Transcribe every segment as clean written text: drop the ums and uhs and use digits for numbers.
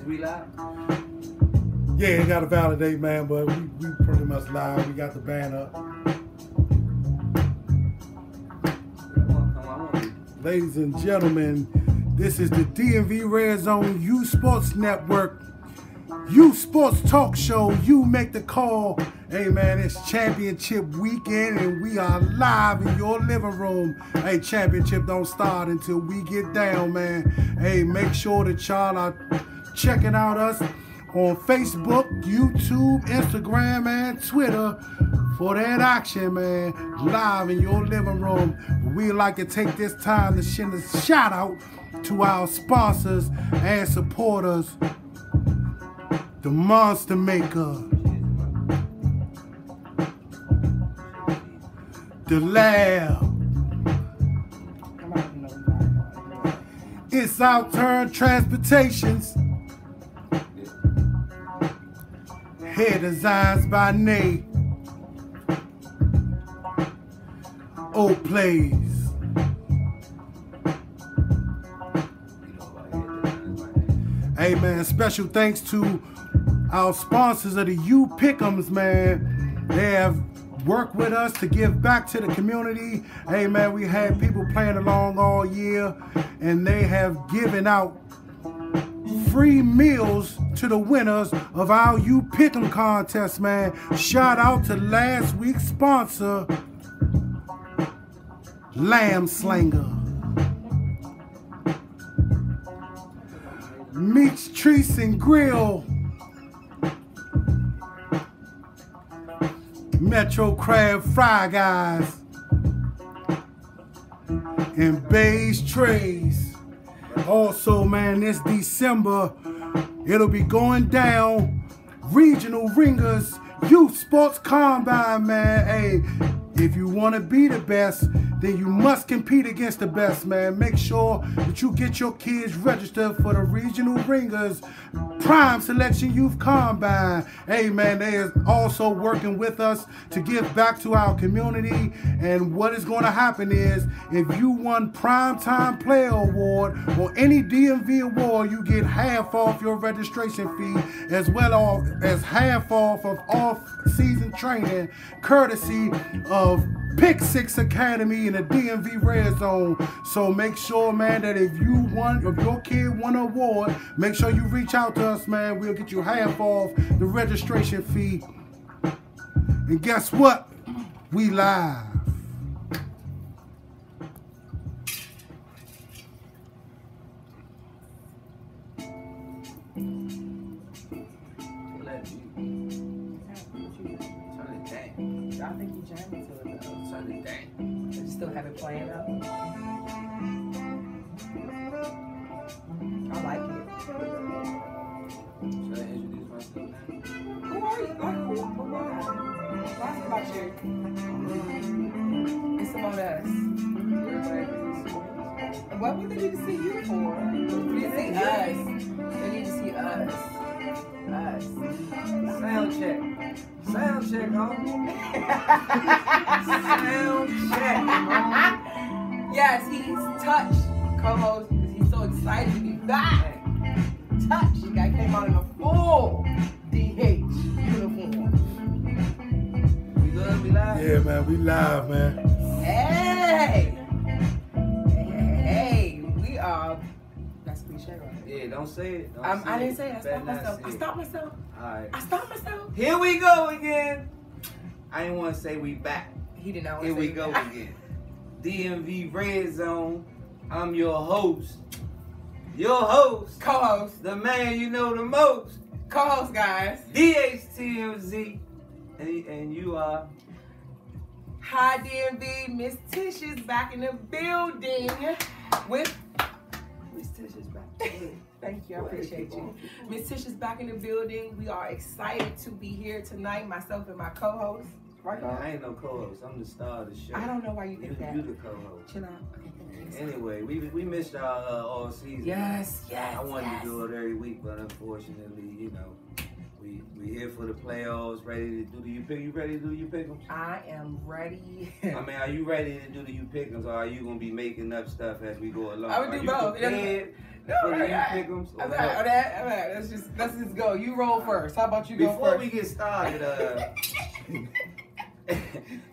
Is we live? Yeah, gotta validate, man, but we pretty much live. We got the band up. Ladies and gentlemen, this is the DMV Red Zone U Sports Network, U Sports Talk Show. You make the call. Hey man, it's championship weekend and we are live in your living room. Hey, championship don't start until we get down, man. Hey, make sure that y'all are checking out us on Facebook, YouTube, Instagram, and Twitter for that action, man. Live in your living room. We'd like to take this time to send a shout out to our sponsors and supporters. The Monster Maker, The Lab, It's Our Turn Transportations, Hair Designs by Nate, O Plays, hey man, special thanks to our sponsors of the U Pick'ems, man. They have worked with us to give back to the community. Hey man, we had people playing along all year and they have given out free meals to the winners of our U Pick'em contest, man. Shout out to last week's sponsor, Lamb Slinger, Meats, Treats, and Grill, Metro Crab Fry Guys, and Bays Trays. Also, man, this December, it'll be going down Regional Ringers Youth Sports Combine, man. Hey, if you want to be the best, then you must compete against the best, man. Make sure that you get your kids registered for the Regional Ringers Prime Selection Youth Combine. Hey, man, they is also working with us to give back to our community. And what is going to happen is, if you won Primetime Player Award or any DMV award, you get half off your registration fee, as well as half off of off-season training, courtesy of Pick 6 Academy in the DMV Red Zone. So make sure, man, that if your kid won an award, make sure you reach out to us, man. We'll get you half off the registration fee. And guess what? We live. I think you jammed into it though. But you still have it playing up. I like it. Should I introduce myself now? Who are you? Like, who are you? Talk about you. It's about us. What would they need to see you for? They need to see us. They need to see us. Us. Sound check. Sound check, homie. Sound check, homie. Yes, he's touched, co-host, because he's so excited to be back. Touched. The guy came out in a full DH uniform. We good? We live? Yeah, man, we live, man. Hey! Hey, we are. That's cliche, right? Yeah, don't say it. Don't I didn't say it. I stopped Better not myself. say I it. stopped myself. All right. I stopped myself. Here we go again. I didn't want to say we back. He did not want Here to we say go that. again. DMV Red Zone. I'm your host. Your host. Co-host. The man you know the most. Co-host, guys. DHTMZ. And you are. Hi, DMV. Miss Tish is back in the building with. Miss Tish is back. Thank you. I appreciate you. Miss Tish is back in the building. We are excited to be here tonight, myself and my co-host. Right, I ain't no co-host. I'm the star of the show. I don't know why you think that. You the co-host. Chill out. Okay, thank you. Anyway, we missed y'all all season. Yes, yes. I wanted to do it every week, but unfortunately, you know, we here for the playoffs. Ready to do the U pick? You ready to do your pick'ems? I am ready. I mean, are you ready to do the U pick'ems, or are you gonna be making up stuff as we go along? I would do both. For the you pick'ems. Let's just go. You roll first. How about you go Before first? we get started,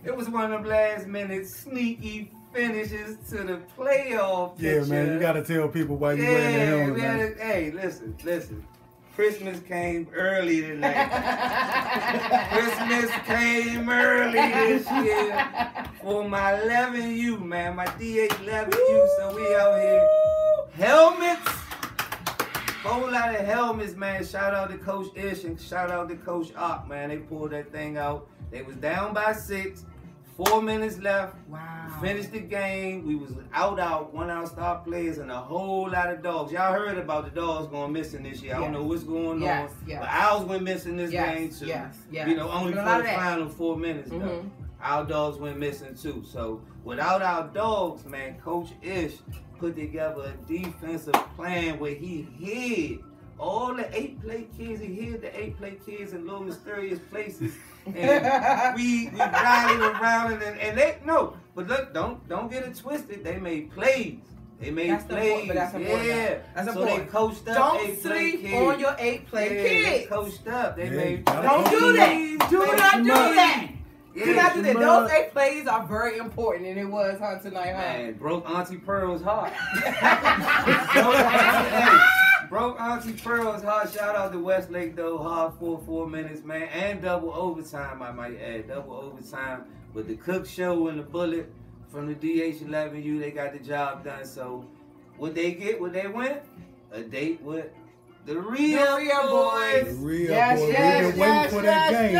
it was one of them last minute sneaky finishes to the playoff picture. Yeah, man, you gotta tell people why you wearing the helmet, man. Hey, listen. Christmas came early tonight. Christmas came early this year for my 11U, man. My DH11U. So we out here. Helmets. Whole lot of helmets, man. Shout out to Coach Ish and shout out to Coach Ock, man. They pulled that thing out. They was down by 6. 4 minutes left. Wow. Finished the game. We was out, 1 out star players, and a whole lot of dogs. Y'all heard about the dogs going missing this year. I don't know what's going on. But ours went missing this game too. You know, only for the final 4 minutes though. Our dogs went missing too. So without our dogs, man, Coach Ish put together a defensive plan where he hid all the 8-play kids. He hid the 8-play kids in little mysterious places. And we rallied around and they but look, don't get it twisted. They made plays. They made plays. That's important. That's so they coached up. Don't sleep on your 8-play kids. They coached up. They made. Don't do that. Do not do that. Yeah. Do not do that. Those 8 plays are very important, and it was tonight, Man, broke Auntie Pearl's heart. Broke Auntie Pearl's heart. Shout out to Westlake though. Hard 4 minutes, man, and double overtime. I might add double overtime. But the Cook Show and the Bullet from the DH11U, they got the job done. So what they get? What they win? A date with the real boys. The real boys. We've been waiting for that game.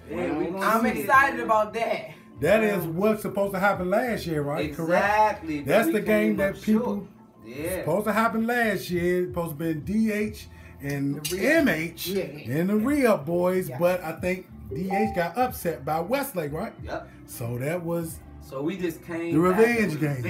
Yeah, I'm excited about that. That is what's supposed to happen last year, right? Exactly. Correct. That's the game that people. Yeah. Supposed to happen last year. Supposed to be DH and MH and the re-up boys, but I think DH got upset by Westlake, right? Yep. So that was. So we just came. The revenge game.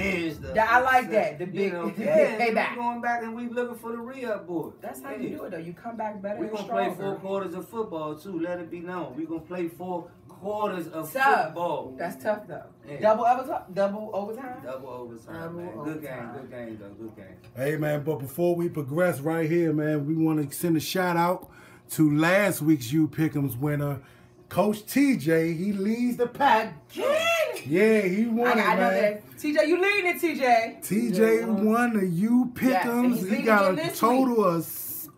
I like that. The big, payback. We going back and we looking for the re-up board. That's how you do it, though. You come back better. We're gonna play 4 quarters of football too. Let it be known. We're gonna play 4 quarters of football. That's tough though. Yeah. Double overtime. Double overtime, man. Good game though. Good game. Hey man, but before we progress right here, man, we want to send a shout out to last week's U Pick'ems winner, Coach TJ. He leads the pack. Yeah, he won it, I know man. that. TJ, you leading it, TJ. TJ won the U Pick'ems. Yes, he got a total of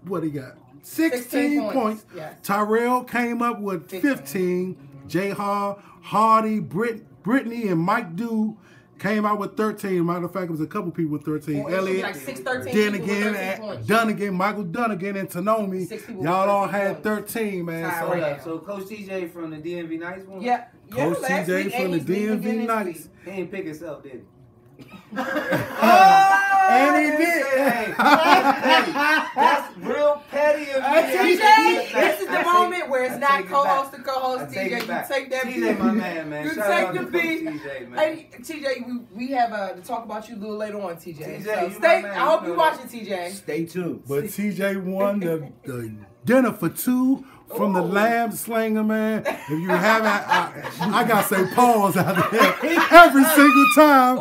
what he got? 16 points. Yes. Tyrell came up with 15. Jay Hardy, Brittany, and Mike Dew came out with 13. Matter of fact, it was a couple people with 13. Elliot, like 13 Dunnigan, Michael Dunnigan, and Tanomi. Y'all all had 13, man. So Coach TJ from the DMV Knights won? Yeah. Coach TJ from the DMV Knights. He didn't pick himself, did he? And he did. Hey, that's real petty of me. TJ, this is the moment where it's not co-host to co-host. TJ, you take that TJ, my man. You Shout take the beat. TJ, man. Hey, TJ, we have to talk about you a little later on, TJ. TJ, so I hope you watching, TJ. Stay tuned. But TJ won the dinner for 2 from the Lamb Slinger, man. If you haven't, I gotta say pause out there every single time.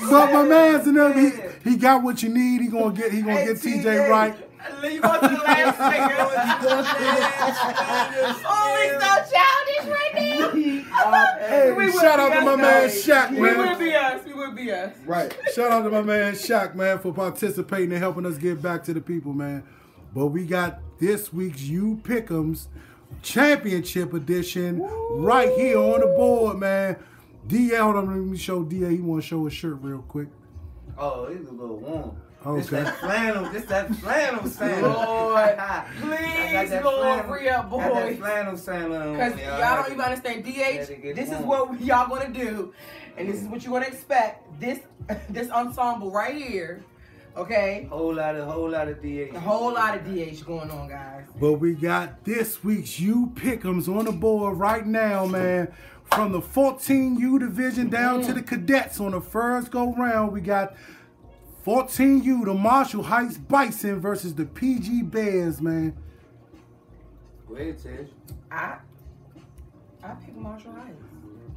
But my man's in there, he got what you need. He gonna get TJ right. You go to the Lamb Slinger. Oh, he's so childish right now. Hey, shout out to my man Shaq, man. We would be us. Right. Shout out to my man Shaq, man, for participating and helping us get back to the people, man. But we got this week's U Pick'ems Championship Edition right here on the board, man. DA, hold on, let me show DA. He want to show his shirt real quick. Oh, it's a little warm. Okay. This that flannel sandal. Lord, please, Lord, free up, boys. Got that flannel sandal on. Because y'all don't even understand. DH, this is what y'all going to do. And this is what you're going to expect. This ensemble right here. Okay. Whole lot of DH. A whole lot of DH going on, guys. But we got this week's U Pick'ems on the board right now, man. From the 14U division down to the cadets on the first go round, we got 14U, the Marshall Heights Bison versus the PG Bears, man. Go ahead, Tish. I pick Marshall Heights.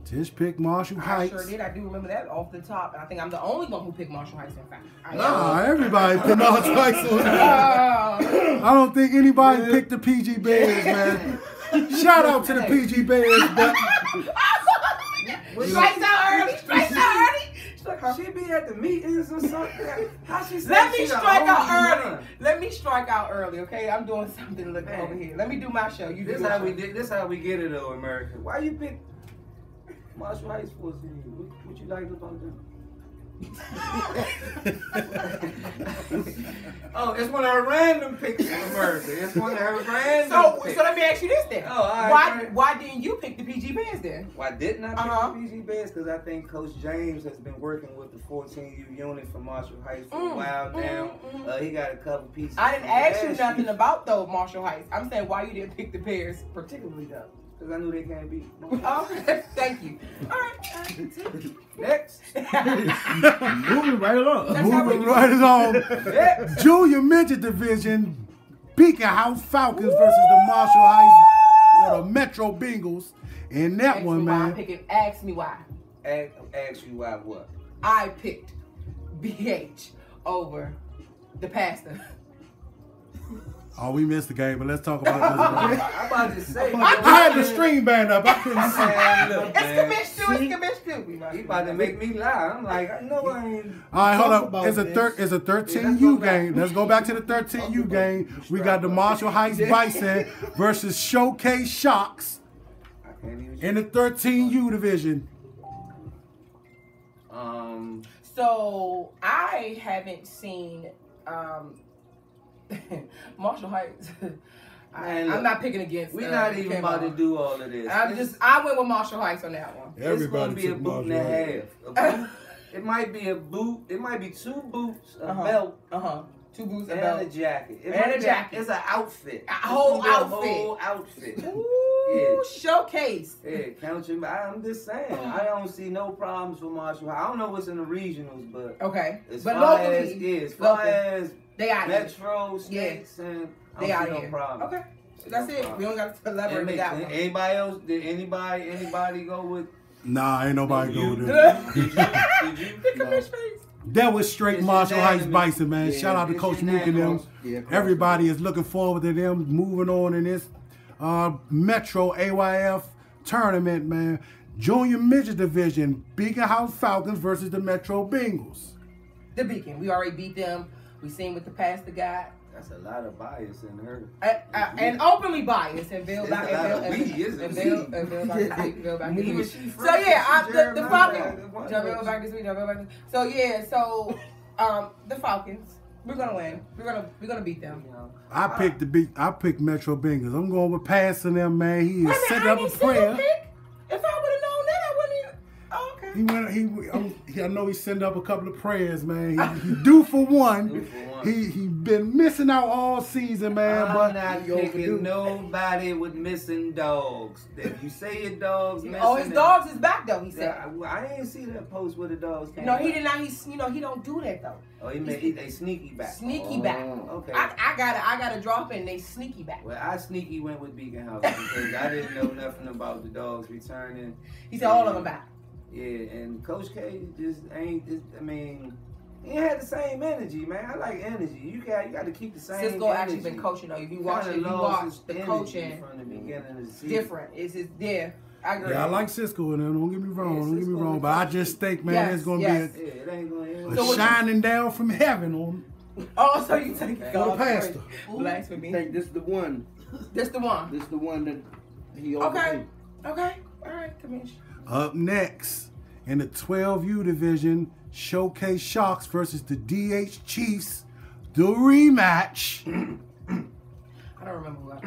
Tish picked Marshall Heights. I sure did. I do remember that off the top. And I think I'm the only one who picked Marshall Heights, in fact. Nah, everybody picked Marshall Heights. I don't think anybody picked the PG Bears, man. Shout out to the PG Bears, but... Strikes out early. Strikes out early. She be at the meetings or something. How she Let me strike out early. Let me strike out early, okay? I'm doing something looking over here. Let me do my show. You this how we did. This how we get it though, America. Why you pick Marshall Heights for? What you like about them? Oh, it's one of her random picks in America. It's one of her random picks. So let me ask you this then. Oh, all right, why didn't you pick the PG Bears then? Why didn't I pick the PG Bears? Because I think Coach James has been working with the 14U unit from Marshall Heights for a while now. He got a couple pieces. I didn't ask you nothing about though Marshall Heights. I'm saying why you didn't pick the Bears particularly though. Because I knew they can't beat. Oh, thank you. All right. Next. Moving right along. Moving right along. Junior Midget Division, Beacon House Falcons versus the Marshall Heights or the Metro Bengals. In that one, man. Ask me why. Ask you why what? I picked BH over the pastor. Oh, we missed the game, but let's talk about this. I'm about to say. I had the string band up. I couldn't see. It's commission too. It's commission too. He about to make me lie. I'm like, I know I ain't. All right, hold up. It's a 13U game. Let's go back to the 13U game. We got the Marshall Heights Bison versus Showcase Shocks in the 13U division. So I haven't seen Marshall Heights. I'm not picking against. We're not even about to do all of this. I went with Marshall Heights on that one. It's going to be a boot and a half. It might be a boot. It might be 2 boots, a belt. 2 boots, and a belt. A jacket. And a jacket. It's an outfit. A whole outfit. A whole outfit. Ooh, showcase. Yeah, count your. I'm just saying. I don't see no problems for Marshall. I don't know what's in the regionals, but as far as they out Metro states and they out no here. problem. Okay, that's it. We don't got to elaborate that one. Anybody else? Did anybody go with? Nah, ain't nobody go with it. Did you? Pick a bitch face. That was straight Marshall Heights Bison, man. Shout out to Coach Mook and them. Everybody is looking forward to them moving on in this Metro AYF tournament, man. Junior Midget Division, Beacon House Falcons versus the Metro Bengals. The Beacon. We already beat them. We seen what the pastor got. That's a lot of bias in her. And openly biased. And Bill back and Bill back this week. So yeah, the Falcons. Bill back this week. So yeah, the Falcons. We're gonna win. We're gonna beat them. I picked Metro Bengals. I'm going with passing them, man. He is setting up a prayer. If I would have known that, I wouldn't even. Oh, okay. I know he sent up a couple of prayers, man. He due for one. He been missing out all season, man. I'm not picking nobody with missing dogs. If you say your dog's missing, his dogs is back though. He said. I ain't see that post where the dogs came. No, he did not. He don't do that though. Oh, they sneaky back. Sneaky back. Okay. I gotta drop in. They sneaky back. Well, I sneaky went with Beacon House because I didn't know nothing about the dogs returning. He said all of them back. Yeah, and Coach K just ain't. He had the same energy, man. I like energy. You got to keep the same. Cisco energy. actually been coaching though. If you watch the coaching, from the beginning of the season. Different. It's just there. I agree. Yeah, I like Cisco and them. Don't get me wrong. But I just think, man, it's gonna be a shining down from heaven on. Oh, so you take the pastor. I Blasphemy. think this is the one. This the one. This is the one that he Okay. All right, Commish. Up next in the 12U division, Showcase Sharks versus the DH Chiefs, the rematch. I don't remember what.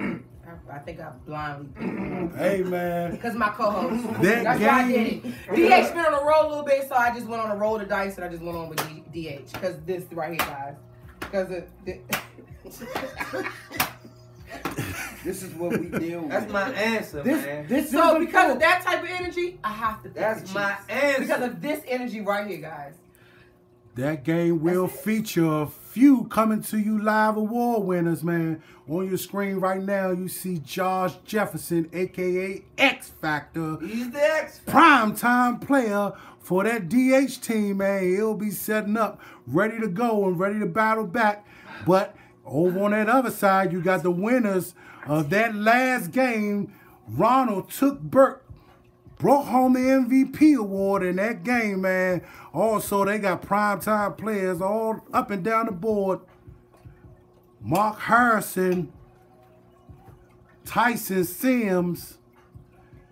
I think I blindly picked. Hey, man. Because my co-host. That's why I did it. DH been on a roll a little bit, so I just went on a roll of dice and I just went on with DH. Because this right here, guys. Because this is what we deal with. That's my answer, man. Because of that type of energy, I have to pick That's my answer. Because of this energy right here, guys. That game will feature few coming to you live award winners, man. On your screen right now, you see Josh Jefferson, a.k.a. X Factor. He's the X Primetime player for that DH team, man. He'll be setting up, ready to go and ready to battle back. But over on that other side, you got the winners of that last game. Ronald took Burke, brought home the MVP award in that game, man. Also, they got primetime players all up and down the board. Mark Harrison, Tyson Sims,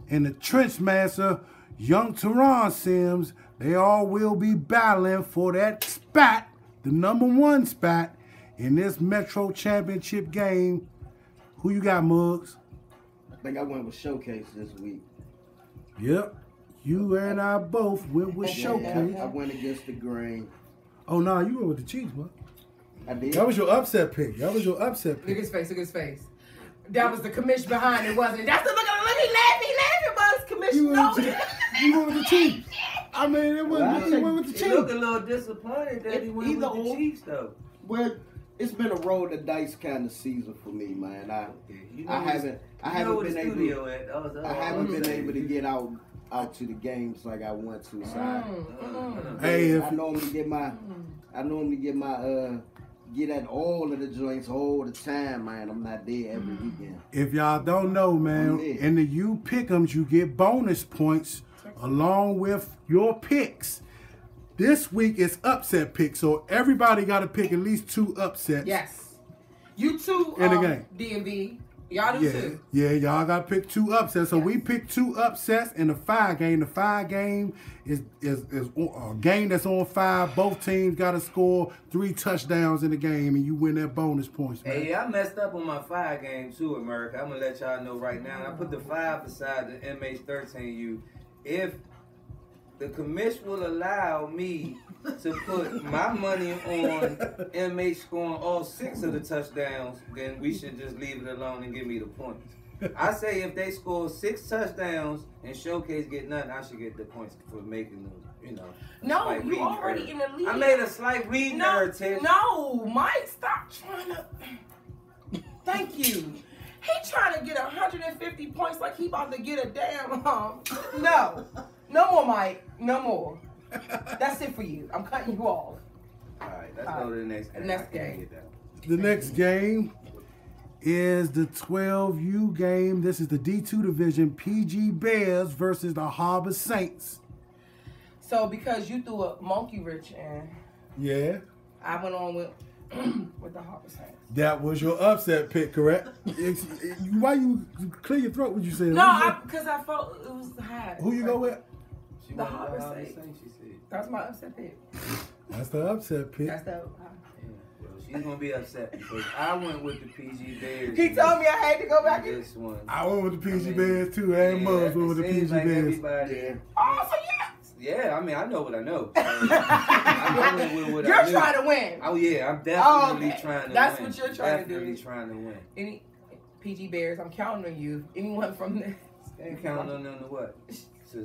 and the trench master, young Teron Sims. They all will be battling for that spot, the #1 spot in this Metro Championship game. Who you got, Muggs? I think I went with Showcase this week. Yep. You and I both went with Showcase. I went against the grain. Oh, no, you went with the Chiefs, bro. I did. That was your upset pick. Look at his face, look at his face. That was the commission behind it, wasn't it? That's the look, he laughing, but it's commission. You went with the Chiefs. I mean, he went with the Chiefs. He looked a little disappointed that he went with the Chiefs, though. Well, it's been a roll the dice kind of season for me, man. I haven't been able to get out to the games like I want to. So I normally get at all of the joints all the time, man. I'm not there every weekend. If y'all don't know, man, in the You Pick'ems, you get bonus points along with your picks. This week is upset picks, so everybody got to pick at least 2 upsets. Yes. You two in the game. DMV. Y'all do too. Yeah, y'all got to pick 2 upsets. So we picked 2 upsets in the 5 game. The 5 game is a game that's on 5. Both teams got to score 3 touchdowns in the game, and you win that bonus points, man. Hey, I messed up on my 5 game too, America. I'm going to let y'all know right now. I put the 5 beside the MH13U. If the commission will allow me to put my money on MH scoring all 6 of the touchdowns, then we should just leave it alone and give me the points. I say if they score 6 touchdowns and Showcase get none, I should get the points for making them, No, you already in the lead. I made a slight read narrative. No, Mike, stop trying to. Thank you. He trying to get 150 points like he about to get a damn No more, Mike. No more. That's it for you. I'm cutting you off. All right, let's go to the next game. The next game is the 12U game. This is the D2 division. PG Bears versus the Harbor Saints. So because you threw a monkey rich in, I went on with the Harbor Saints. That was your upset pick, correct? Why you clear your throat? What you saying? No, because I felt it was high. Who you go with? The Harbor Saints. That's my upset pick. That's the upset pick. That's the. She's gonna be upset because I went with the PG Bears. He told me I had to go back in this one. I went with the PG Bears too. And Muggs went with the PG Bears. Oh, so yeah, I mean, I know what I know. You're trying to win. Oh yeah, I'm definitely trying to win. That's what you're trying to do. Definitely trying to win. Any PG Bears, I'm counting on you. Anyone from this? You counting on them to what?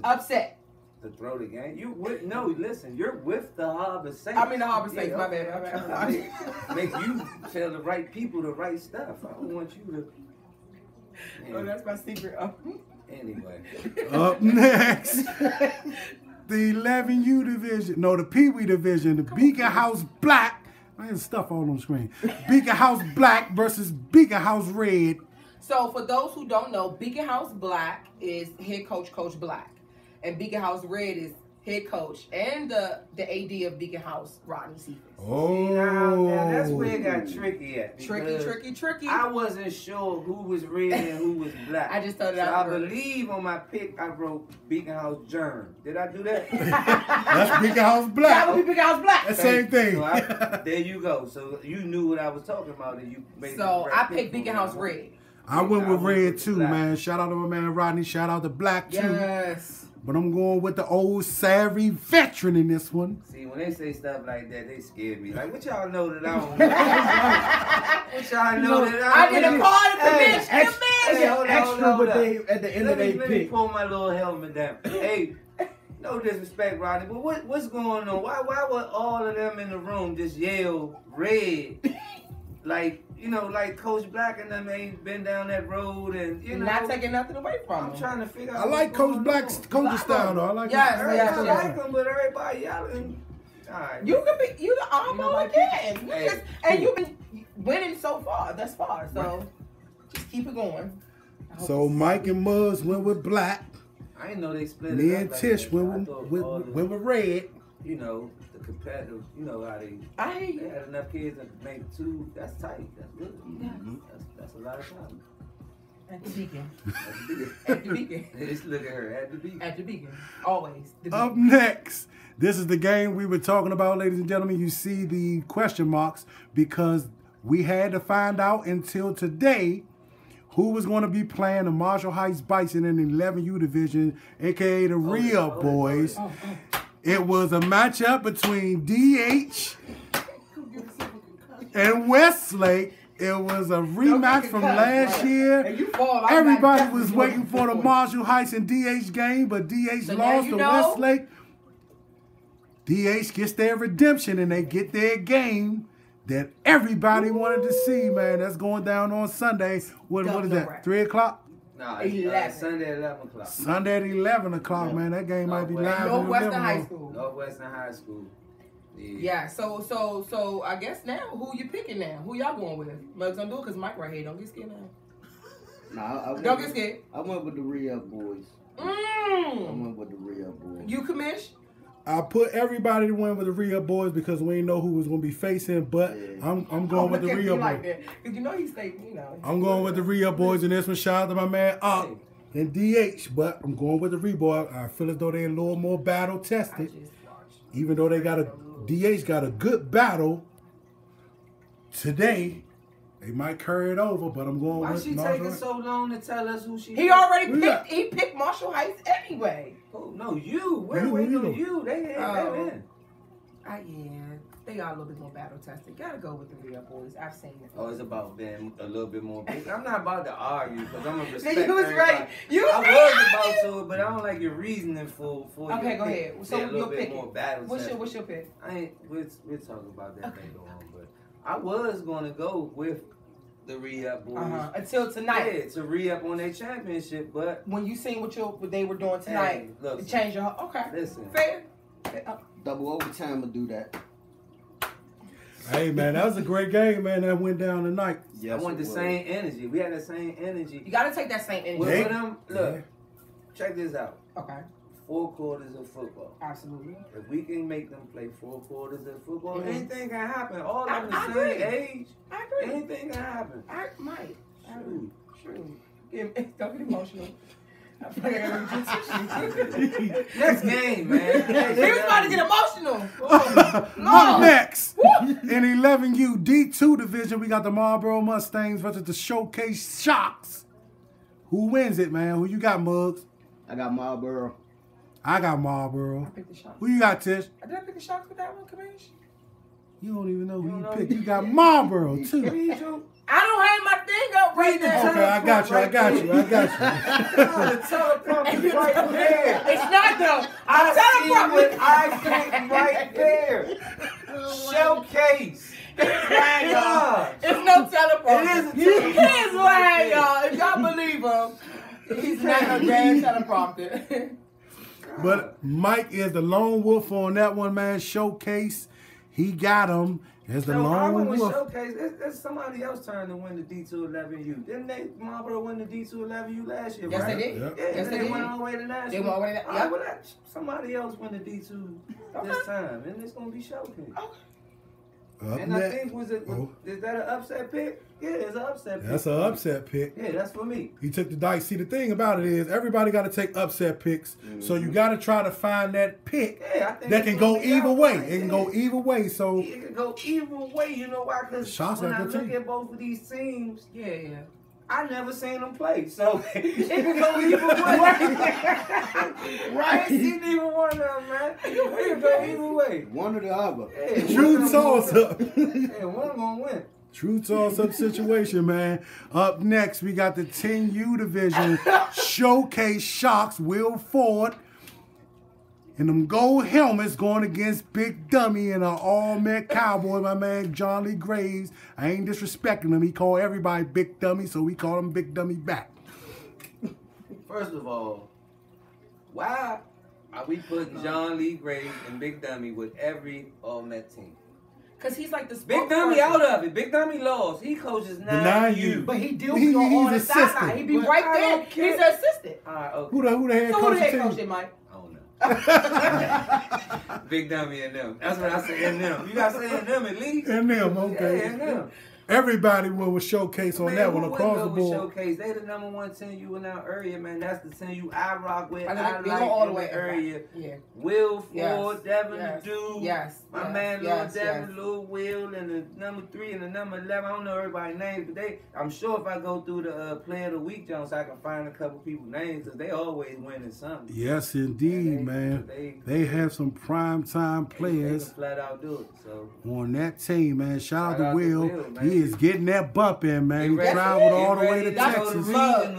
Upset. To throw the game? Listen, you're with the Harbor Saints. I mean the Harbor Saints, my bad. Make you tell the right people the right stuff. I don't want you to. Oh, that's my secret. Anyway. Up next, the 11U division. No, the Pee Wee division. The Beacon House Black. I had stuff all on the screen. Beacon House Black versus Beacon House Red. So for those who don't know, Beacon House Black is head coach, Coach Black. And Beacon House Red is head coach and the AD of Beacon House, Rodney Cephas. Oh, now that's where it got tricky at. Tricky. I wasn't sure who was red and who was black. I just thought I believe on my pick I wrote Beacon House Germ. Did I do that? That's Beacon House Black. That would be Beacon House Black. That same thing. So there you go. So you knew what I was talking about, and you made. So I picked Beacon House Red. I went with red too, man. Shout out to my man Rodney. Shout out to Black too. Yes. But I'm going with the old savvy veteran in this one. See, when they say stuff like that, they scare me. Like, what y'all know that I don't know? What y'all know that I don't know? I did a part of the bitch. Extra, but they at the end of their pick. Let me pull my little helmet down. Hey, No disrespect, Rodney, but what's going on? Why would all of them in the room just yell red? Like, you know, like Coach Black and them ain't been down that road and, you know. Not taking nothing away from him. I'm trying to figure out. I like Coach Black's coaching style, though. I like I like him, but everybody yelling. All right. You the armball again. And you've been winning so far, thus far. So just keep it going. So Mike and Muzz went with black. I didn't know they split Me it up. and Tish went with red. You know, the competitive, you know how they had enough kids to make 2. That's tight. That's good. Mm-hmm. That's a lot of time. At the beacon. At the beacon. Just look at her. At the beacon. At the beacon. Always. The beacon. Up next, this is the game we were talking about, ladies and gentlemen. You see the question marks because we had to find out until today who was going to be playing the Marshall Heights Bison in the 11U division, a.k.a. the Re-Up Boys. It was a matchup between DH and Westlake. It was a rematch from last year. Everybody was waiting for the Marshall Heights and DH game, but DH lost to Westlake. DH gets their redemption and they get their game that everybody wanted to see, man. That's going down on Sunday. What is that, 3 o'clock? No, Sunday at 11 o'clock. Sunday at 11 o'clock, man. That game might be live. Northwestern High School. Northwestern High School. Yeah. So I guess now, who you picking now? Who y'all going with? Muggs, don't do it because Mike right here. Don't get scared now. Don't get scared. I went with the Re-Up Boys. I went with the Re-Up Boys. You, Commish? I put everybody to win with the Re-Up Boys because we didn't know who was going to be facing, but I'm going with the Re-Up Boys. Because you know he stayed, you know. I'm going with the Re-Up Boys in this one. Shout out to my man Up and DH, but I'm going with the Re-Boy. I feel as though they're a little more battle tested, even though they got DH got a good battle today. They might carry it over, but I'm going with Marshall. Why she taking so long to tell us who she? He already picked. He picked Marshall Heights anyway. Oh no, you. We're waiting on you. They in. Yeah, they are a little bit more battle tested. Gotta go with the Re-Up Boys. I've seen it. Oh, it's about being a little bit more big. I'm not about to argue because I'm gonna respect. You was right. I was about to, but I don't like your reasoning for. Okay, go ahead. So you're picking. What's your pick? We'll talk about that later on, but I was gonna go with the Re-Up Boys until tonight. Yeah, to re-up on their championship, but when you seen what they were doing tonight, it changed your listen. Fair. Double overtime will do that. Hey man, that was a great game, man. That went down tonight. Yeah, I want the same energy. We had the same energy. You gotta take that same energy. With them, look, check this out. Okay. 4 quarters of football. Absolutely. If we can make them play 4 quarters of football, anything can happen. All of them the same age. I agree. Anything can happen. I might. True. Don't get emotional. I feel like I gotta get next game, man. He was about to get emotional. Up next, in 11U D2 division, we got the Marlboro Mustangs versus the Showcase Shocks. Who wins it, man? Who you got, Muggs? I got Marlboro. I got Marlboro. I picked the Shocks. Who you got, Tish? Did I pick the Shocks with that one, Kamish? You don't even know who you picked. You got Marlboro, too. I don't have my thing up right there. Okay, I got you. The teleprompter right there. It's not though. I picked right there. Showcase. It's no teleprompter. He is lying, y'all. If y'all believe him, he's not a damn teleprompter. But Mike is the lone wolf on that one, man. Showcase. He got him as the lone wolf. Showcase. It's somebody else's turn to win the D211U. Didn't they, Marlboro, win the D211U last year? Yes, right? they did. Yep. Yeah, yes, they went all the way to national. They went all the way to national. Well, somebody else win the D2 this time, and it's gonna be Showcase. Okay. And I think is that an upset pick? Yeah, it's an upset pick. That's an upset pick. Yeah, that's for me. He took the dice. See, the thing about it is everybody got to take upset picks. So you got to try to find that pick that can go either way. It can go either way. So it can go either way. You know why? Because when I look at both of these teams, I never seen them play, so it can go either way. Right? Seen either one of them, man. It can go either way. One or the other. Yeah, truth toss up. Yeah, one gonna win. Truth toss up situation, man. Up next, we got the 10U division. Showcase Shocks, Will Ford. And them gold helmets going against Big Dummy and an all-Met Cowboy, my man John Lee Graves. I ain't disrespecting him. He called everybody Big Dummy, so we call him Big Dummy back. First of all, why are we putting John Lee Graves and Big Dummy with every all-Met team? Because he's like the Big Dummy out of it. Big Dummy lost. He coaches 9U. But he do be on the sideline. He be right there. He's an assistant. All right, okay. Who the head coach? Who the head coach is, Mike? Big Dummy and them. That's what I say, and them. You got to say and them at least. And them, okay. Yeah, and them. Everybody will showcase on that one across the board. Showcase. They the number 1 10U in our area, man. That's the 10U I rock with. I like all the way area. Yeah. Will Ford, Devin yes. Dew. Yes. My man Lil Devin, Lil Will, and the number 3 and the number 11. I don't know everybody's names, but I'm sure if I go through the Player of the Week, Jones, I can find a couple people's names because they always winning something. Yes, indeed, man. They have some prime time players. They can flat out do it. So on that team, man. Shout out to Will. He is getting that bump in, man. He traveled all the way to Texas. The third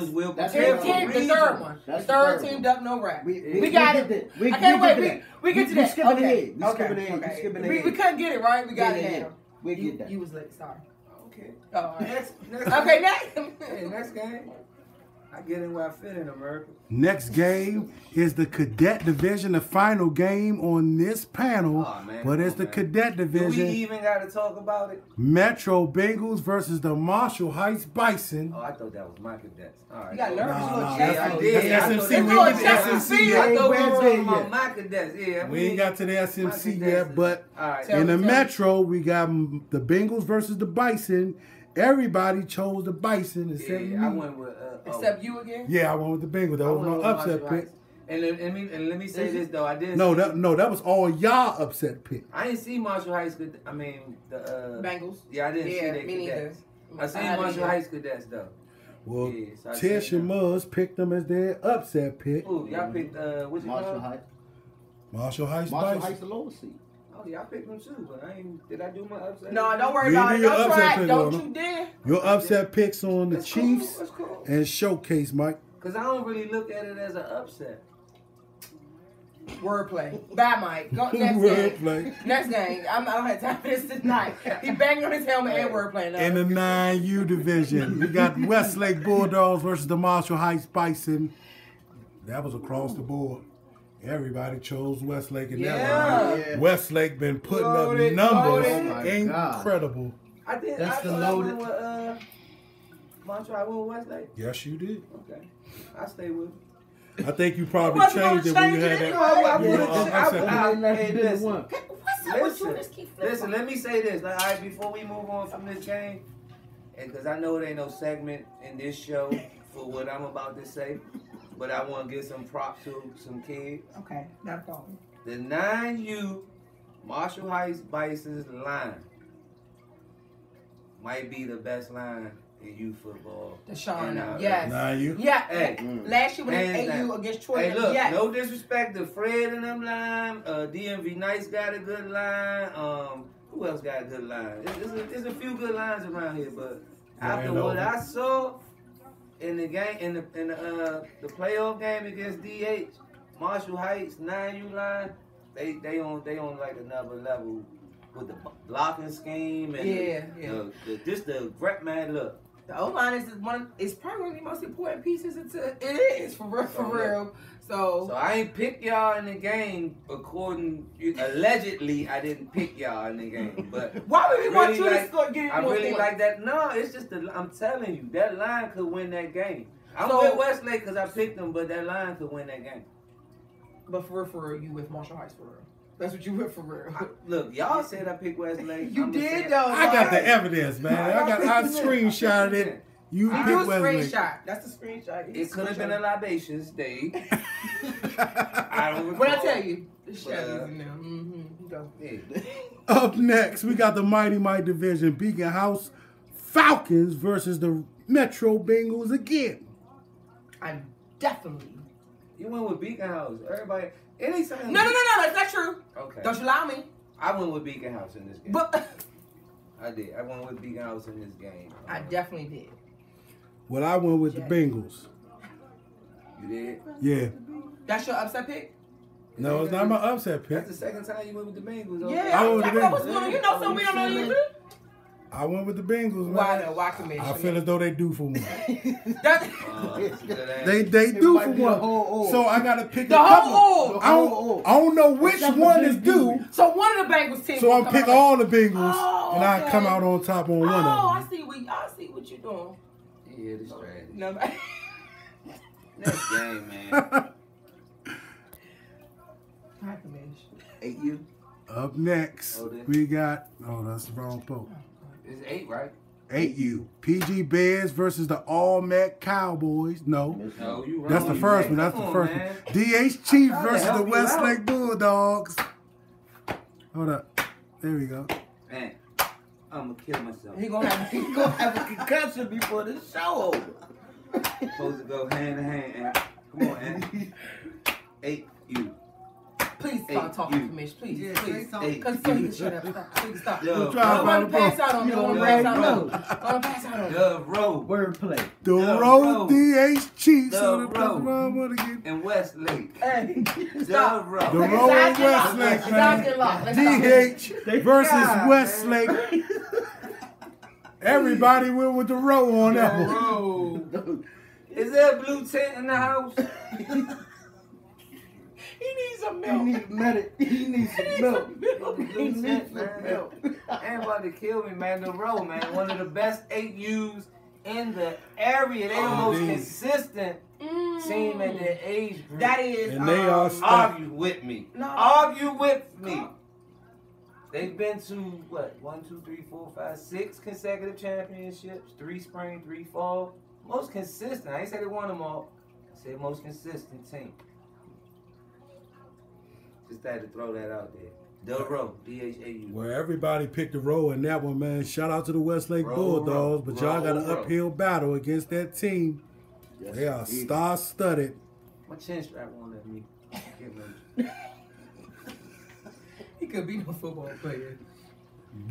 one. The third team, Duck No Rap. We got it. I can't wait. We get to that. We skipping ahead. We couldn't get it, right? We got it. We get that. You was late. Sorry. Okay. Oh, next. Okay, next. Hey, next game. I get in where I fit in America. Next game is the Cadet Division, the final game on this panel. Oh, man, but it's the Cadet Division. Do we even got to talk about it? Metro Bengals versus the Marshall Heights Bison. Oh, I thought that was my Cadets. All right. You got nervous. I did. That's SMC. We ain't got SMC. I thought we were talking about my Cadets. Yeah, we ain't got to the SMC yet, but right. in the Metro, we got the Bengals versus the Bison. Everybody chose the Bison except me. I went with except you again? Yeah, I went with the Bengals. That was my upset pick. And let me say this though, I didn't. That was all y'all upset pick. I didn't see Marshall Heights. The Bengals. Yeah, I didn't see that. Me neither. I seen Marshall Heights Cadets though. Well, Tish and Muzz picked them as their upset pick. Ooh, y'all picked what's Marshall Heights. Marshall Heights. Marshall Heights, the lower seed. Oh yeah, I picked them too, but did I do my upset? No, don't worry about it. Don't try. Don't you dare. Your upset picks on the Chiefs cool. and Showcase, Mike. Because I don't really look at it as an upset. Wordplay. Bye, Mike. Go, next game. Next game. I don't have time for this tonight. He banged on his helmet and wordplay. In the 9U division, we got Westlake Bulldogs versus the Marshall Heights Bison. That was across the board. Everybody chose Westlake in that one. Yeah. Westlake been putting up numbers. Incredible. I did. That's the loaded. Montreal, I went with Westlake. Yes, you did. Okay. I stay with it. I think you probably changed it when you had that. Listen, let me say this. Like, all right, before we move on from this game, and because I know there ain't no segment in this show for what I'm about to say, but I want to give some props to some kids. Okay, not a problem. The 9U Marshall Heights Bison's line might be the best line in youth football. The Sean, yes. 9U? Yeah. Hey, last year when they AU against Troy. Hey, look, no disrespect to Fred and them line. DMV Nice got a good line. Who else got a good line? There's a few good lines around here, but after what I saw in the game, in the playoff game against DH, Marshall Heights 9U line, they on like another level with the blocking scheme and the grip, man. Look, the O line is probably one of the most important pieces. It is for real. So I ain't pick y'all in the game allegedly I didn't pick y'all in the game, but why would we want you to score? I really like that. No, it's just I'm telling you, that line could win that game. I'm with Westlake because I picked them, but that line could win that game. But for real, you with Marshall Heights for real. That's what you went for real. Look, y'all said I picked Westlake. You did though. I got the evidence, man. I screenshotted it. You picked Westlake. That's the screenshot. It could have been a libations day. I don't recall. What I tell you? The Chevy's in there. Go. Yeah. Up next, we got the Mighty Mite division. Beacon House Falcons versus the Metro Bengals again. I definitely. You went with Beacon House. Everybody. Anytime. No, that's not true. Okay. Don't you lie me. I went with Beacon House in this game. But I did. I went with Beacon House in this game. I definitely did. Well, I went with the Bengals. You did? Yeah. That's your upset pick? No, it's not my upset pick. That's the second time you went with the Bengals. Yeah, I know what's going on. You know something we don't know either. I went with the Bengals, man. Why though? Why commission? I feel as though they do for one. They do for one. So I gotta pick the whole. I don't know which one is due. So one of the Bengals teams. So I'll pick all the Bengals, and I come out on top on one of them. Oh, I see what you're doing. Yeah, this strategy. No, Next game, man. Ain't you? Up next, we got. Oh, that's the wrong poke. It's 8, right? 8U. PG Bears versus the All Met Cowboys. No, you wrong. That's the first one. That's the first one. DH Chief versus the Westlake Bulldogs. Hold up. There we go. Man, I'm gonna kill myself. He gonna have a concussion before the show over. Supposed to go hand in hand. Come on, Andy. 8U. Please stop talking to me, please. Yeah, please. Because so you shut up. Please stop. Yo, I'm pass out on me. I'm pass out on me. The road. Wordplay. The road DH Chiefs. The road. And Westlake. Hey, stop. The road. The road and Westlake, man. DH versus Westlake. Everybody went with the row on that one. Is there a blue tent in the house? He needs some milk. He needs some milk. He needs some milk. Everybody kill me, man. The row, man. One of the best 8Us in the area. They the most consistent team at their age group. That is. And they are argue with me. No. Argue with me. They've been to what? 1, 2, 3, 4, 5, 6 consecutive championships. 3 spring, 3 fall. Most consistent. I ain't say they won them all. I said most consistent team. Just had to throw that out there. The row, DHAU. Well, everybody picked the row in that one, man. Shout out to the Westlake Bulldogs, but y'all got an uphill battle against that team. Yes, they are star-studded. My chin strap won't let me get me. He could be no football player.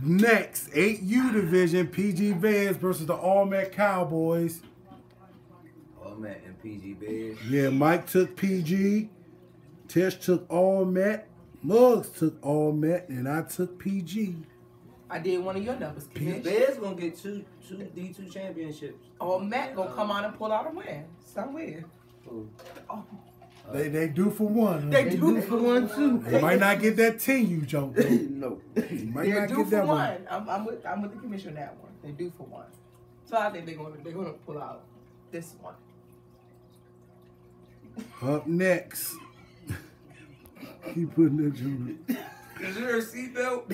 Next, 8U division, PG Bears versus the All Met Cowboys. All Met and PG Bears. Yeah, Mike took PG. Tish took All Met. Muggs took All Met, and I took PG. I did one of your numbers. PG Bears gonna get two D2 championships. All Met gonna come out and pull out a win somewhere. Oh. They do for one. They do for one too. They might not get that 10U jump. No, they might not get for that one. I'm with the commission on that one. They do for one. So I think they're gonna pull out this one. Up next. Keep putting that joint. Is there a seatbelt?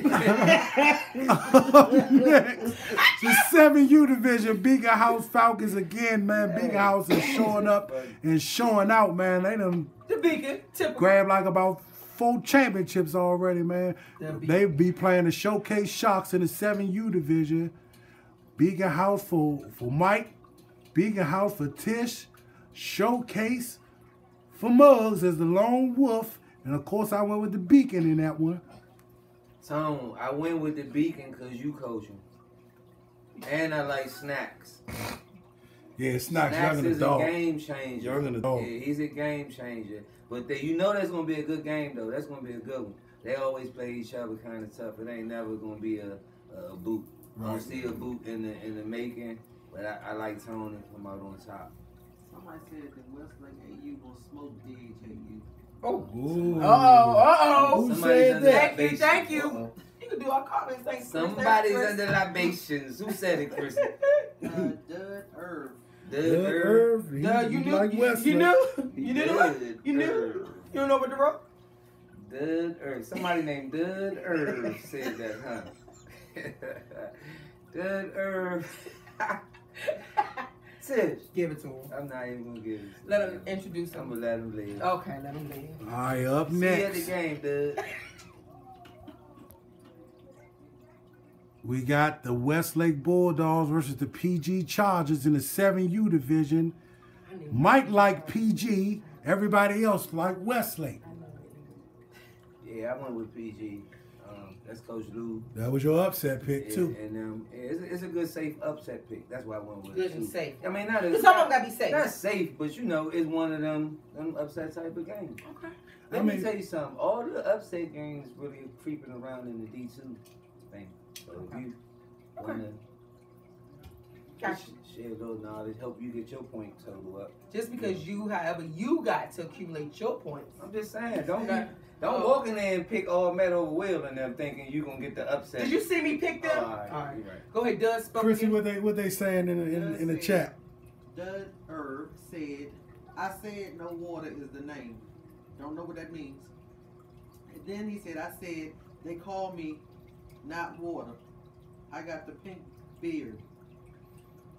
Next, the 7U division, Beacon House Falcons again, man. Beacon House is showing up and showing out, man. They done the Beacon grabbed like about 4 championships already, man. They be playing the Showcase Sharks in the 7U division. Beacon House for Mike, Beacon House for Tish, Showcase for Muggs as the Lone Wolf. And of course, I went with the Beacon in that one. Tone, I went with the Beacon because you coaching. And I like Snacks. Yeah, Snacks young is a dog. A game changer. Young and a dog. Yeah, he's a game changer. But you know that's going to be a good game, though. That's going to be a good one. They always play each other kind of tough. It ain't never going to be a boot. Right. I see a boot in the making, but I like Tone to come out on top. Somebody said that Westlake AU going to smoke DHAU. Oh. Uh-oh. Who said that? Thank you. You can do our comments. Thanks. Somebody's under libations. Who said it, Chris? Dud Irv. Dud Irv. You knew? Like You knew? You knew? You knew? You don't know what the rope? Dud Irv. Somebody named Dud Irv said that, huh? Dud Irv. Give it to him. I'm not even gonna give it to him. Let him introduce him. I'm gonna let him live. Okay, let him live. All right, up next. See you at the game, dude. We got the Westlake Bulldogs versus the PG Chargers in the 7U division. Mike like PG. Everybody else like Westlake. Yeah, I went with PG. That's Coach Lou. That was your upset pick too. And it's a good safe upset pick. That's why I went with it. Good and safe. I mean, not some of them gotta be safe. Not safe, but you know, it's one of them upset type of games. Okay. Let me tell you something. All the upset games really creeping around in the D2 thing. So if you wanna share those knowledge, help you get your point total up. Just because however you got to accumulate your points. I'm just saying, don't walk in there and pick all Met over Will and them thinking you gonna get the upset. Did you see me pick them? All right. Go ahead, Doug. Chrissy, what they saying in the chat? Doug Herb said, I said no water is the name. Don't know what that means. And then he said, I said they call me not water. I got the pink beard.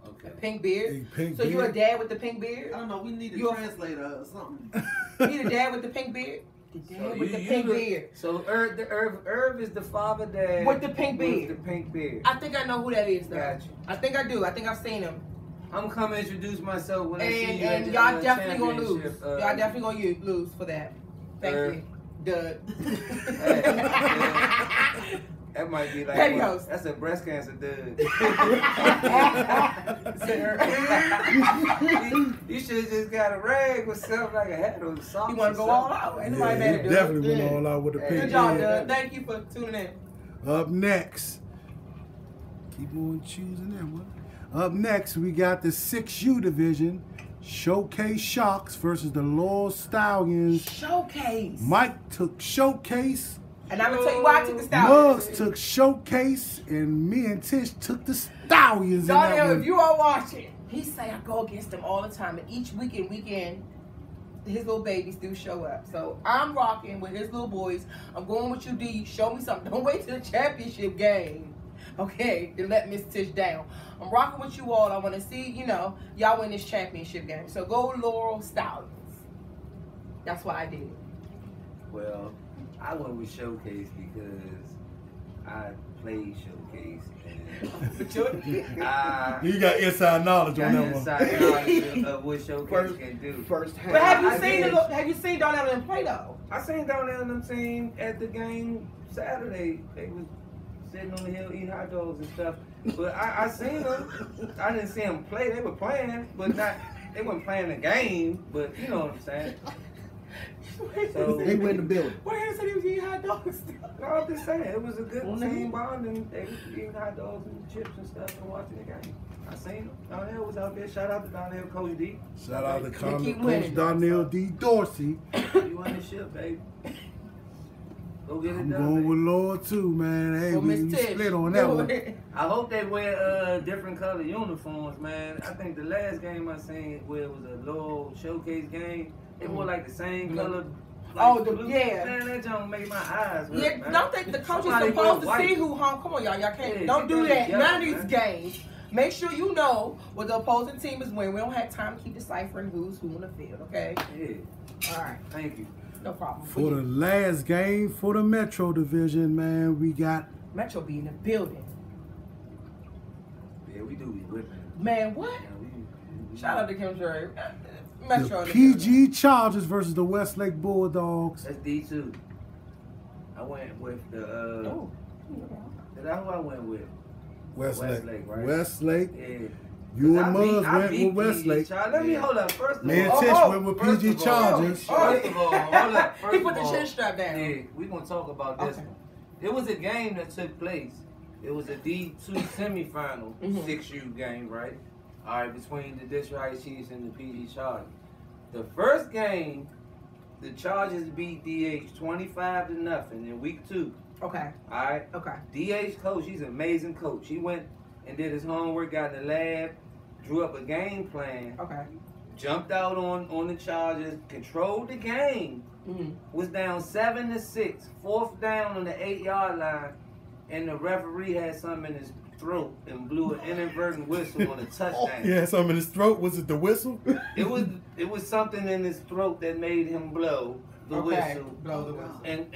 Okay. The pink beard? Pink so beard? you a dad with the pink beard? I don't know, we need a translator or something. You need a dad with the pink beard? The dad with the pink beard. So Irv is the father dad with the pink beard. With the pink beard. I think I know who that is though. Gotcha. I think I do. I think I've seen him. I'm coming to introduce myself when I see you. And y'all definitely gonna lose. Y'all definitely gonna lose for that. Thank you. Doug. That might be like that's a breast cancer dude. You should have just got a rag with something like a hat or something. You want to go all out? Ain't nobody mad at Doug. Definitely went all out with the pink beard. Good job, Doug. Thank you for tuning in. Up next, keep on choosing them. Up next, we got the 6U division. Showcase Sharks versus the Loyal Stallions. Showcase. Mike took Showcase. And I'm going to tell you why I took the Stallions. Muggs took Showcase. And me and Tish took the Stallions. Daniel, if you are watching, he say I go against them all the time. And each weekend, his little babies do show up. So I'm rocking with his little boys. I'm going with you, D. Show me something. Don't wait till the championship game. Okay, to let Miss Tish down. I'm rocking with you all. I want to see, y'all win this championship game. So go Loyal Stallions. That's what I did. Well, I went with Showcase because I played Showcase. And you got inside knowledge on that one. Inside knowledge of what Showcase can do. But have you seen Darnell and play though? I seen Darnell and them team at the game Saturday. They was sitting on the hill eating hot dogs and stuff. But I seen them. I didn't see them play. They were playing, but they weren't playing the game. But you know what I'm saying. So they went in the building. Why you said he was eating hot dogs? No, I'm just saying it was a good team bonding. They was eating hot dogs and chips and stuff and watching the game. I seen them. Darnell was out there. Shout out to Darnell, Coach D. Shout out to Coach Darnell D. Dorsey. You won the ship, baby. Go get it I'm done, going baby. with Lord too, man. Hey, we split on that one. I hope they wear different color uniforms, man. I think the last game I seen where it was a low showcase game, it wore like the same color. Like blue. Man, that don't make my eyes hurt, man. Don't think the coach is supposed to see who home. Come on, y'all can't. Don't do that. None of these games. Make sure you know what the opposing team is winning. We don't have time to keep deciphering who's who in the field, okay? Yeah. All right. Thank you. No problem. For the last game for the Metro division, man, we got Metro be in the building. Yeah, we do be whipping. Man, what? Yeah, Shout out to Kim Jerry. Metro. The PG Chargers versus the Westlake Bulldogs. That's D2. I went with the who I went with? Westlake, right? Westlake. Yeah. You and Muzz went with Westlake. Let me hold up. First of all, me and Tish went with PG Chargers. First of all, hold up. He put the chin strap down. Yeah, we're going to talk about this one. It was a game that took place. It was a D2 semifinal 6U game, right? All right, between the District Chiefs and the PG Chargers. The first game, the Chargers beat DH 25-0 in week 2. Okay. All right? Okay. DH coach, he's an amazing coach. He went and did his homework, got in the lab, drew up a game plan. Okay. Jumped out on the Chargers, controlled the game. Was down 7-6, 4th down on the 8-yard line, and the referee had something in his throat and blew an inadvertent whistle on a touchdown. Yeah, something in his throat. Was it the whistle? It was something in his throat that made him blow the whistle. Blow the whistle. And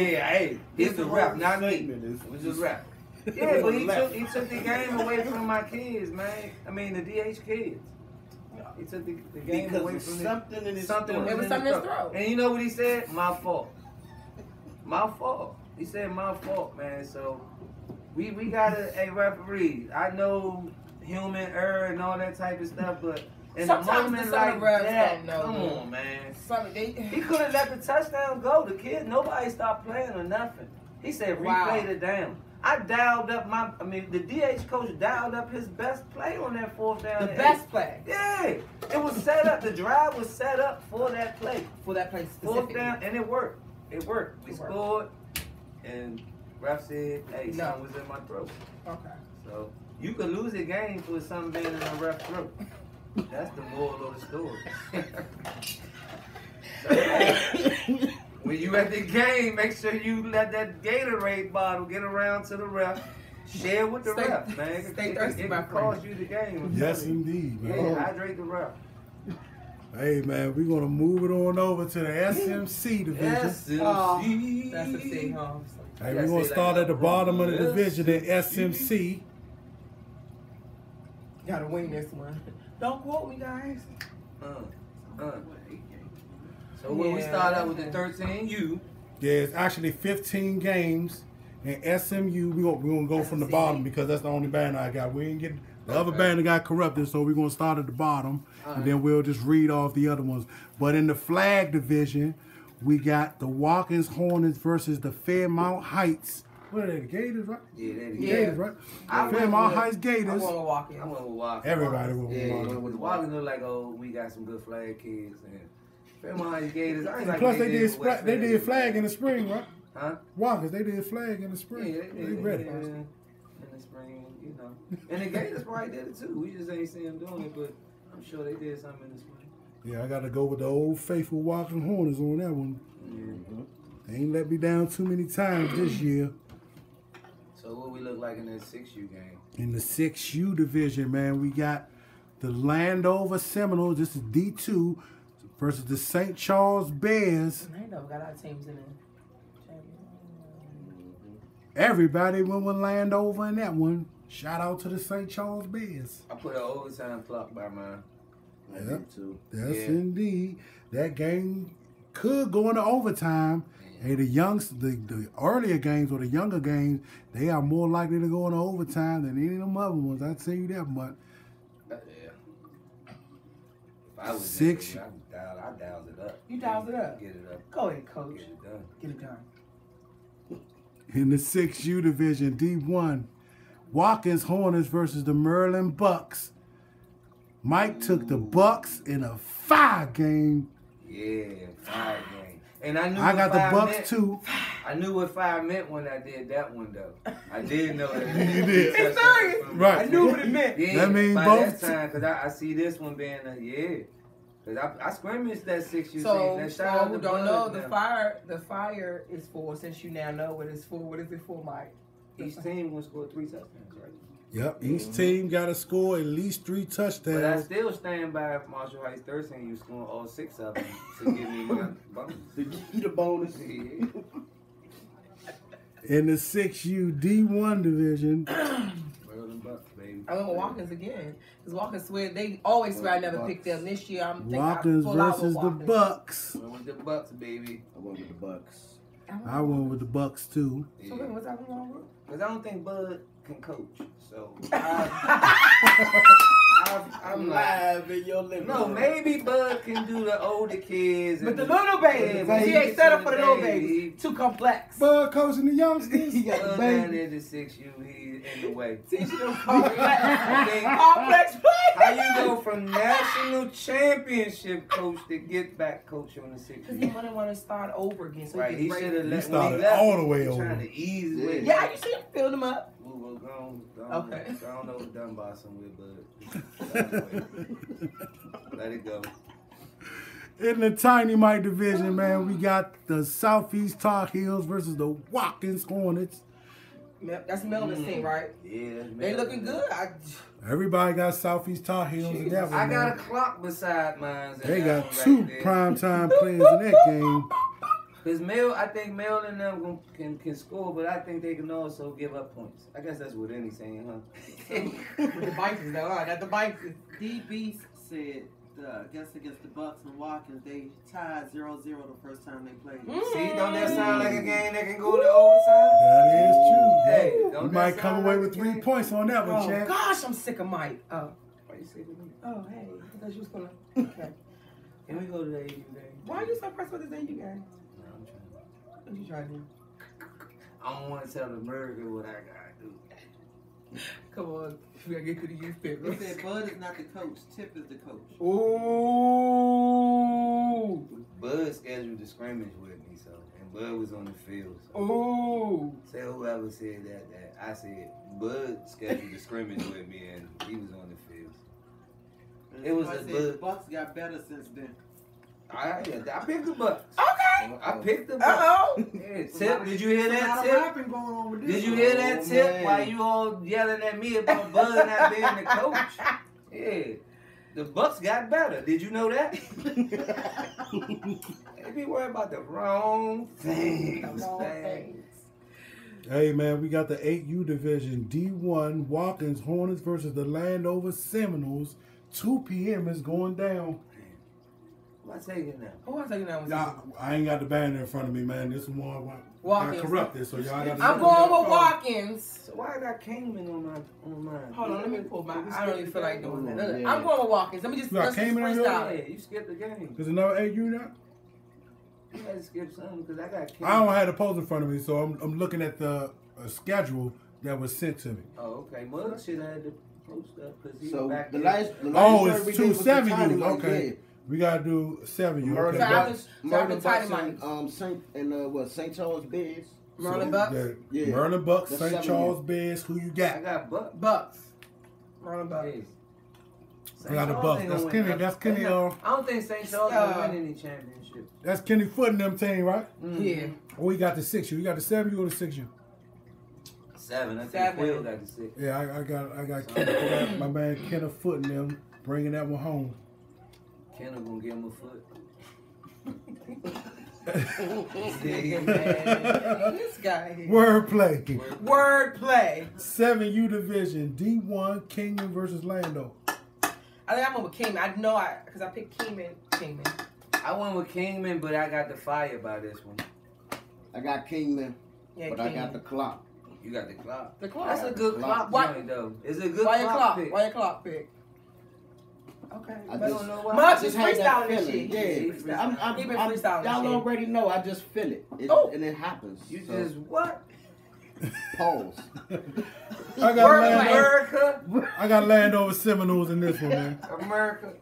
yeah, hey, it's the rap, not me. It was just rap. Yeah, but he took the game away from my kids, man. I mean, the DH kids. He took the game because away from something in his something it was something in his throat. And you know what he said? My fault. My fault. He said my fault, man. So we got a referee. I know human error and all that type of stuff, but in a moment like that, come on, man. He could have let the touchdown go. The kid, nobody stopped playing or nothing. He said replay it down. I dialed up the DH coach dialed up his best play on that 4th down. The best play? Yeah. It was set up. The drive was set up for that play. For that play specifically. 4th down, and it worked. It worked. We scored, and ref said, hey, something was in my throat. Okay. So you could lose a game for something being in a ref throat. That's the moral of the story. When you at the game, make sure you let that Gatorade bottle get around to the ref. Share with the ref, man. Stay thirsty, it my cost you the game. Yes, indeed, man. Yeah, hydrate the ref. Hey, man, we're going to move it on over to the SMC division. SMC. Oh, that's the thing, huh? Hey, we're going to start at the bottom of the division at SMC. Gotta win this one. Don't quote me, guys. So when we start out with the 13U. Yeah, it's actually 15 games. And SMU, we're going to go from the bottom because that's the only banner I got. We ain't get the other banner got corrupted, so we're going to start at the bottom. And then we'll just read off the other ones. But in the flag division, we got the Watkins Hornets versus the Fairmount Heights. What are they, the Gators, right? Yeah, they're the Gators, right? Fairmount Heights Gators. I went with Watkins. I went with Watkins. Everybody went with Watkins. Yeah, Watkins look like, oh, we got some good flag kids. And Fairmount Heights Gators, I ain't like plus, they did flag in the spring, right? Huh? Watkins, they did flag in the spring. Yeah, they ready. In the spring, you know. And the Gators probably did it too. We just ain't seen them doing it, but I'm sure they did something in the spring. Yeah, I got to go with the old faithful Watkins Hornets on that one. Mm-hmm. They ain't let me down too many times this year. So what we look like in that 6U game? In the 6U division, man, we got the Landover Seminoles. This is D2 versus the St. Charles Bears. Landover got our teams in there. Everybody went with Landover in that one. Shout out to the St. Charles Bears. I put an overtime clock by mine. Yep. Yes, indeed. That game could go into overtime. Hey, the earlier games or the younger games, they are more likely to go into overtime than any of them other ones. I'd tell you that much. Yeah. If I was 6. I dialed it up. You dialed it up? Get it up. Go ahead, coach. Get it done. Get it done. In the 6U division, D1, Watkins Hornets versus the Maryland Bucks. Mike took the Bucks in a 5-game. Yeah, 5 game. And I knew I got the Bucks too. I knew what 5 meant when I did that one though. I did know that. You did. It's serious. Right. I knew what it meant. Yeah, that means by both. that time, because I see this one being because I scrimmaged that 6U So, team. for who don't know, the fire is for, since you now know what it's for, what is it for, Mike? Each team will score 3 touchdowns, right? Yep, each team got to score at least 3 touchdowns. But I still stand by Marshall Heights 13. You scoring all 6 of them to give me my bonus. To give you the bonus. Yeah. In the 6U D1 division. Bucks, baby. I went with Watkins again. Because Watkins they always swear I never picked them. This year I'm thinking Watkins versus the Bucks. I went with the Bucks, baby. I went with the Bucks. I went with the Bucks too. Yeah. So what's that wrong with? Because I don't think Bud can coach. So I'm live in your living room. No, maybe Bud can do the older kids. But the little baby, he ain't set up for the little baby. Too complex. Bud coaching the youngsters. He got the Bud baby. down there to 6U, he's in the way. Teaching them complex. How you go from national championship coach to get back coach on the 6U? Because he wouldn't want to start over again. So Right, he should have let started all the way over. Trying to ease his way. Yeah, you see him fill them up. We'll go Okay. I don't know what done by somewhere, but let it go. In the Tiny Mite division, man, we got the Southeast Tar Heels versus the Watkins Hornets. That's Melvin's team, right? Yeah, They looking good. Everybody got Southeast Tar Heels in that one. I got man. a clock beside mine. They got 2 primetime players in that game. Because I think Mel and them can score, but I think they can also give up points. I guess that's what any saying, huh? With the Vikings, though. Huh? Got the Vikings. D Beast said against the Bucks and Watkins, they tied 0-0 the first time they played. See, don't that sound like a game that can go to overtime? That is true. Hey, you might come away with 3 points on that one, Chad. Gosh, I'm sick of Mike. Oh. Why you sick of me? Oh, hey. I thought you was going to. Okay. Can we go to the AU game? Why are you so pressed with this AU game? No, I'm trying. What you trying to do? I don't want to tell America what I got to do. Come on. We got to get to the youth pit. They said Bud is not the coach. Tip is the coach. Ooh. Bud scheduled the scrimmage with me, so, and Bud was on the field. So. Ooh. Say whoever said that I said Bud scheduled the scrimmage with me, and he was on the field. And It was I a said Bud. the Bucks got better since then. I picked the Bucks. Okay. I picked the Bucks. Uh-oh. Yeah, Tip, did you hear that, Tip? Rapping going on with this. Did you hear that, Tip? Man. Why you all yelling at me about Bud not being the coach? Yeah. The Bucks got better. Did you know that? They be worried about the wrong things. Man. Hey, man, we got the 8U division. D1, Watkins Hornets versus the Landover Seminoles. 2 p.m. is going down. Who I taking now? Who am I taking that one? I ain't got the banner in front of me, man. This one Watkins. got corrupted, so y'all got to... I'm going with Watkins. So why I got Kingman on mine? Hold on, let me pull my... I don't even feel like doing that. Yeah. I'm going with Watkins. Let me just... You got Let's just Kingman on yours? Yeah, freestyle it. you skipped the game. There's another 8U now? You had to skip something because I got Kingman. I don't have the post in front of me, so I'm looking at the schedule that was sent to me. Oh, okay. Mug should have had to post up because he So was back the there. last Oh, show it's we 2 did was the 7U. Tiny Mike, Okay. yeah. We got to do 7U. Murder Okay. Bucks, Murder Tiny Bucks, Mike. St. Charles Bears. Merlin Bucks? Yeah. Yeah. Merlin Bucks, The St. 7U. Charles Bears. Who you I got? got Buck. Bucks. Merlin Bucks. Yes. I got the Bucks. That's Kenny. That's Kenny. I don't think St. Charles will win any championship. That's Kenny Foot and them team, right? Yeah. Oh, we got the 6U. You got the 7U or the 6U? 7. I think 7. Phil got the 6. Yeah, I got Kenny, my man Kenneth Foot and them bringing that one home. Kenna gonna give him a foot. This guy here. Wordplay. Wordplay. 7U division. D1 Kingman versus Lando. I think I'm going with Kingman. I know because I picked Kingman. I went with Kingman, but I got the fire by this one. I got Kingman, Yeah, but Kingman. I got the clock. You got the clock. The clock. That's a good clock Why- joint, though. It's a good Why your clock? pick. Why your clock pick? Okay. I don't just, know why. Mug I is just had that freestyling this feeling. shit. Yeah, He been freestyling y'all shit. already know. I just feel it, Oh. and it happens. You So, just what? pause. I got America. I got Landover Seminoles in this one, man. America.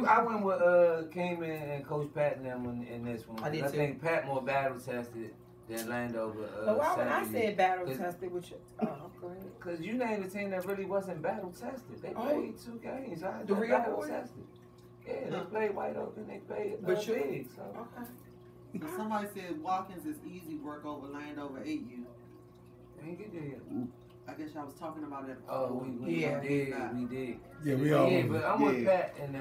I went with Kingman and Coach Pat and them in this one. I did I too. think Pat more battle tested than Landover. But why when I Saturday. said battle tested with you? Oh, go ahead. Because you named a team that really wasn't battle tested. They played 2 games. I The real battle boys? tested. Yeah, they played White Oak and they played But you- Big. So. Okay. So somebody said Watkins is easy work over Landover 8U. They ain't get there yet. I guess y'all was talking about it. Oh, we Yeah. did. Yeah, we all. Yeah, but I'm with Yeah. Pat in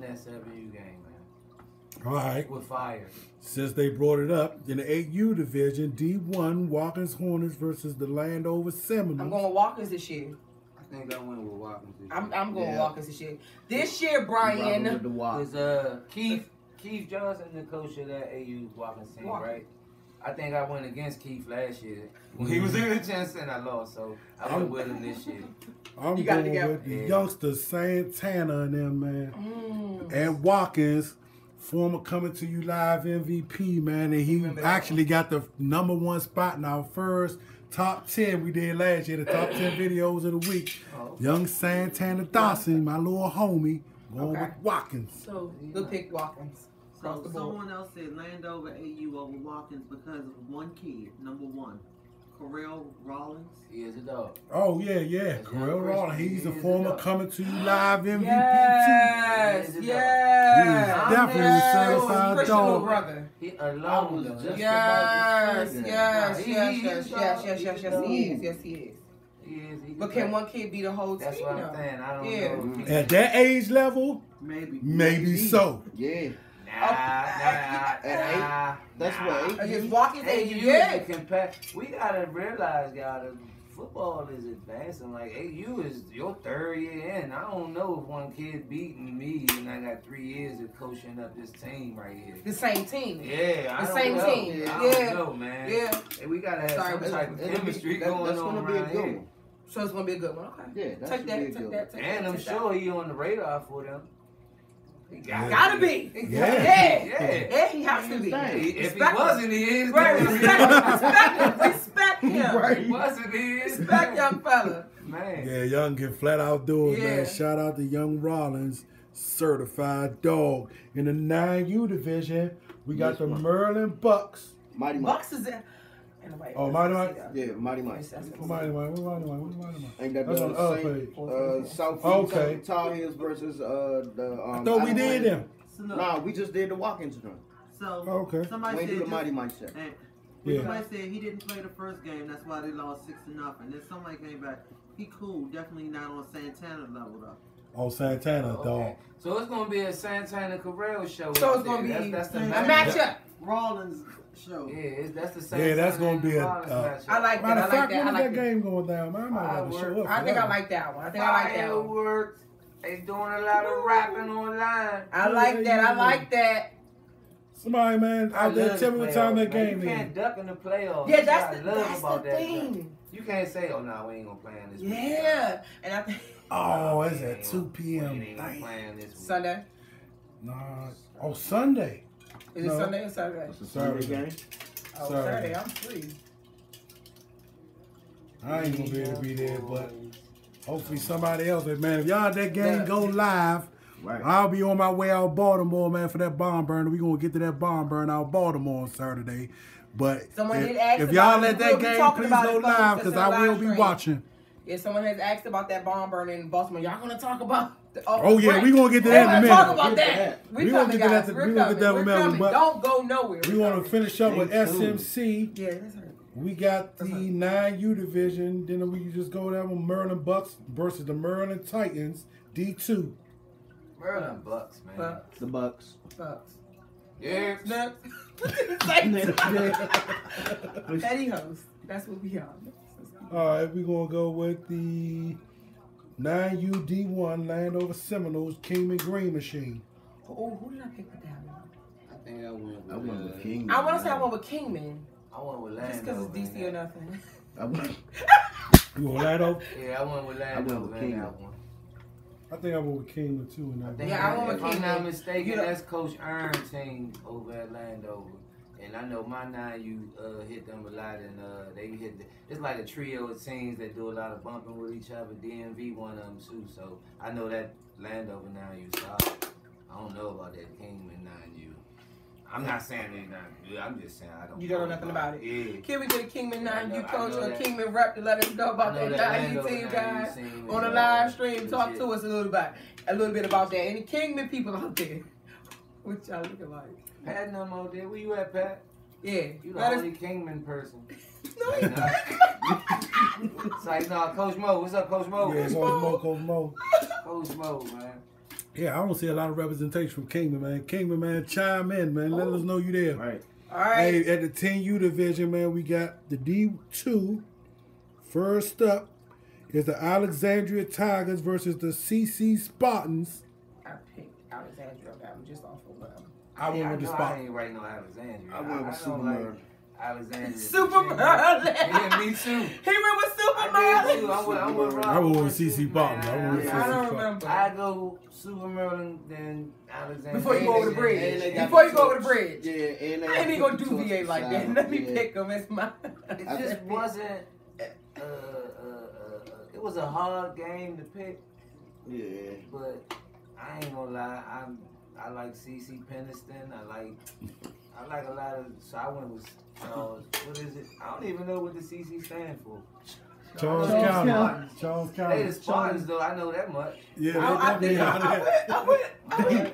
that 7U game, man. All right. With fire. Since they brought it up, in the 8U division, D1 Watkins Hornets versus the Landover Seminoles. I'm going with Watkins this year. I think I went with Watkins this I'm year. going with Yeah. Watkins this year. This year, Rocking Brian. with the Watkins. Because Keith Johnson, the coach of that AU Watkins team, right? I think I went against Keith last year when he was in the chance and I lost, so I went with him this year. I'm You got it going together. with the Yeah. youngsters Santana and them, man. Mm. And Watkins, former Coming to You Live MVP, man. And he actually got the #1 spot in our first top 10 we did last year, the top 10 videos of the week. Oh. Young Santana Dawson, my little homie, going Okay. with Watkins. So, good pick, Watkins. Across So the board. someone else said Landover 8U over Watkins because of one kid, number 1. Correll Rollins. He is a dog. Oh, yeah. That's Corell young Rawlins, Christian. he's a He is former a dog. Coming to You Live MVP, Yes, too. yes. He's definitely a certified Christian little dog. brother. He I alone was though. just That's- Yes, He- yes, he- yes, he yes, is yes, dog. yes, yes, He yes, is he is. Yes, he is. He is. He But can can one kid beat the whole That's team? what though? I'm saying. I don't Yeah. know. if he- At that age level, Maybe. maybe so. Yeah, Nah. that's what. Against Watkins, Hey, you you yeah. can pack. We gotta realize, y'all, the football is advancing. Like AU is your 3rd year in. I don't know if one kid beating me and I got 3 years of coaching up this team right here. The same team. Yeah, the same team. I don't know, man. Yeah. Hey, we gotta have some type of chemistry going on around here. So it's gonna be a good one. Okay. Yeah, take that. And I'm sure he on the radar for them. He gotta be. Yeah, he has to be. If he wasn't, he is. Right, respect him. Right. He wasn't, he is. Respect young fella. Man. Yeah, Young can flat out do it, man. Shout out to Young Rollins, certified dog. In the 9U division, we got the Maryland Bucks. Mighty Bucks is there. Oh, Mighty Mite? Yeah, Mighty Mite. Mighty Mite. Ain't that that's on the other page. South Tar Heels versus the. I thought we did them. Nah, we just did the walk-ins joint. So somebody said the Mighty Mite set. Somebody said he didn't play the first game. That's why they lost 6-0. Then somebody came back. He cool. Definitely not on Santana level though. Oh, Santana, dog. So it's gonna be a Santana Carrell show. So it's gonna be that's the matchup. Rollins show. Yeah, that's the same. Yeah, that's gonna be a. I like that. Matter of fact, when is that game going down, man? I might have to show up. I think I like that one. Fireworks. They doing a lot of rapping online. I like that. Somebody, man, out there, tell me what time that game is. You can't duck in the playoffs. Yeah, that's the thing. You can't say, "Oh no, we ain't gonna play on this week." Yeah, and I think. Oh, it's at 2 p.m. Sunday. Nah. Oh, Sunday. Is it Sunday or Saturday? It's a Saturday game. Oh, Saturday. I'm free. I ain't gonna be able to be there, but hopefully somebody else. Man, if y'all that game go live, I'll be on my way out Baltimore, man, for that bomb burner. We gonna get to that bomb burn out Baltimore on Saturday. But if y'all let that game please go live, because I will be watching. Yeah, someone has asked about that bomb burner in Baltimore. Y'all gonna talk about? Oh yeah, we gonna get to that in a minute. Talk about that. We gonna get that. We gonna get that in a minute. But don't go nowhere. We want to finish up with SMC. Yeah, that's right. We got the 9U division. Then we can just go down with Maryland Bucks versus the Maryland Titans, D2. Maryland Bucks, man. The Bucks. Yeah. Petty host. That's what we are. All right, we're going to go with the 9U D1 Landover Seminoles Kingman Green Machine. Oh, who did I pick with that one? I think I went with Kingman. I want to say I went with Kingman. I went with Landover. Just because it's DC or nothing. You want Landover? Yeah, I went with Landover. I think I went with Kingman too. I went with Kingman. If I'm not mistaken, that's Coach Ern's team over at Landover. And I know my 9U hit them a lot, and they hit. It's like a trio of teams that do a lot of bumping with each other. DMV one of them too, so I know that Landover 9U. So I don't know about that Kingman 9U. I'm not saying they're not good. I'm just saying I don't. You don't know nothing about it. Yeah. Can we get a Kingman 9U coach or a Kingman rep to let us know about that 9U team, guys, on the live stream? Talk to us a little bit about that. Any Kingman people out there? What y'all looking like? Pat no more there. Where you at, Pat? Yeah. You the only Kingman person. No, he's not. It's like, no, Coach Mo. What's up, Coach Mo? Yeah, Coach Mo. Coach Mo, man. Yeah, I don't see a lot of representation from Kingman, man. Kingman, man, chime in, man. Let us know you there. Right. All right. Hey, at the 10U division, man, we got the D2. First up is the Alexandria Tigers versus the CC Spartans. I picked Alexandria on that one just off of whatever. I went with the Spartans. I ain't writing no Alexandria. I went with Super Merlin. Alexandria. Super Merlin. Yeah, me too. He went with Super Merlin. I went with CC Spartans. I don't remember. I go Super Merlin, then Alexandria. Before you go over the bridge. Before you go over the bridge. Yeah, and I ain't even gonna do VA like that. Let me pick them as my. It just wasn't. It was a hard game to pick. Yeah. But I ain't gonna lie. I like CC Peniston. I like a lot of. So I went with Charles. What is it? I don't even know what the CC stand for. Charles County. Charles County. They the Spartans, though. I know that much. Yeah, I went.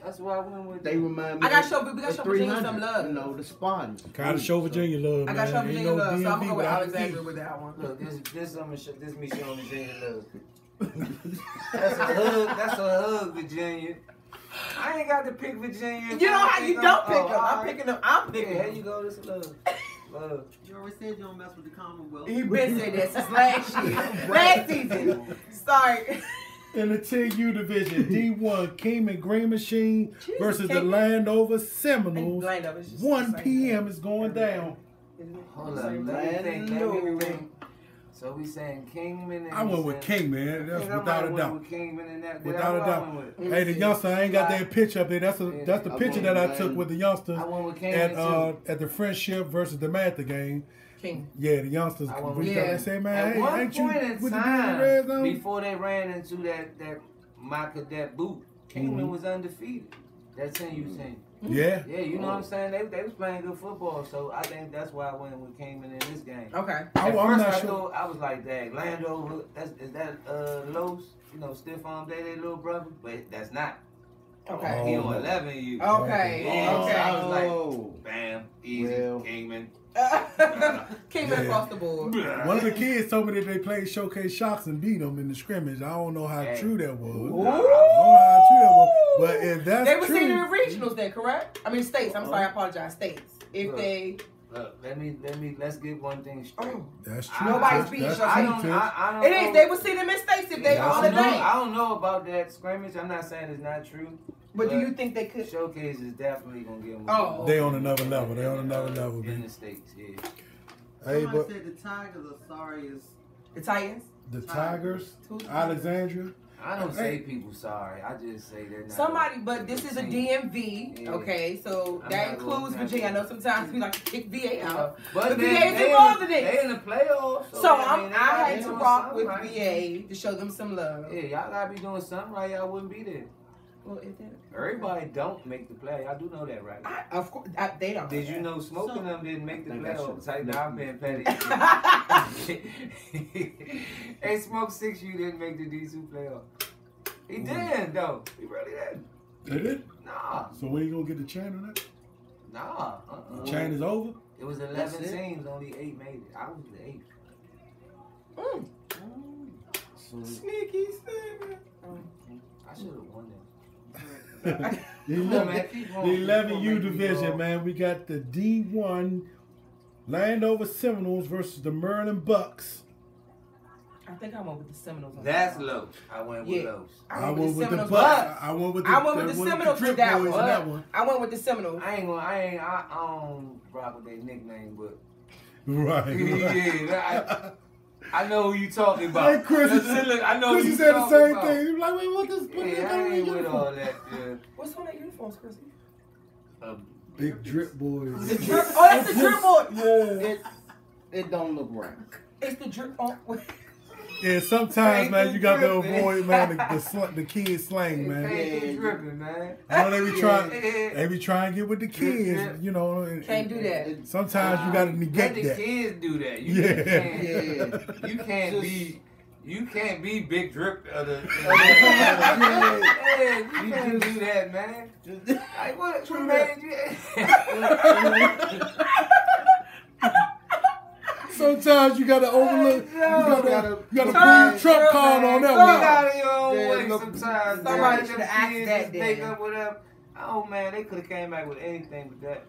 That's why I went with. They remind me. We got to show Virginia some love. You know, the Spartans. Gotta show Virginia love, man. I got to show Virginia love, so I'm going to go with without Alexandria with that one. Look, this me showing Virginia love. That's a hug. That's a hug, Virginia. I ain't got to pick Virginia. You know how you don't pick them. I'm picking them. Here you go. This love. You already said you don't mess with the Commonwealth. He been saying that since last year. Last season. Sorry. In the 10U division, D1 Kingman Green Machine versus the Landover Seminoles. 1 p.m. is going down. Hold up, let me think. So we saying Kingman and I went with Kingman. That's without a doubt. Without a doubt. With Hey, the youngster, I ain't got that picture up there. That's the picture that I took with the youngsters at the Friendship versus the Mather game. King. Yeah, the youngsters. They say, man, hey, ain't you with the red zone? Before they ran into that my Cadet boot, Kingman was undefeated. That 10U team. Yeah. Yeah, you know what I'm saying? They was playing good football, so I think that's why I went with Kingman in this game. Okay. At first I thought, I was like, dang, Landover, is that Los? You know, Stiff Arm Day, their little brother? But that's not. Okay. He on 11U. Okay. Yeah, Okay. So I was like, bam, easy, Kingman. Kingman across the board. One of the kids told me that they played Showcase Shocks and beat them in the scrimmage. I don't know how true that was. I don't know how true that was. But if that's they were true, seen in the regionals then, correct? I mean states. I'm sorry, I apologize. States. If they Let's get one thing straight. That's true. Nobody's beating I don't it is. They will see them in states if they all the day. I don't know about that scrimmage. I'm not saying it's not true. But do you think they could? Showcase is definitely gonna get them. Oh, they on another level. They on another level. In the States, yeah. Hey, Somebody said the Tigers are sorry as the Titans. The Tigers, Alexandria. I don't say people sorry. I just say they're not. Somebody, but this is a DMV, okay? So that includes Virginia. I know sometimes we like to kick VA out, but VA is involved in it. They in the playoffs. So I had to rock with VA to show them some love. Yeah, y'all gotta be doing something right. Y'all wouldn't be there. Well, is that everybody don't make the play. I do know that, right? Of course, they don't. Did you know Smoking them didn't make the playoffs? I've been petty. Hey, Smoke 6U didn't make the D2 playoff. He did though. He really did. They did? Nah. So when you gonna get the chain on that? Nah. The chain is over? It was 11 teams. Only 8 made it. I was the 8th. Sneaky statement. I should have won that. The 11U division, man. We got the D1 Landover Seminoles versus the Maryland Bucks. I think I went with the Seminoles. That's low. I went with Los. I went with the Bucks. I went with the Seminoles with that one. I went with the Seminoles. I don't rock with their nickname, but right. Yeah. I know who you talking about. Hey, Chris, I know Chris, you said the same thing. You're like, wait, what this? Yeah, I ain't with all that. Yeah. What's on that uniforms, Chrissy? Big Drip Boys. The drip. Oh, that's the Drip Boys. Yeah. It don't look right. It's the Drip. Oh. Yeah, sometimes, man, you got to avoid, man, the kids slang, man. They dripping, man. You know, they be trying to get with the kids, you know. Can't do that. Sometimes you got to negate that. Let the kids do that. You can't be Big Drip. You can't do that, man. Like, what made you? Sometimes you gotta overlook. You gotta pull your trump card on that one. You got your own way sometimes. Somebody should have asked that then. Oh man, they could have came back with anything with that.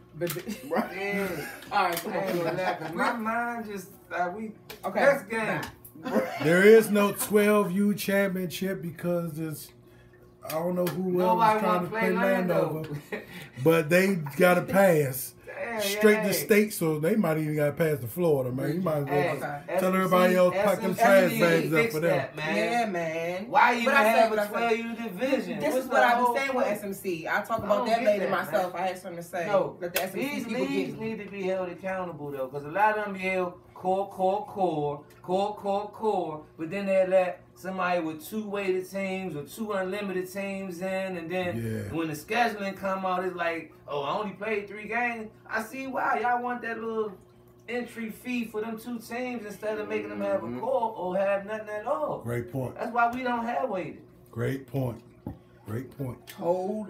Right. Yeah. All right, come on. My mind just next game. There is no 12U championship because I don't know who else is trying to play Landover, but they got to pass. Straight to state, so they might even got past to Florida, man. You might as well tell everybody else pack them trash bags up for them. Yeah, man. Why you have a 12U division? This is what I've been saying with SMC. I'll talk about that later myself. I had something to say. No, let the SMC these people leagues need to be held accountable though, because a lot of them yell core, but then they let somebody with 2 weighted teams or 2 unlimited teams in, and then when the scheduling come out, it's like, oh, I only played 3 games. I see why y'all want that little entry fee for them 2 teams instead of making them have a core or have nothing at all. Great point. That's why we don't have weighted. Great point. Great point.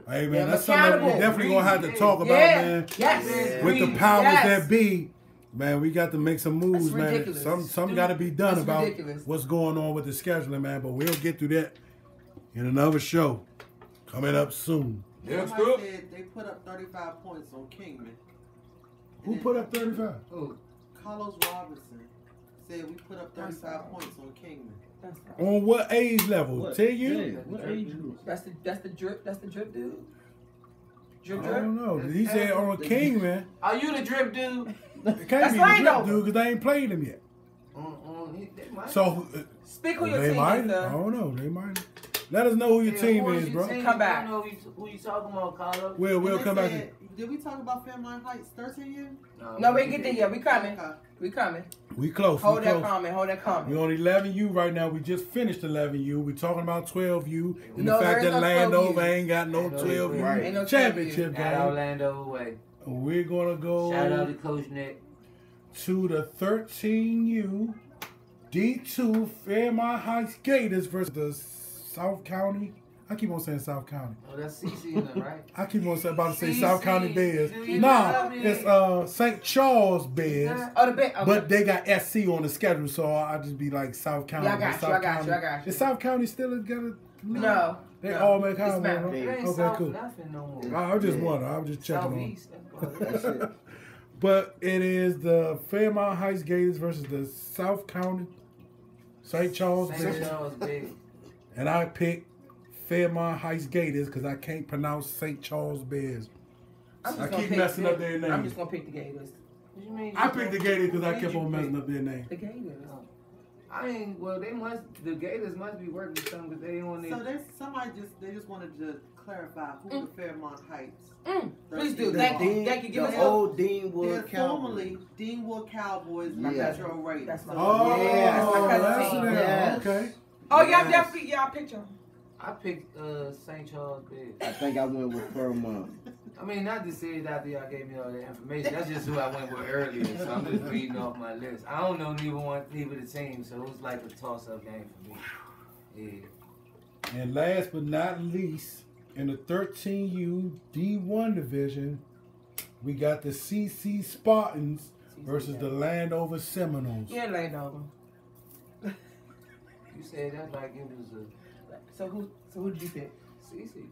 Hey man, that's something we definitely gonna have to talk about, man. Yes. With the powers that be. Man, we got to make some moves, man. Ridiculous. Some got to be done about ridiculous. What's going on with the scheduling, man. But we'll get through that in another show coming up soon. Somebody said they put up 35 points on Kingman. Who put up 35? Oh, Carlos Robinson said we put up 35 points on Kingman. On what age level? 10 you? What age group? That's the drip dude. I don't know. He said on Kingman. Are you the drip dude? It can't be the drip dude because they ain't played him yet. So speak who your team is, I don't know. They might. Let us know who your team is, bro. Come back. I don't know who you talking about, Carlos. We'll come back. Did we talk about Fairmont Heights 13 years? No, we ain't get there yet. We coming. Okay. We coming. We close. Hold that comment. We're on 11U right now. We just finished 11U. We're talking about 12U. And No, the fact there that is no Landover 12U. ain't got no 12U Ain't no championship At game. Orlando away. We're going to go Shout out to Coach Nick. to the 13U D2 Fairmont Heights Gators versus the South County. I keep on saying South County. Oh, that's CC in there, right? I keep on about to say CC. South County Bears. Do you Nah, know it's St. Charles Bears. Oh, the bet. Okay. But they got SC on the schedule, so I just be like South County. Yeah, I got you. Is South County still got a No. They all make It's Conway, Mountain. right? It ain't Okay, South cool. nothing no more. I was just wondering. I was just checking Southeast. That's it. on. But it is the Fairmont Heights Gators versus the South County St. Charles St. Bears. Charles big. And I picked Fairmont Heights Gators because I can't pronounce St. Charles Bears. I keep messing up their name. I'm just gonna pick the Gators. What you mean? I picked the Gators because I kept on messing up their name. The Gators. The Gators must be working with something because they on So there. they just wanted to clarify who the Fairmont Heights. Please do. 13 Thank you. Give us the a old Deanwood They're Cowboys. formerly Deanwood Cowboys Yeah. Metro Raiders. That's my- Oh, Yeah, that's my cousin that's team. it. Yes. Okay. Oh, Yes. y'all picked y'all. I picked St. Charles big. I think I went with Fairmont. I mean, not to say it after y'all gave me all that information. That's just who I went with earlier, so I'm just reading off my list. I don't know neither the team, so it was like a toss-up game for me. Yeah. And last but not least, in the 13U D1 division, we got the CC Spartans versus the Landover Seminoles. Yeah, Landover. You said that like it was a So who did you pick? CC.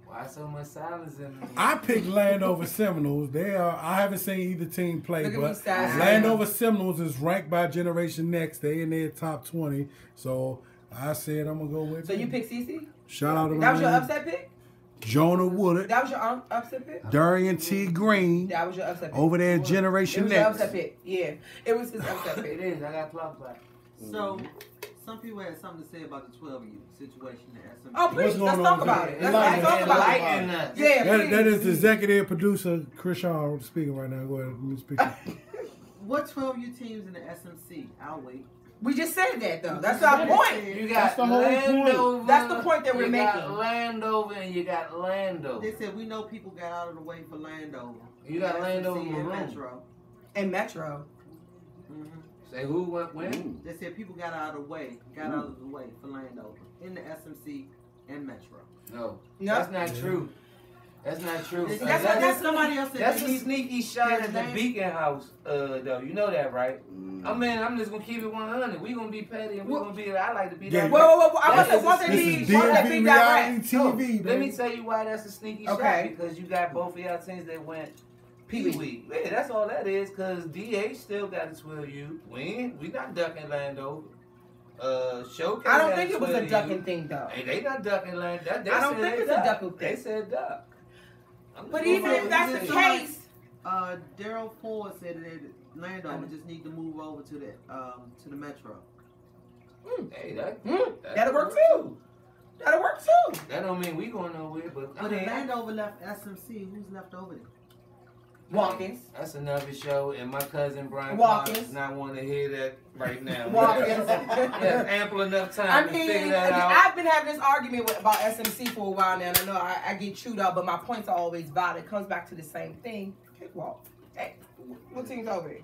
Why so much silence in there? I picked Landover Seminoles. I haven't seen either team play, Look at but me, Stas. Landover Seminoles is ranked by Generation Next. They in their top 20. So I said I'm gonna go with. So you picked CC? Shout out to That was your my man, upset pick? Jonah Woodard, That was your upset pick? Darian T. Green, That was your upset pick. over there at It Generation was your Next. upset pick. Yeah. It was his upset It pick. is. I got clock back. So, some people had something to say about the 12U situation at SMC. Oh, please, What's let's going talk on about with it. that? Let's talk about it. Enlighten us. Yeah, That is please. the executive producer, Krishan, speaking right now. Go ahead, let me speak. What 12U teams in the SMC? I'll wait. We just said that, though. That's our point. You got That's the whole point. Landover. That's the point that we're You making. got Landover and you got Lando. They said we know people got out of the way for Landover. You got Landover SMC and Maroon. Metro. And Metro. Say who went when? They said people got out of the way for Landover in the SMC and Metro. No, No. that's not true. That's not true. That's somebody else said. That's they a need- sneaky shot at the There's Beacon House, though. You know that, right? I mean, I'm just gonna keep it 100. We gonna be petty and we gonna be. I like to be that. Whoa. I That want is to a one This thing is be direct. DMV reality TV, Let me baby. tell you why that's a sneaky Okay. shot. Because you got both of y'all teams that went Pee-wee. Yeah, that's all that is. Because DH still got a 12U. We not ducking Landover. Showcase. I don't got think it was a 12U. ducking thing, though. Hey, they not ducking Landover. I don't think it's a ducking thing. They said duck. But even if that's the case, Daryl Ford said that Landover just need to move over to the Metro. Hey, that'll work too. That'll work too. That don't mean we going nowhere, but But if Landover left SMC, who's left over there? Watkins. That's another show, and my cousin Brian Watkins. does not want to hear that right now. Watkins. Yes, ample enough time to figure that out. I've been having this argument about SMC for a while now, and I know I get chewed out, but my points are always valid. It comes back to the same thing. Cakewalk. Hey, what team's over here?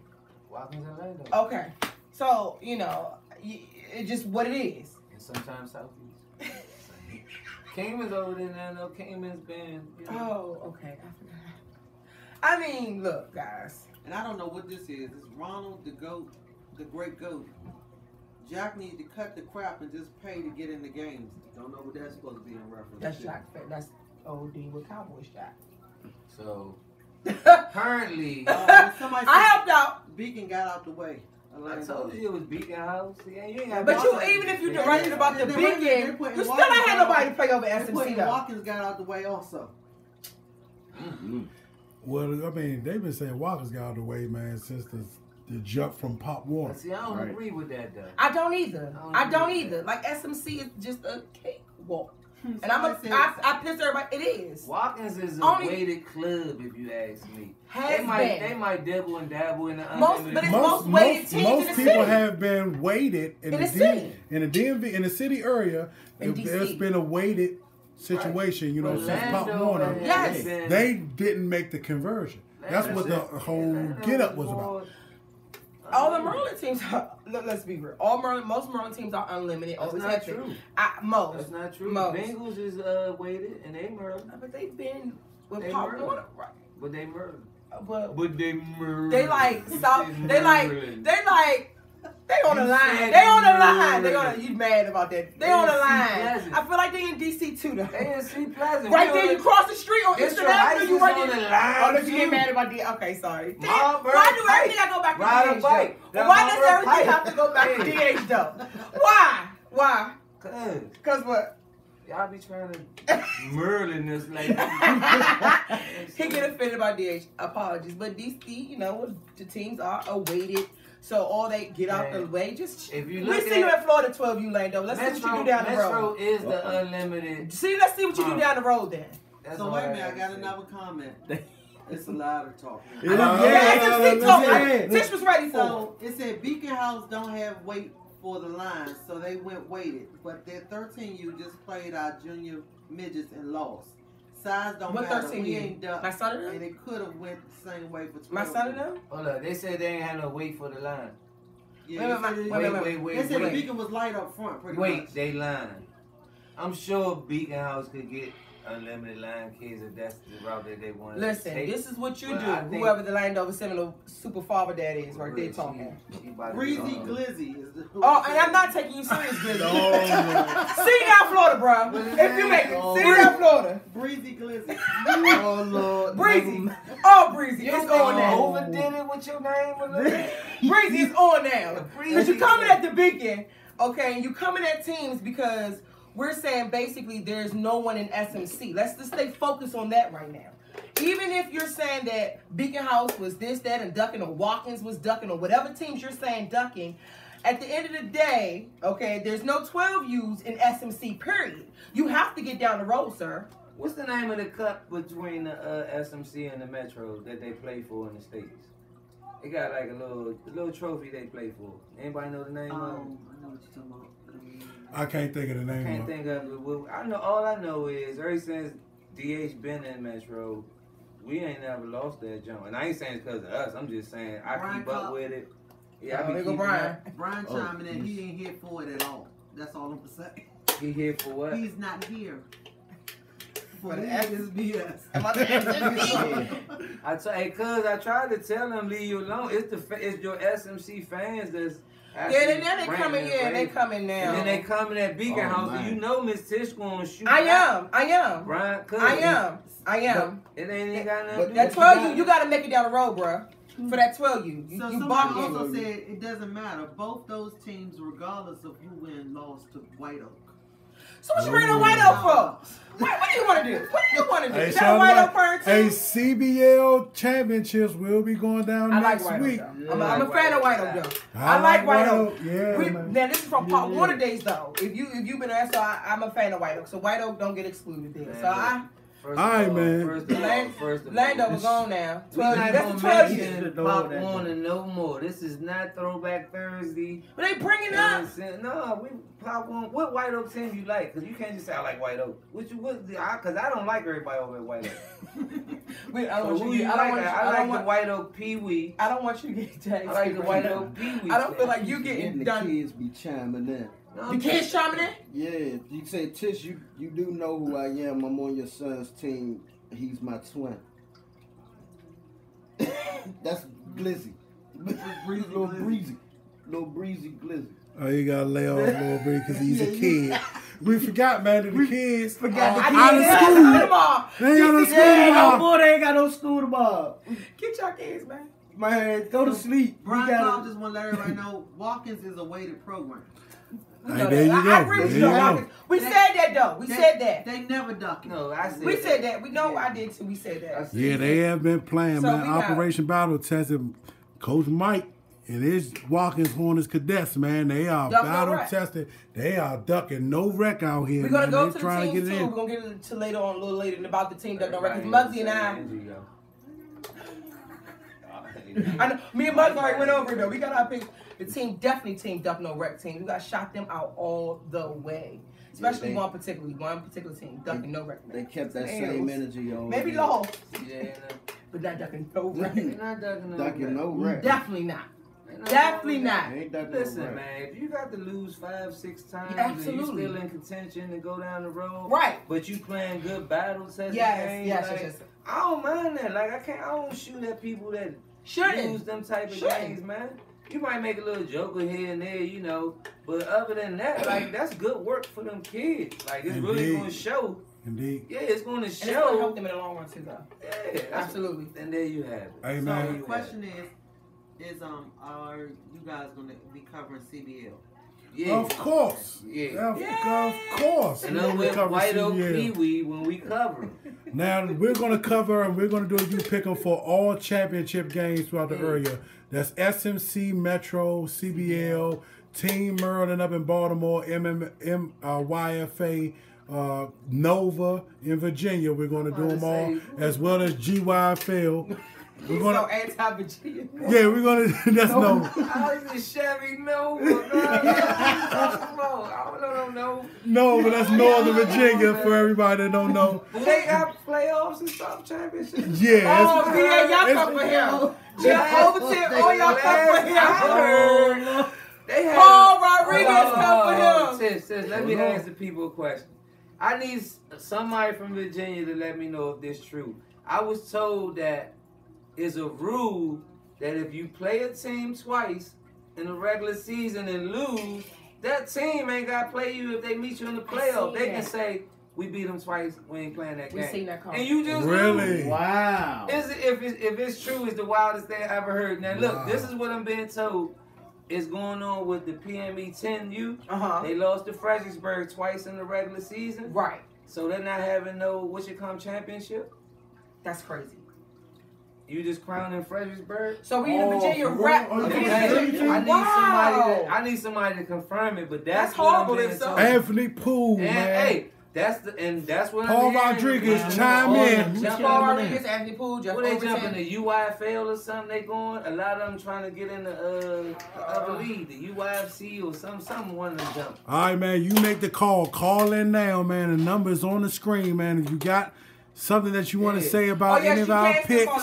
Watkins and Lando. Okay. So, it's just what it is. And sometimes Southeast. Kingman's over there now, though. Kingman's been. Oh, okay. I forgot. I mean, look, guys. And I don't know what this is. It's Ronald the GOAT, the great GOAT. Jack needs to cut the crap and just pay to get in the games. Don't know what that's supposed to be in reference That's to. Jack. OD with Cowboy shot. So apparently, I helped out. Beacon got out the way. I told you it was Beacon House. Yeah, you ain't but you, even if you directed about the Beacon, you still ain't had nobody to play over SMC though. Watkins got out the way also. Well, I mean, they've been saying Watkins got out of the way, man, since the jump from Pop Warner. See, I don't agree with that though. I don't either. I don't either. Like SMC is just a cakewalk. And I piss everybody. It is. Watkins is a weighted club, if you ask me. They might dabble and dabble in the unlimited. Most weighted teams most in the people city. have been weighted in the city. In the DMV, in the city area. There's been a weighted situation, you know, since Pop Warner. Yes. They didn't make the conversion. That's what the whole get up was about. All the Maryland teams are, let's be real. Most Maryland teams are unlimited. That's not true. Most. That's not true. Most. Bengals is weighted and they Maryland. But they've been with Pop Warner, right? But they Maryland. But they Maryland. They like they on the line. They on the line. You mad about that? They on the line. I feel like they in DC too though. They in C Pleasant. Right there, you cross the street on Instagram. You right there. Oh, if you get mad about the okay, sorry. Why do everything I go back to DH though? Why does everything have to go back to DH though? Why? Cause what? Y'all be trying to Merlin this like he get offended about DH. Apologies, but DC, you know, the teams are awaited. So all they get out the way. Just if you we see you in Florida 12U lane though. Let's see what you do down the road. Metro is the unlimited. See, let's see what you do down the road then. So wait a minute, I got another comment. It's a lot of talk. Tish was ready for. So it said Beacon House don't have weight for the line, so they went weighted. But their 13U just played our junior midgets and lost. Size don't matter. We ain't done. My son of them? And it could have went the same way for 12. My son of them? Hold up, they said they ain't had no weight for the line. Yeah, wait. They said the Beacon was light up front, pretty much. They lying. I'm sure Beacon House could get unlimited line kids if that's the route that they want. Listen, this is what you do. Whoever the Landover Seminole super father dad is, right there talking. Breezy Glizzy is the. Oh, and I'm not taking you serious, Glizzy. See down Florida, bro. If you make it, see down Florida. Breezy Glizzy. Oh Lord. Breezy. Oh, Breezy. It's on now. Overdid it with your name. Breezy is on now. Because you coming at the Beacon, okay, and you coming at teams because we're saying basically there's no one in SMC. Let's just stay focused on that right now. Even if you're saying that Beacon House was this, that, and ducking, or Watkins was ducking, or whatever teams you're saying ducking, at the end of the day, okay, there's no 12Us in SMC, period. You have to get down the road, sir. What's the name of the cup between the SMC and the Metro that they play for in the States? They got like a little trophy they play for. Anybody know the name of it? I know what you're talking about. I can't think of the name. I can't think of it. Well, all I know is ever since DH been in Metro, we ain't never lost that jump. And I ain't saying it's because of us. I'm just saying I keep up with it. Yeah, I be keeping up. Brian chiming in. He ain't here for it at all. That's all I'm saying. He here for what? He's not here. For the SBS. I tried to tell him leave you alone. It's your SMC fans that's. Then they coming in. They coming now. And then they coming at Beacon House. And you know Miss Tish gonna shoot. I am. Brian, I am. It ain't got nothing. That 12U, you gotta make it down the road, bro. For that 12U, so you somebody also said it doesn't matter. Both those teams, regardless of who win, lost to White Oak. So what you bringing a White Oak for? What do you want to do? What do you want to do? Is that White Oak for Hey, CBL championships will be going down next week. I'm a fan of White Oak though. I like White Oak. Yeah, now this is from Pop Warner days though. If you've been there, so I'm a fan of White Oak. So White Oak don't get excluded there. So Lando was on now. That's the 12 Pop Warner no more. This is not Throwback Thursday. But they bring it up. No, we Pop Warner. What White Oak team you like? Because you can't just say I like White Oak. Because I don't like everybody over at White Oak. I like the White Oak Pee Wee. I don't want you to get jacked. I like the White Oak Pee Wee. I don't feel like you getting done. The kids be chiming in. The kids chiming in? Yeah, you say, Tish, you do know who I am. I'm on your son's team. He's my twin. That's Glizzy. Little breezy Glizzy. Oh, you gotta lay off a little bit because he's a kid. We forgot, man, that the kids forgot the out of kids. school. They ain't got no school tomorrow. Boy, they ain't got no school tomorrow. Get your kids, man. Man, go to sleep. Brian Cobb just want to let everybody know Watkins is a weighted program. Hey, there you go. I agree with you, Watkins. We said that though. We said that. They never duck it. No, I said we said that. We know I did too. We said that. Yeah, they have been playing, man. Operation Battle tested Coach Mite and his Watkins Hornets cadets, man. They are battle tested. They are ducking no wreck out here. We're gonna go to the team too. We're gonna get into later on, a little later, and about the team duck no wreck. Because Muggsy and I know, me and Muggsy already went over it though. We got our picks. The team definitely team duck no wreck team. We got shot them out all the way. Especially one particular team, ducking no wreck. They kept that same energy, yo. Maybe lost. Yeah, but not ducking no wreck. Not ducking no wreck. Definitely not. Definitely not. Listen, man, if you got to lose 5-6 times and you still in contention to go down the road, right? But you playing good battles, games, yes. I don't mind that. Like I don't shoot at people that lose them type of games, man. You might make a little joker here and there, you know, but other than that, like that's good work for them kids. Like it's really going to show. Indeed. Yeah, it's going to show. And it's going to help them in the long run too, though. Yeah, absolutely. And there you have it. Hey, man. So the question is are you guys going to be covering CBL? Yeah. Of course. Yeah. Of course. And then we'll White Oak Pee-wee when we cover. Now, we're going to cover and we're going to do a you pick 'em for all championship games throughout the area. That's SMC, Metro, CBL, Team Maryland up in Baltimore, YFA, Nova in Virginia. We're going to do them all, as well as GYFL. We're going to anti-Virginia. Yeah, we're going to. That's no. How is it Chevy Nova? I don't know. No, but that's Northern Virginia for everybody that don't know. They got playoffs and stuff, championships. Yeah. Oh, yeah, y'all come for him. Overton, all y'all come for him. Paul Rodriguez come for him. Sis, let me ask the people a question. I need somebody from Virginia to let me know if this is true. I was told that it's a rule that if you play a team twice in the regular season and lose, that team ain't got to play you if they meet you in the playoff. They can say, we beat them twice, we ain't playing that game. We seen that call. And you just really? Lose. Wow. If it's true, it's the wildest thing I ever heard. Now look, this is what I'm being told is going on with the PME 10U. They lost to Fredericksburg twice in the regular season. Right. So they're not having no championship. That's crazy. You just crowning Fredericksburg? So we in Virginia rep. I need somebody to confirm it, but that's horrible. Anthony Poole, man. Hey, that's what Paul Rodriguez chime in. Paul Rodriguez, Anthony Poole, Jeff What they Overton. jumping the UIFL or something? They going. A lot of them trying to get in the other league, the UIFC or something. One of them jump. All right, man. You make the call. Call in now, man. The number's on the screen, man. If you got something that you want to say about any of our picks,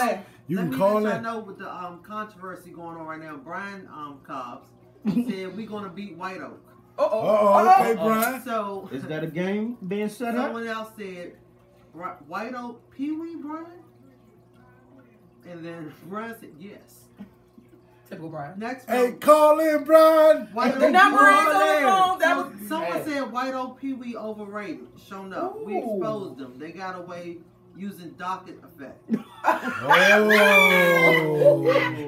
you can call in. Let me let y'all know with the controversy going on right now. Brian Cobbs said we're gonna beat White Oak. Okay, Brian. So is that a game being set up? Someone else said White Oak Pee-wee, Brian, and then Brian said yes. Typical Brian. Next hey, call in, Brian. The number is on the phone. Someone said White Oak Pee-wee overrated. Shown up. We exposed them. They got away using docket effect.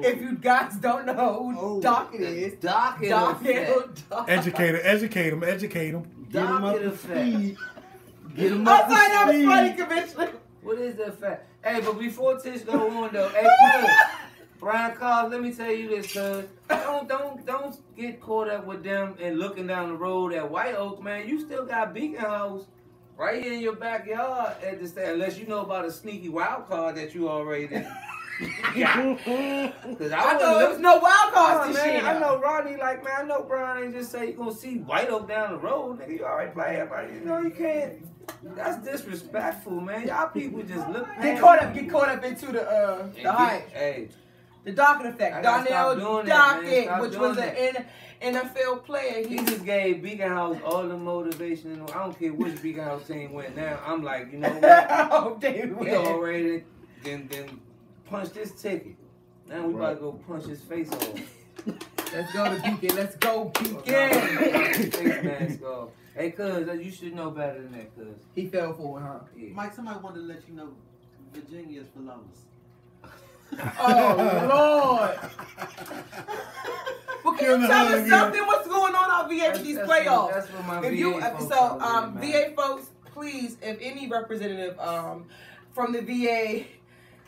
If you guys don't know who docket is, docket Educate them. Docket effect. Get them up to speed. That was funny, Commissioner. What is the effect? Hey, but before Tish go on though, hey, Brian Cobbs, let me tell you this, cuz don't get caught up with them and looking down the road at White Oak, man. You still got Beacon House right here in your backyard at this day, unless you know about a sneaky wild card that you already did. Cause I know there was no wild cards this year. I know Rodney, like, man, I know Brian ain't just say you gonna see White Oak down the road, nigga. You already play everybody. You know you can't. That's disrespectful, man. Y'all people just look get caught up into the hype. Hey. The Docket effect. Donnell Docket, which was an NFL player. He just gave Beacon House all the motivation. I don't care which Beacon House team went now. I'm like, you know what? We already then punched this ticket. Now we about to go punch his face off. Let's go to Beacon. Let's go, Beacon. Face mask off. Hey, cuz, you should know better than that, cuz. He fell for it, huh? Yeah. Mike, somebody wanted to let you know Virginia is for lovers. Oh, Lord. Well, can you tell us something? What's going on out VA with these playoffs? That's what my VA folks, please, if any representative from the VA,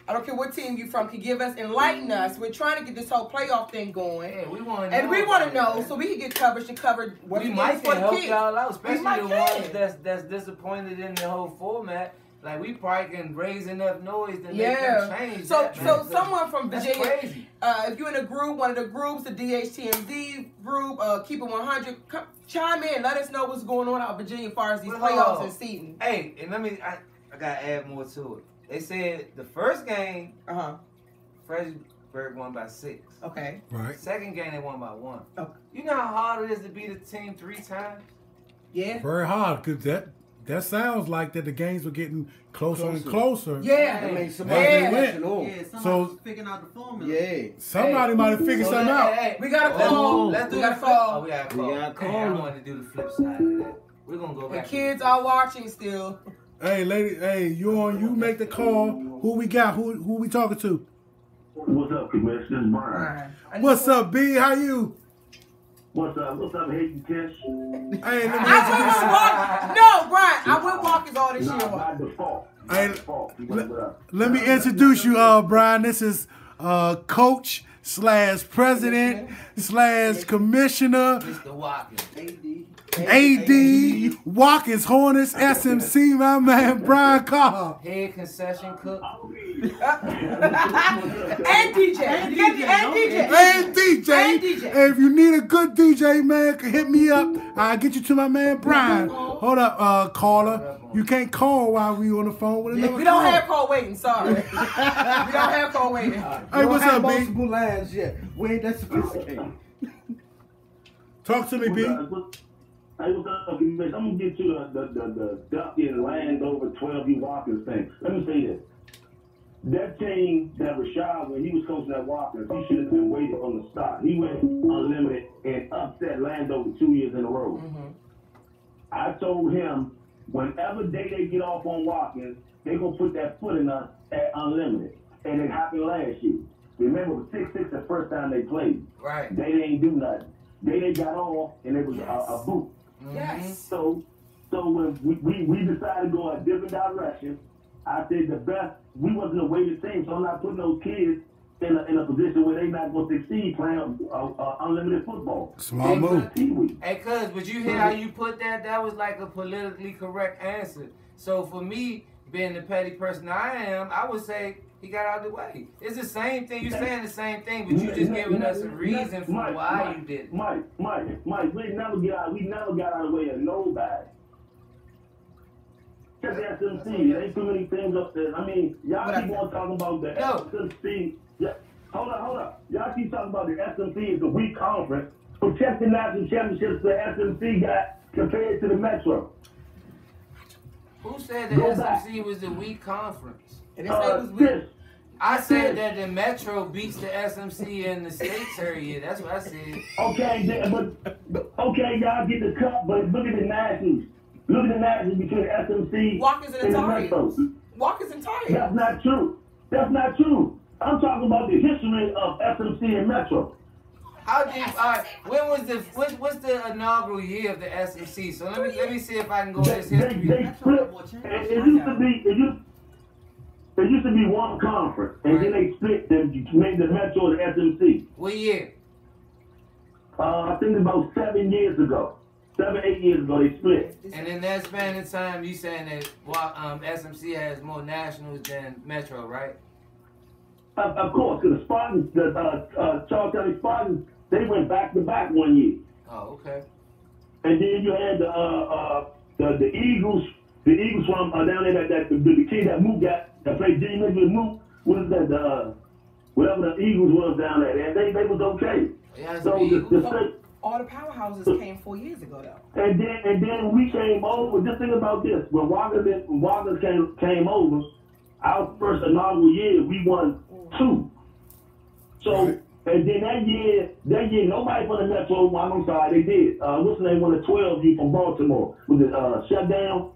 I don't care what team you from, can give us, enlighten us. We're trying to get this whole playoff thing going. Yeah, we want to know. And we want to know so we can get coverage to cover what we might can help y'all out, especially the ones that's disappointed in the whole format. Like, we probably can raise enough noise to make them change that. So someone from Virginia, if you're in a group, one of the groups, the DHTMD group, Keep It 100, chime in. Let us know what's going on out in Virginia as far as these playoffs and seeding. Hey, and I got to add more to it. They said the first game, Fredericksburg won by 6. Okay. Right. Second game, they won by 1. Okay. You know how hard it is to beat a team 3 times? Yeah. Very hard, because that sounds like that the games were getting closer and closer. Yeah. I mean, somebody somebody's figuring out the formula. Yeah. Somebody might have figured something out. Hey, we got to call. We got to call. Oh, we got to call. I wanted to do the flip side of that. We're going to go back. The kids are watching still. Hey, lady, hey, you make the call. Who we got? Who we talking to? What's up, Commissioner? This is Brian. What's up, B? How you? What's up, Hayden Tish? Hey, no, Brian, I went walking all this year. By default. Hey, let me introduce you, Brian. This is Coach / President / Commissioner. Mr. Watkins. AD Watkins Hornets SMC, my man Brian Carr. Head concession cook. And DJ. And DJ. And if you need a good DJ, man, hit me up. I'll get you to my man Brian. Hold up, caller. You can't call while we on the phone with another We don't have call waiting, sorry. We don't have call waiting. Hey, what's up, B? Multiple lines yet. We ain't that sophisticated. Talk to me, B. Hey, what's up, I'm going to get you the Ducky and Landover 12U Watkins thing. Let me say this. That team that Rashad, when he was coaching at Watkins, he should have been waiting on the start. He went unlimited and upset Landover 2 years in a row. Mm-hmm. I told him, whenever they get off on Watkins, they're going to put that foot in us at unlimited. And it happened last year. Remember, it was 6-6 the first time they played. Right. They didn't do nothing. They got off, and it was a boot. Yes. So when we decided to go a different direction, I said the best, we wasn't a weighted team, so I'm not putting those kids in a position where they're not going to succeed playing unlimited football. Small move. Hey, cuz, but you hear how you put that? That was like a politically correct answer. So for me, being the petty person I am, I would say he got out of the way. It's the same thing. You're saying the same thing, but you just giving us a reason for why you did it. Mike, we never got out of the way of nobody. Just the SMC. There ain't too many things up there. I mean, y'all keep on talking about the SMC. Yeah. Hold up. Y'all keep talking about the SMC as the weak conference. But check the national championships the SMC got compared to the Metro. Who said the SMC was the weak conference? I said that the Metro beats the SMC in the states area. That's what I said. Okay, y'all get the cup, but look at the nationals. Look at the nationals between SMC and the Metro. Walkers and Tigers. That's not true. I'm talking about the history of SMC and Metro. What's the inaugural year of the SMC? So let me see if I can go this history. They split. It used to be one conference, and then they split them to make the Metro and the SMC. What year? I think about 7 years ago. 7-8 years ago, they split. And in that span of time, you saying that SMC has more nationals than Metro, right? Of course, because the Spartans, the Charles County Spartans, they went back to back 1 year. Oh, okay. And then you had the Eagles. The Eagles from down there, the kid that moved that played D. Midget moved. What is that? Whatever the Eagles was down there, and they was okay. Yeah, so all the powerhouses came 4 years ago, though. And then we came over. Just think about this: when Walker came over, our first inaugural year, we won 2. So And then that year, nobody from the Metro, I'm sorry, they did. What's the name? One of the 12 you from Baltimore. Was it Shutdown?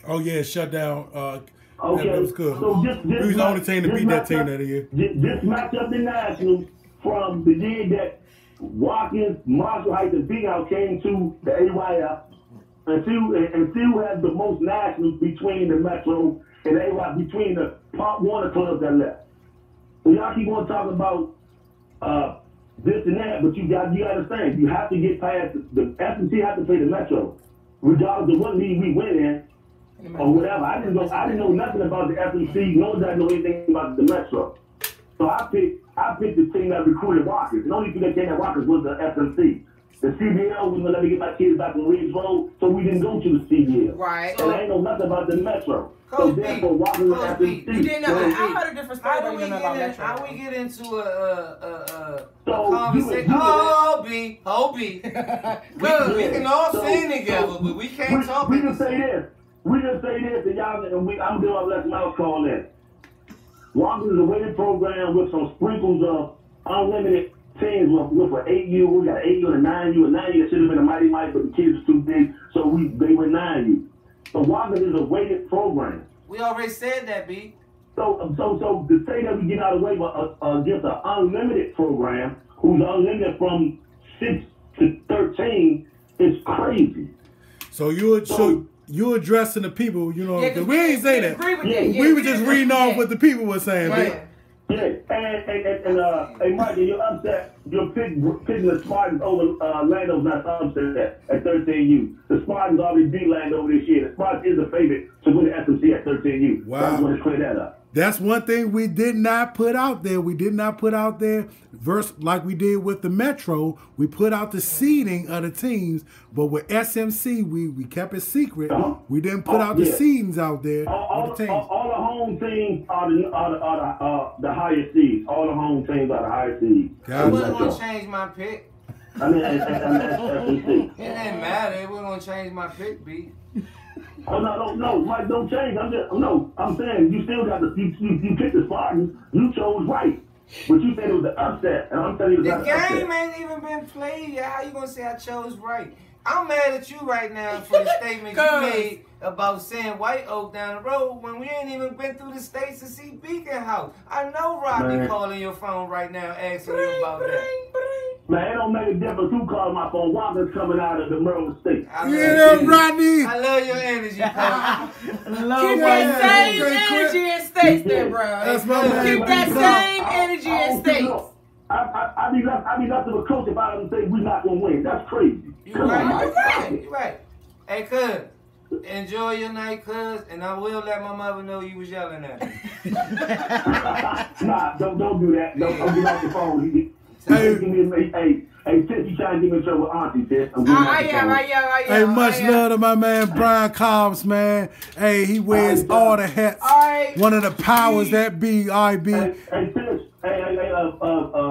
Oh, yeah, Shutdown. Okay. That was good. So we was the only team to beat that team that year. This matchup in Nationals from the year that Watkins, Marshall Heights, and Big House came to the AYF, and see who has the most Nationals between the Metro and the AYF, between the Pop Warner clubs that left. So y'all keep on talking about this and that, but you understand, you have to get past the S&T have to play the Metro, regardless of what league we win in or whatever. I didn't know nothing about the S&T, nor did I know anything about the Metro. So I picked the team that recruited Walkers. The only team that came at Walkers was the S&T. The CBL was gonna let me get my kids back on Ridge Road, so we didn't go to the CBL. Right. And I ain't know nothing about the Metro. So therefore, Walkers and S&T. You didn't know. I heard a different story. How we get into a conversation? Oh, B. We can all sing together, but we can't talk. We just say this. And y'all, I'm doing our Les Mouse call in. Walkers is a weighted program with some sprinkles of unlimited teams with an 8U. We got an 8U and a 9U. A 9U should have been a Mighty Mite, but the kids are too big, so they went 9U. So Walkers is a weighted program. We already said that, B. So to say that we get out of the way against an unlimited program who's unlimited from 6 to 13 is crazy. So you're addressing the people, you know, because we ain't say that. We were just reading off what the people were saying, right. Yeah, and Mike, you're upset. You're picking the Spartans over Landover's not upset at 13U. The Spartans already beat Landover this year. The Spartans is a favorite to win the SMC at 13U. Wow. I just want to clear that up. That's one thing we did not put out there. We did not put out there, like we did with the Metro, we put out the seeding of the teams, but with SMC, we kept it secret. We didn't put out the seedings out there. All the home teams are the highest seeds. All the home teams are the highest seeds. I wasn't going to change my pick. I mean, SMC. It didn't matter. It wasn't going to change my pick, B. Oh no, Mike, don't change. I'm saying you still got you picked the Spartans. You chose right, but you said it was an upset, and I'm telling you the game ain't even been played yet. How you gonna say I chose right? I'm mad at you right now for the statement you made about saying White Oak down the road when we ain't even been through the states to see Beacon House. I know Rodney calling your phone right now asking you about that. Man, it don't make a difference who called my phone. Walker's coming out of the Maryland State. Yeah, Rodney. I love your energy, Keep that same energy in states there, bro. That's my man. Keep that same energy in states. I be left to a coach if I don't say we're not going to win. That's crazy. You're right. Hey, cuz, enjoy your night, cuz, and I will let my mother know you was yelling at me. Nah, don't do that. Don't get off the phone. Hey, Tiff, you trying to get me in trouble with Auntie, Tiff. I am. Hey, much love to my man Brian Cobbs, man. Hey, he wears all the hats. One of the powers that be, I.B. Hey, Tiff.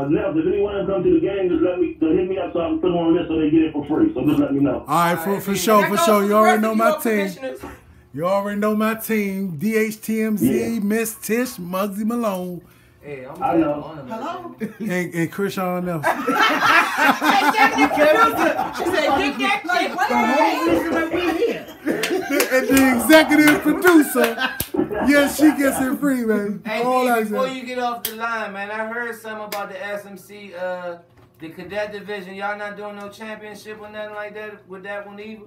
Nelson, if anyone come to the game, just hit me up so I can put them on this so they get it for free. So just let me know. All right, for sure. You already know my team. You already know my team. DHTMZ, Miss Tish, Muggsy Malone. Hey, I know. Hello? And Krishan Nelson. She said, get that like, what And the executive producer, yes, she gets it free, man. Hey, before you get off the line, man, I heard something about the SMC, the Cadet division. Y'all not doing no championship or nothing like that with that one either?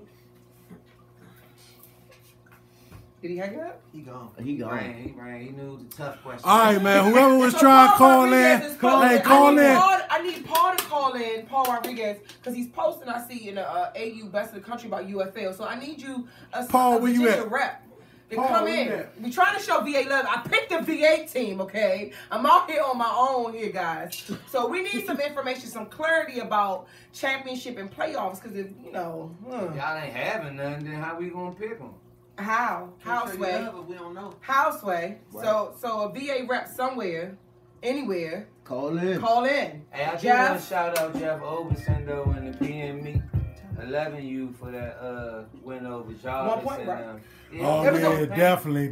Did he hang up? He gone. He knew the tough question. All right, man. Whoever was trying to call in, call in. I need Paul to call in, Paul Rodriguez, because he's posting, I see, in the AU Best of the Country about UFL. So I need you, Paul, where you at? Rep. To come in. We trying to show VA love. I picked the VA team, okay? I'm out here on my own here, guys. So we need some information, some clarity about championship and playoffs, because if, Y'all ain't having nothing, then how we going to pick them? How? Houseway. We don't know. Houseway. Right. So a VA rep somewhere, anywhere. Call in. Hey, I do want to shout out Jeff Overson though in the PM Meet 11U for that win over 1 point, right? Oh yeah, definitely.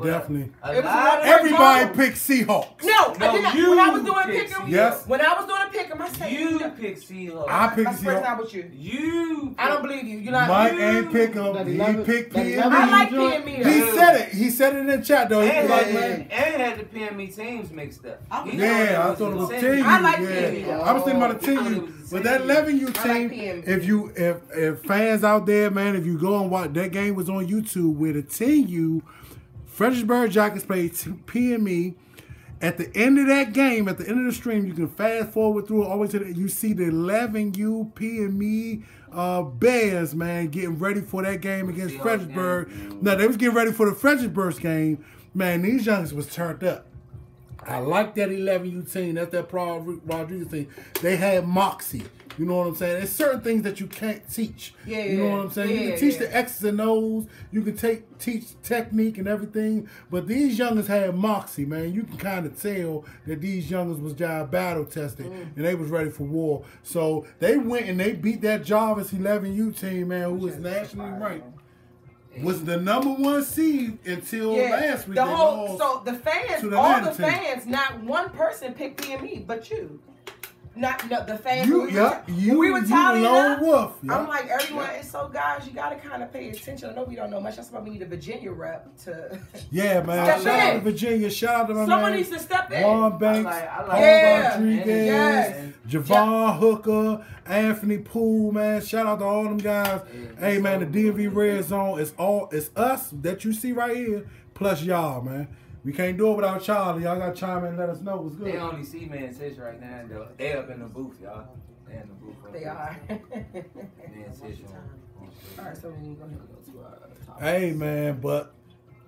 Everybody picked Seahawks. No, I did not. When I was doing pick 'em, yes. When I was doing a pick 'em, I said you picked Seahawks. I picked Seahawks. Seahawks. With you. You. I don't believe you. You're not. Mike ain't pick 'em. He picked PME. I like PME. He said it. He said it in the chat though. And man. had the PME teams mixed up. I thought it was team. I like PME. I was thinking about the team. But that 11U team, if fans out there, man, if you go and watch, that game was on YouTube with a 10U. Fredericksburg Jackets played PME. At the end of that game, at the end of the stream, you can fast forward through it all the way to the, you see the 11U PME Bears, man, getting ready for that game against Fredericksburg. No, they was getting ready for the Fredericksburg game. Man, these youngsters was turned up. I like that 11U team. That's that Rodriguez team. They had moxie. You know what I'm saying? There's certain things that you can't teach. You know what I'm saying? You can teach the X's and O's. You can teach technique and everything. But these youngers had moxie, man. You can kind of tell that these youngers was battle tested and they was ready for war. So they went and they beat that Jarvis 11U team, man, who was nationally ranked. Was the #1 seed until last week. So the fans, all the fans, not one person picked PME, but you. Not the fans. We were tallying up. Wolf, I'm like, everyone. And so, guys, you gotta kind of pay attention. I know we don't know much. That's why we need a Virginia rep to. Yeah, man. Shout out to Virginia. Shout out to my Someone needs to step in. Juan Banks, Paul Rodriguez, Javon Hooker, Anthony Poole, man. Shout out to all them guys. Hey, man, the DMV Red Zone is it's us that you see right here plus y'all, man. We can't do it without y'all. Y'all got to chime in and let us know what's good. They only see me and Tish right now, though. They up in the booth, y'all. They in the booth. They are. Me and Tish all right, so we need to go ahead and go to our topics. Hey, man, but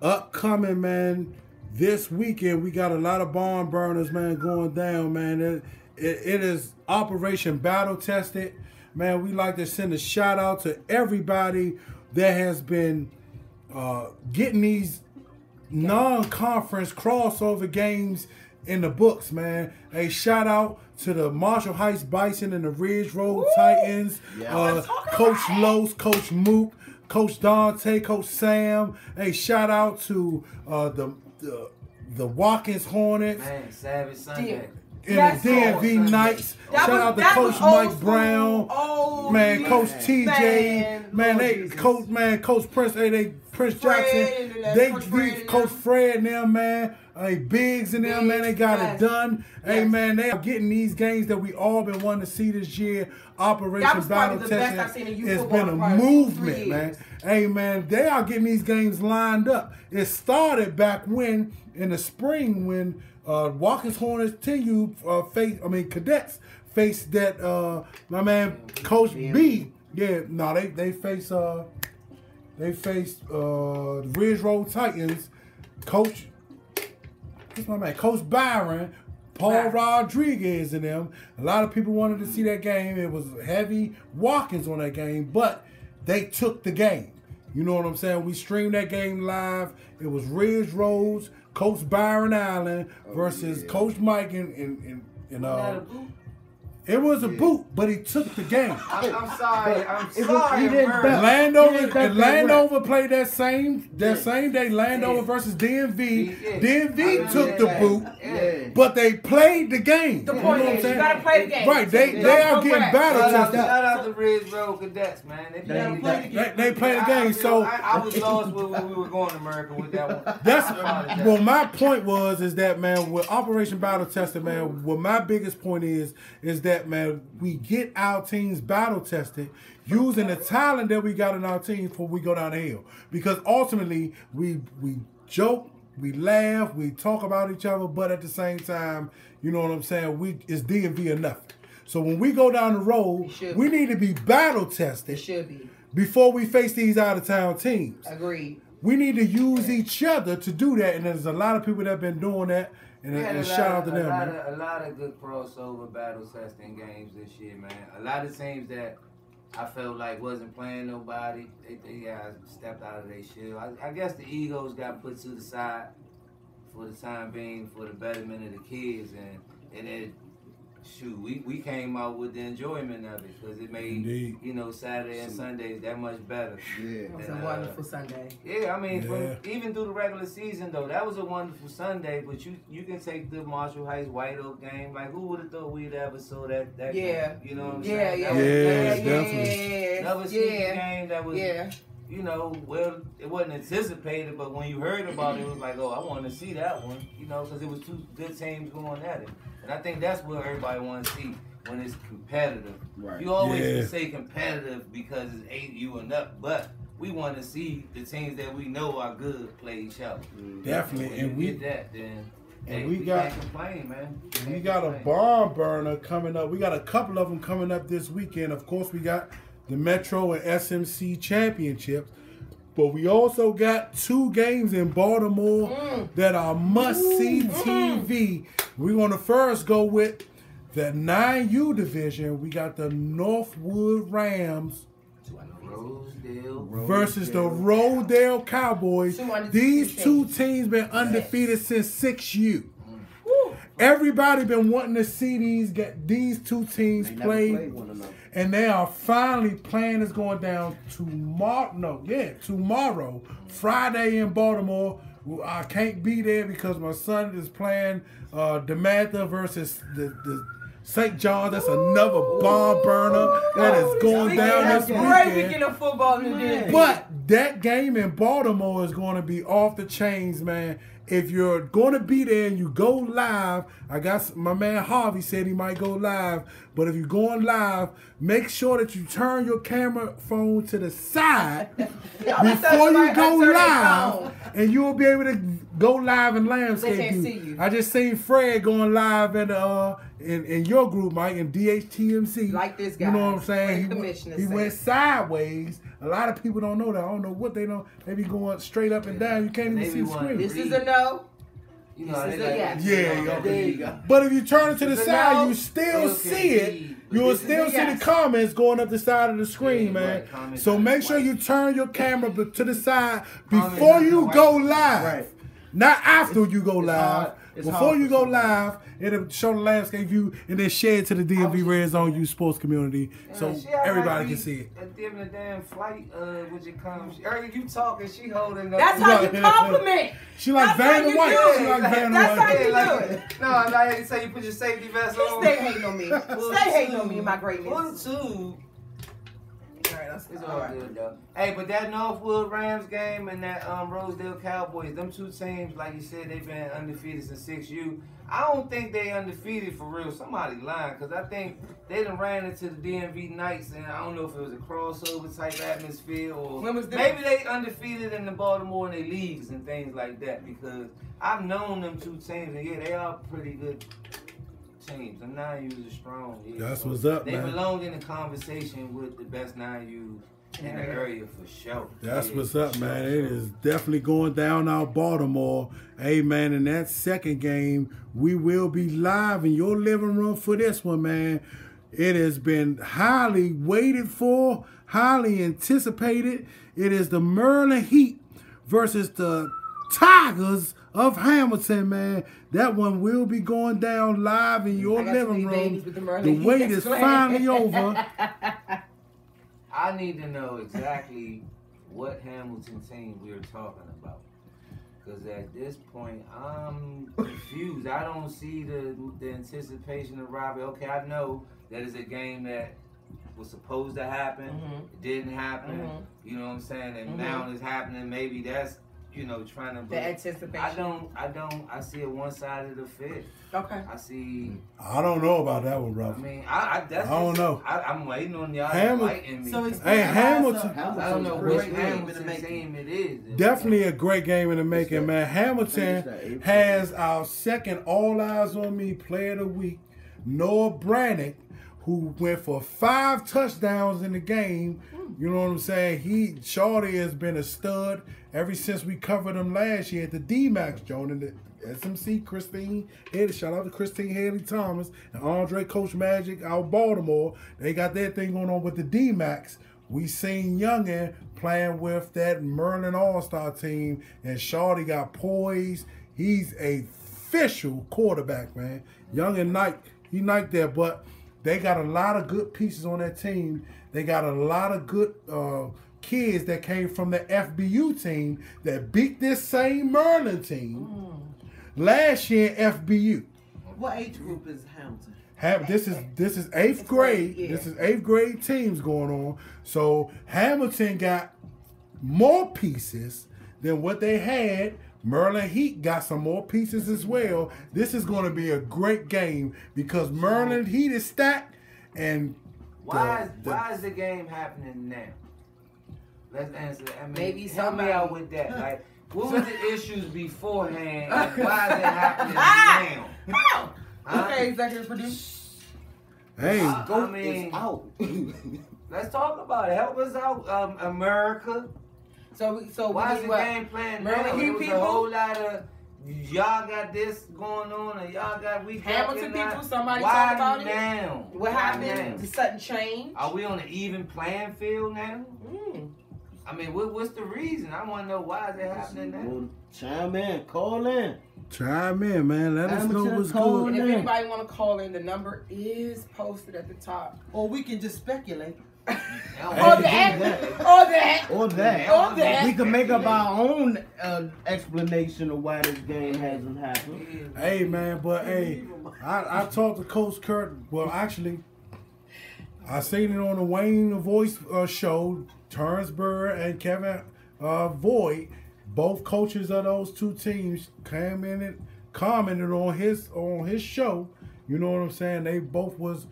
upcoming, man, this weekend, we got a lot of barn burners, man, going down, man. It is Operation Battle Tested. Man, we like to send a shout out to everybody that has been getting these non-conference crossover games in the books, man. A shout out to the Marshall Heights Bison and the Ridge Road Titans, Coach Los, Coach Mook, Coach Dante, Coach Sam. A shout out to the Watkins Hornets, man, Savage Sunday. And the DMV Knights. Shout out to Coach Mike Brown, man, Coach TJ, man, Coach Prince, Prince Jackson, Coach Fred and them, man. Hey, Biggs and them, man, they got it done. Hey, man, they are getting these games that we all been wanting to see this year. Operation Battle Testing. It's been a movement, man. Hey, man, they are getting these games lined up. It started back when, in the spring, when Watkins Hornets Cadets faced that my man Coach B. Yeah, no, they faced Ridge Road Titans. Coach Byron, Paul Rodriguez and them. A lot of people wanted to see that game. It was heavy Watkins on that game, but they took the game. You know what I'm saying? We streamed that game live. It was Ridge Roads, Coach Byron Allen versus Coach Mike and it was a boot, but he took the game. I'm sorry. Landover played that same day. Landover versus DMV. DMV took the boot, but they played the game. The point is, you gotta play the game. Right, they are getting battle tested. Shout out to Ridge Road Cadets, man. They play the game. So I was lost where we were going to America with that one. My point is that, man, with Operation Battle Tested, man, what my biggest point is that, man, we get our teams battle tested using the talent that we got in our teams before we go down the hill. Because ultimately, we joke, we laugh, we talk about each other, but at the same time, you know what I'm saying, it's DMV or nothing. So when we go down the road, we need to be battle tested. It should be. Before we face these out-of-town teams. Agreed. We need to use each other to do that, and there's a lot of people that have been doing that. And shout out to them, man. A lot of good crossover battle testing games this year, man. A lot of teams that I felt like wasn't playing nobody, they guys stepped out of their shell. I guess the egos got put to the side for the time being for the betterment of the kids, and it shoot, we came out with the enjoyment of it because it made Saturday and Sundays that much better. Yeah, it was a wonderful Sunday. Yeah, I mean, even through the regular season though, that was a wonderful Sunday. But you can take the Marshall Heights White Oak game. Like, who would have thought we'd ever saw that game? You know what I'm saying? Definitely. That was a game that was. Well, it wasn't anticipated, but when you heard about it was like, oh, I want to see that one, because it was two good teams going at it. And I think that's what everybody wants to see when it's competitive. Right. You always say competitive because it's 8U and up, but we want to see the teams that we know are good play each other. Definitely. And we get that, then. And we can't complain, man. We got a barn burner coming up. We got a couple of them coming up this weekend. Of course, we got the Metro and SMC championships, but we also got 2 games in Baltimore that are must-see TV. We're going to first go with the 9U division. We got the Northwood Rams versus the Rosedale Cowboys. These 2 teams been undefeated since 6U. Everybody been wanting to see these 2 teams play, and they are finally playing. Is going down tomorrow, Friday in Baltimore. I can't be there because my son is playing DeMatha versus the St. John. That's another bomb burner that is going down this weekend. Great weekend of football today. But that game in Baltimore is going to be off the chains, man. If you're going to be there and you go live, I got my man Harvey said he might go live, but if you're going live, make sure that you turn your camera phone to the side before you go live, and you will be able to go live and landscape. They can't see you. I just seen Fred going live in your group, Mike, in DHTMC. Like this guy. You know what I'm saying? He went sideways. A lot of people don't know that. I don't know what they know. They be going straight up and down. You can't even see the screen. This is a no. This is a yes. Yeah, there you go. But if you turn it to the side, you still see it. You will still see the comments going up the side of the screen, man. So make sure you turn your camera to the side before you go live. Not after you go live. Before you go live, it'll show the landscape view and then share it to the DMV Red Zone U Sports community so everybody can see it. Giving a damn flight when you come. You talking, she holding up. That's how you compliment. She like Vanna White. She like Vanna White. That's how you do it. No, I'm not here to say you put your safety vest on. Stay hating on me. Stay hating on me and my greatness. It's all good though. Hey, but that Northwood Rams game and that Rosedale Cowboys, them 2 teams, like you said, they've been undefeated since 6U. I don't think they undefeated for real. Somebody lying, because I think they done ran into the DMV Knights, and I don't know if it was a crossover type atmosphere or maybe they undefeated in the Baltimore and their leagues and things like that, because I've known them 2 teams, and they are pretty good teams. The 9U's are strong. That's what's up, man. They belong in the conversation with the best 9U's in the area for sure. That's what's up, man. It is definitely going down out Baltimore. Hey, man, in that second game, we will be live in your living room for this one, man. It has been highly waited for, highly anticipated. It is the Maryland Heat versus the Tigers of Hamilton, man. That one will be going down live in your living room. The wait is finally over. I need to know exactly what Hamilton team we are talking about. Because at this point, I'm confused. I don't see the anticipation of Robbie. Okay, I know that it's a game that was supposed to happen. It didn't happen. You know what I'm saying? And now it's happening. Maybe that's, trying to... The anticipation. I see a one-sided affair. Okay. I don't know about that one, bro. I mean, I don't know. I'm waiting on y'all Hamilton. me. So Hamilton. I don't know which Hamilton team it is. Definitely a great game in the making, man. Hamilton has our second All Eyes on Me Player of the Week, Noah Brannick, who went for 5 touchdowns in the game. You know what I'm saying? Shorty has been a stud ever since we covered him last year at the D-Max, Joan, and the SMC, Christine Haley. Shout out to Christine Haley Thomas and Andre Coach Magic out of Baltimore. They got their thing going on with the D-Max. We seen Youngin playing with that Merlin All-Star team, and Shorty got poised. He's a official quarterback, man. Youngin Knight, like that. But they got a lot of good pieces on that team. They got a lot of good kids that came from the FBU team that beat this same Maryland team last year in FBU. What age group is Hamilton? This is 8th grade. Yeah. This is 8th grade teams going on. So Hamilton got more pieces than what they had. Maryland Heat got some more pieces as well. This is going to be a great game because Maryland Heat is stacked. And why is the game happening now? Let's answer that. I mean, maybe help me somebody out with that. Like, what was the issues beforehand? And why is it happening now? Okay, executive producer. hey, Is out. Let's talk about it. Help us out, America. So why is the game playing now? There was a whole lot of y'all got this going on and y'all got Hamilton people. Somebody why talk about now? it. What happened? The sudden change. Are we on an even playing field now? I mean, what's the reason? I want to know why is it happening now. Chime in, call in. Chime in, man. Let us know what's call good. And if anybody want to call in, the number is posted at the top. Or we can just speculate. Or that. We can make up our own explanation of why this game hasn't happened. Hey, man, but hey, I talked to Coach Kurt. Well, actually, I seen it on the Wayne The Voice show. Terrence Burr and Kevin Voigt, both coaches of those two teams, came in and commented on his show. You know what I'm saying? They both was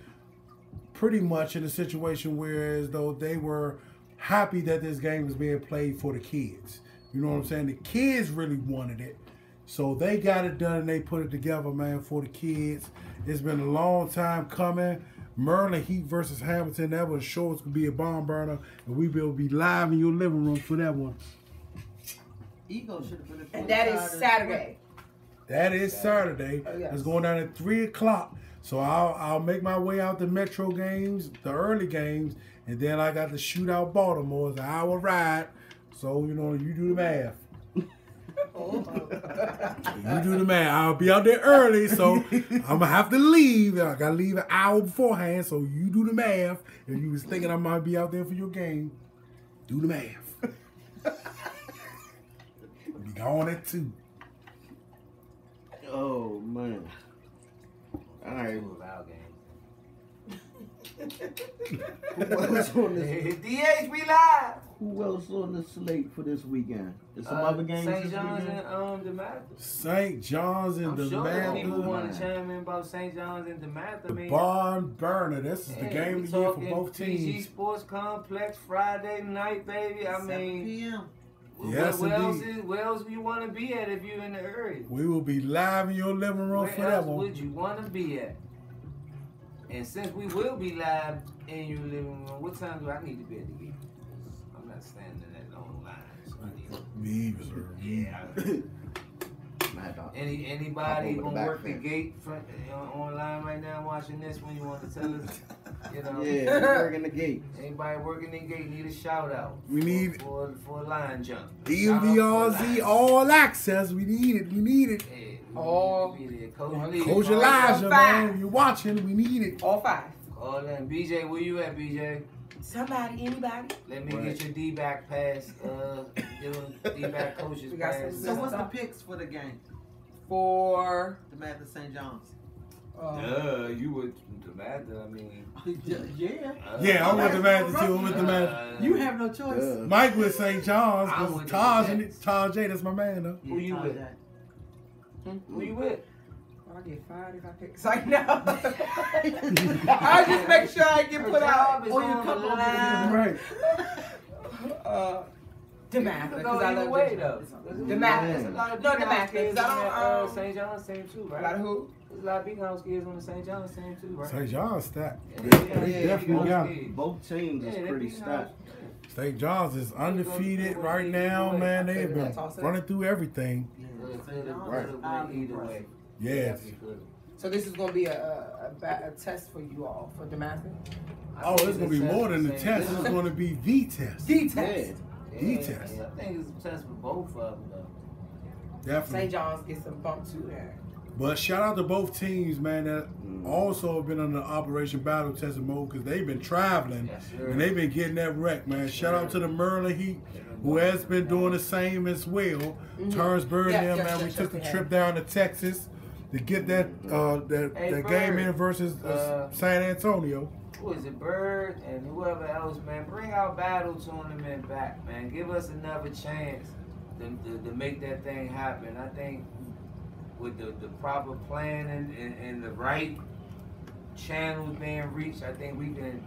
pretty much in a situation where as though they were happy that this game was being played for the kids. You know what I'm saying? The kids really wanted it. So they got it done and they put it together, man, for the kids. It's been a long time coming. Maryland Heat versus Hamilton, that was sure it's going to be a bomb burner. And we will be live in your living room for that one. Ego should have been. And that is Saturday. That is Saturday. Oh, yes. It's going down at 3 o'clock. So I'll make my way out the Metro games, the early games, and then I got the Shootout Baltimore. It's an hour ride. So, you know, you do the math. You do the math. I'll be out there early, so I'm going to have to leave. I got to leave an hour beforehand, so you do the math. If you was thinking I might be out there for your game, do the math. Be gone at 2. Oh, man. All right. Who else on this? DH, we live. Who else on the slate for this weekend? There's some other games St. this John's weekend? and DeMatha. St. John's and I'm sure DeMatha. people want to chime in about St. John's and DeMatha. The barn burner. This is the game of the year for both PG teams. Sports Complex Friday night, baby. I 7 mean, p.m. Yes, where else you want to be at if you're in the area? We will be live in your living room Where for that else one. would you want to be at? And since we will be live in your living room, what time do I need to be at the gate? I'm not standing in that long line, so I need to. Me either, sir. Yeah. Anybody gonna work the gate online right now watching this when you want to tell us? You know, Yeah, working the gate. Anybody working the gate need a shout out. We need for a line jump. DMVRZ all access. We need it. We need it. Yeah, All Coach Elijah, man, you watching? We need it. All 5. Call in. BJ, where you at, BJ? Somebody, anybody. Let me get your D-back pass. Your D-back coaches pass. So what's the picks for the game? For DeMatha St. John's. You would DeMatha, I mean. Yeah. Yeah, I'm with DeMatha too. I'm with DeMatha. You have no choice. Mike with St. John's. I'm Cause with Taj J, that's my man though. Who you with? Who you with? I get fired if I pick. So I know. I just make sure I get put out. Or you come on Right. DeMatha, because I love way though. DeMatha. No, DeMatha, because I don't. St. John's team too, right? A lot of who? There's a lot of big house kids on the St. John's team too, right? St. John's stacked. They definitely got it. Both teams is pretty stacked. St. John's is undefeated right now, man. They have been running through everything. Either way. Yes. So this is going to be a test for you all, for DeMatha? Oh, it's going to be more than the test. It's going to be the test. The test. The test. I think it's a test for both of them, though. Definitely. St. John's gets some bump too there. But shout out to both teams, man, that also have been under Operation Battle Testing mode because they've been traveling and they've been getting that wreck, man. Shout out to the Maryland Heat, who has been doing the same as well. Turnsburg and them, man. We took the trip down to Texas to get that game in versus San Antonio. Who is it, Bird and whoever else, man? Bring our battle tournament back, man. Give us another chance to make that thing happen. I think with the proper planning and the right channels being reached, I think we can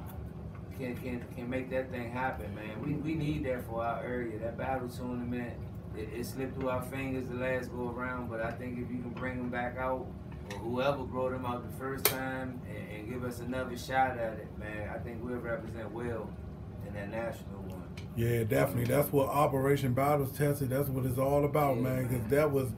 make that thing happen, man. We need that for our area. That battle tournament, it slipped through our fingers the last go around, but I think if you can bring them back out, or whoever brought them out the first time, and give us another shot at it, man, I think we'll represent well in that national one. Yeah, definitely. That's what Operation Battles Tested. That's what it's all about, man. Because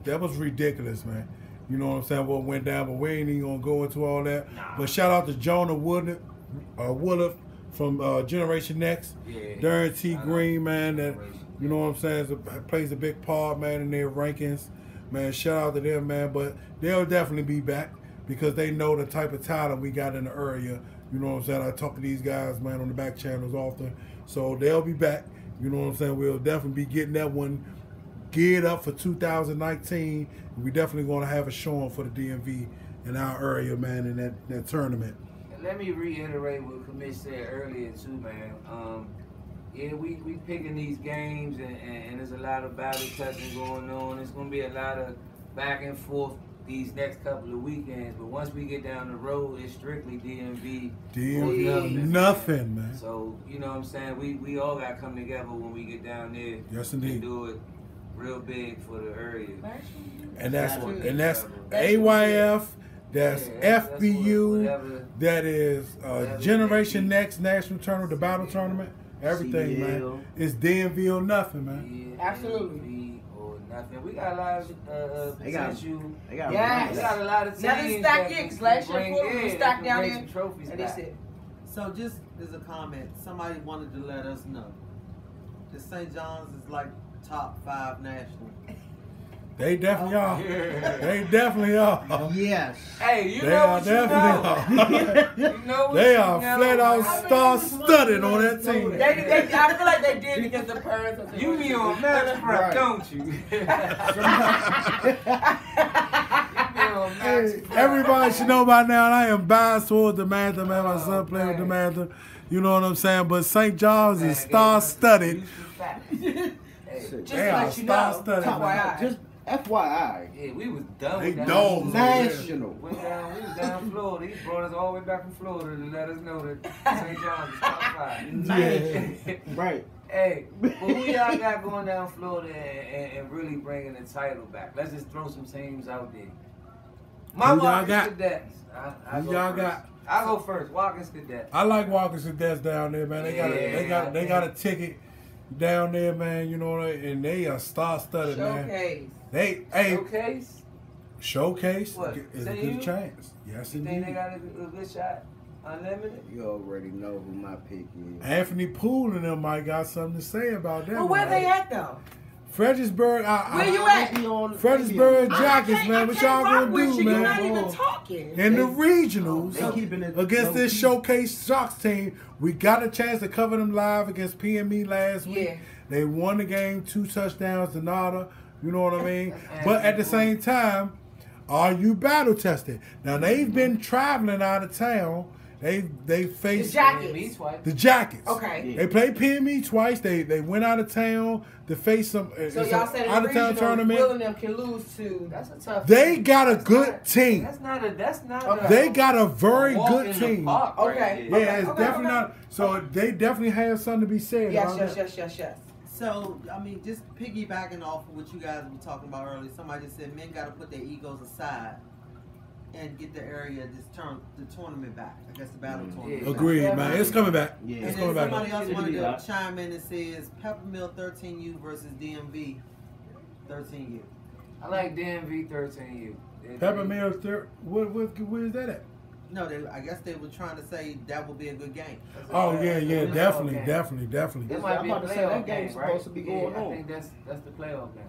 that was ridiculous, man. You know what I'm saying? What went down, but we ain't even gonna go into all that. Nah. But shout out to Jonah Woodruff from Generation Next, Darren T. Green, man. That you know what I'm saying plays a big part, man, in their rankings. Man, shout out to them, man. But they'll definitely be back because they know the type of talent we got in the area. You know what I'm saying? I talk to these guys, man, on the back channels often. So they'll be back. You know what I'm saying? We'll definitely be getting that one geared up for 2019. We definitely going to have a showing for the DMV in our area, man, in that tournament. And let me reiterate what Commish said earlier, too, man. Yeah, we picking these games, and there's a lot of battle testing going on. There's going to be a lot of back and forth these next couple of weekends, but once we get down the road, it's strictly DMV nothing, man. So, you know what I'm saying? We all got to come together when we get down there. Yes, indeed. And do it real big for the area. And that's AYF, that's FBU, that is Generation Next National Tournament, the Battle Tournament, everything, man. It's DMV or nothing, man. Absolutely. Nothing. We got a lot of potential. We got a lot of teams. Now they stack in. Last year we stacked down in. Trophies and that's it. So just as a comment, somebody wanted to let us know that St. John's is like top 5 national. They definitely are. They definitely are. Yes. Hey, you know what you know. You know what they are flat out star-studded on that team. I feel like they did because the parents. You be on match prep, don't you? Everybody should know by now I am biased towards the Mantha, man. My son playing with the Mantha. You know what I'm saying? But St. John's is star-studded. Just let you know. Just FYI. Yeah, we was done with that. National. We was down Florida. He brought us all the way back from Florida to let us know that St. John's is top 5. Yeah. Right. Hey, but who y'all got going down Florida and really bringing the title back? Let's just throw some teams out there. My Watkins Cadets. I'll go first. Watkins Cadets. I like Watkins Cadets down there, man. They got a ticket down there, man. You know, and they are star-studded, man. Showcase What? is a good chance. Yes, you indeed. think they got a good shot? Unlimited? You already know who my pick is. Anthony Poole and them might got something to say about that. Well, where they at though? Fredericksburg. Where you at? Fredericksburg Jackets, man. What y'all gonna do, man? You're not even talking. In the regionals, against this Showcase Sharks team, we got a chance to cover them live against PME last week. Yeah. They won the game, 2 touchdowns to nada. You know what I mean? But at the same time, are you battle tested? Now they've been traveling out of town. They faced the Jackets. Okay. They played PME twice. They went out of town to face some so y'all said out of town tournament. Will and them can lose to. That's a tough. They got a good team. That's not. Okay. They got a very good team. Okay. Yeah, it's definitely not. So they definitely have something to be said. Yes. So, I mean, just piggybacking off of what you guys were talking about earlier, somebody just said men got to put their egos aside and get the area, the tournament back. I guess the battle tournament. Yeah. Agreed, man. It's coming back. Yeah. It's and coming then back. somebody else wanted to chime in and says Peppermill 13U versus DMV 13U. I like DMV 13U. Peppermill, where is that at? No, I guess they were trying to say that would be a good game. Oh yeah, definitely. It might be a playoff game, right? Supposed to be going on. I think that's the playoff game.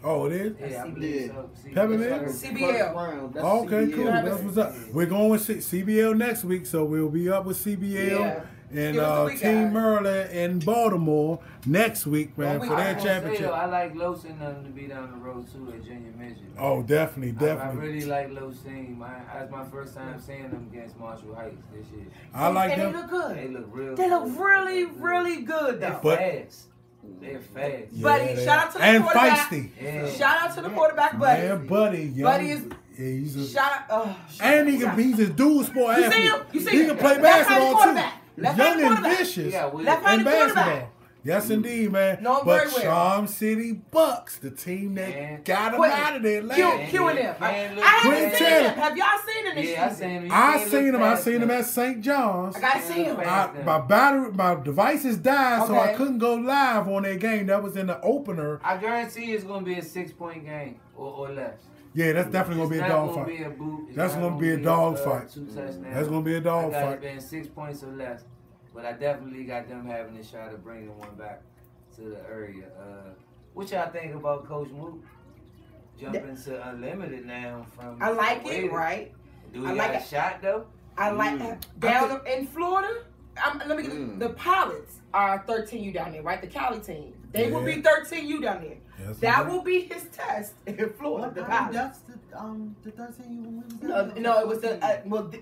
Oh, it is? Yeah, I believe so. Peppermint? CBL. Okay, CBL. cool. That's what's up. We're going with CBL next week, so we'll be up with CBL and Team Maryland in Baltimore next week, man, for their championship. I like Los and them to be down the road too at Junior Midget. Oh, definitely. I really like Los team. That's my first time seeing them against Marshall Heights this year. I like them. They look good. They look real. They look really, really good though. They're fast. They're fast. Yeah, Buddy, shout out to the quarterback. Feisty. Yeah. Shout out to the quarterback, Buddy. Man, Buddy. Buddy is. Yeah, he's a. Shout out. And he's a dual sport athlete. You see him? You see he him? can play basketball too. Young and vicious in basketball. Yes, indeed, man. No, but Charm City Bucks, the team that got him out of there last Q and them. I haven't seen him. Have y'all seen him this season? I seen him at St. John's. I gotta see him. My devices died, so I couldn't go live on that game. That was in the opener. I guarantee it's gonna be a 6-point game or less. Yeah, that's definitely gonna be a dogfight. That's gonna be a dogfight. That's gonna be a dogfight. I got it being 6 points or less. But I definitely got them having a shot at bringing one back to the area. What y'all think about Coach Mook jumping to Unlimited now? I like it, right? Do we got a shot though? I like down in Florida. Let me get the Pilots are 13U down there, right? The Cali team. They will be 13U down there. Yes, that will be his test in Florida. The Pilots. That's the 13U. No, it was the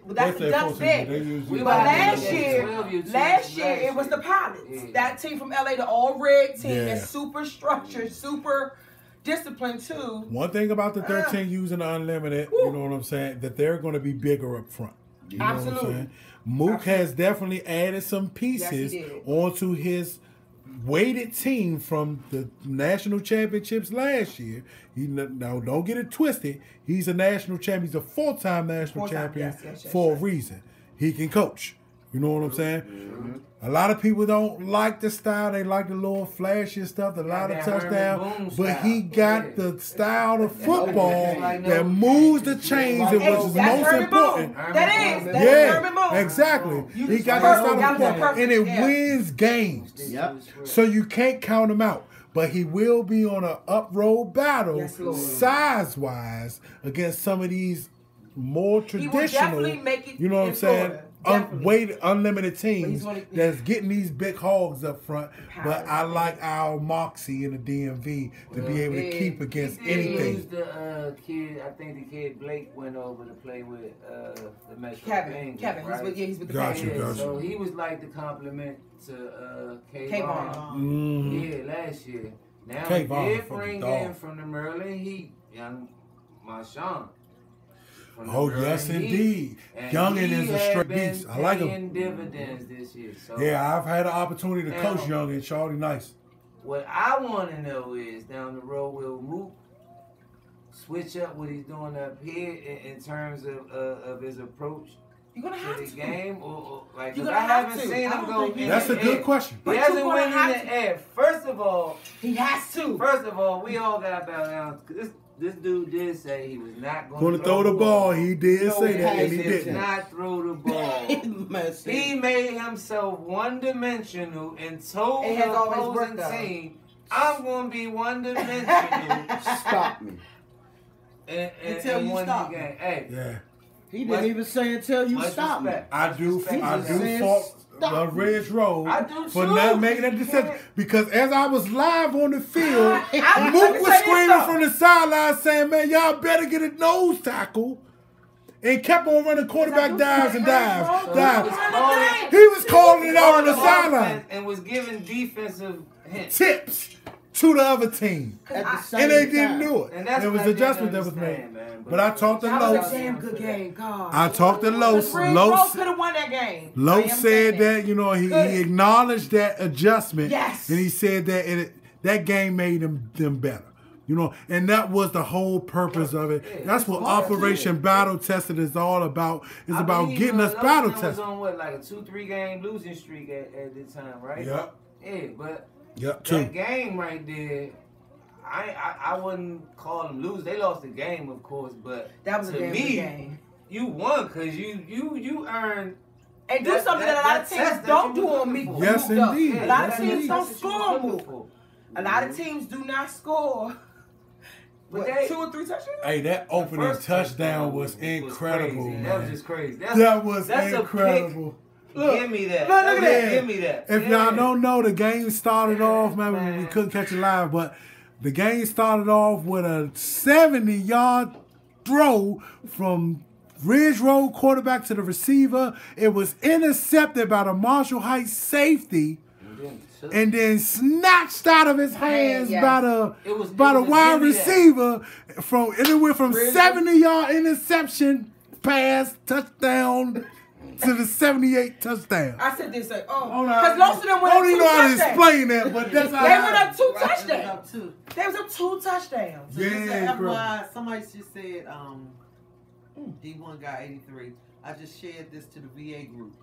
that's big. But last year it was the Pilots. Yeah. That team from LA, the all red team, that's super structured, super disciplined too. One thing about the 13Us and the Unlimited, you know what I'm saying, that they're going to be bigger up front. You know what I'm saying? Mook has definitely added some pieces onto his weighted team from the national championships last year. Now, don't get it twisted. He's a national champion. He's a full-time national champion for a reason. He can coach. You know what I'm saying? Mm-hmm. A lot of people don't like the style. They like the little flashy stuff, a lot of touchdowns. But he got the style of football that moves the chains, and which is most important. That's exactly. He got that style of football, and it wins games. Yep. So you can't count him out. But he will be on an up-road battle, size-wise, against some of these more traditional, you know what I'm saying, unlimited teams that's getting these big hogs up front. But I like our moxie in the DMV to be able to keep against anything. Used the kid, I think the kid Blake went over to play with the Metro Kevin, right? he's with the Gotcha. So he was like the compliment to K-Vaughn. Mm-hmm. Yeah, last year. Now he did bring in from the Maryland Heat, young Marshawn. Oh, yes, indeed. Youngin is a straight beast. I like him. Dividends this year. So yeah, I've had an opportunity to coach Youngin. Shawty nice. What I want to know is, down the road, will Mook switch up what he's doing up here in terms of his approach to the game? Or like, I haven't seen him go in That's a good question. He hasn't went in the air. First of all, he has to. First of all, we all got to bow down. This dude did say he was not going to throw the ball. He did say that, and he didn't. Not throw the ball. He made himself one-dimensional and told the opposing team, "I'm going to be one-dimensional." Stop me. And won the game. Hey. Yeah. He didn't even say until you stop me. I do fault the Red Road for not making that decision, because as I was live on the field, Mook was screaming from the sideline saying, "Man, y'all better get a nose tackle," and kept on running quarterback dives and dives. He was calling it out on the sideline and was giving defensive hints. Tips to the other team, and they didn't do it. And there was adjustment that was made. But I talked to Los. That was a damn good game, God. I talked to Los. Los could have won that game. Los said that, you know, he acknowledged that adjustment. Yes. And he said that that game made them better. You know, and that was the whole purpose of it. That's what Operation Battle Tested is all about. It's about getting us battle tested. Was on what, like a 2-3 game losing streak at the time, right? Yep. Yeah, but two. That game right there, I wouldn't call them lose. They lost the game, of course, but that was a damn good game. You won because you earned. And do something that a lot of teams don't do on me. Yes, indeed. A lot of teams don't score on Mook. A lot of teams do not score What, 2 or 3 touchdowns? Hey, that opening touchdown was incredible, man. That was just crazy. That was incredible. Look, give me that. Look at that. Give me that. If y'all don't know, the game started off, man, we couldn't catch it live, but the game started off with a 70-yard throw from Ridge Road quarterback to the receiver. It was intercepted by the Marshall Heights safety. And then snatched out of his hands by the wide receiver. And it went from 70-yard interception pass touchdown to the 78 touchdown. I said this like, because most of them went up 2 touchdowns. I don't even know how to explain that, but that's how they went up 2 touchdowns. They was up 2 touchdowns. So yeah, FYI, somebody just said D1 got 83. I just shared this to the VA group.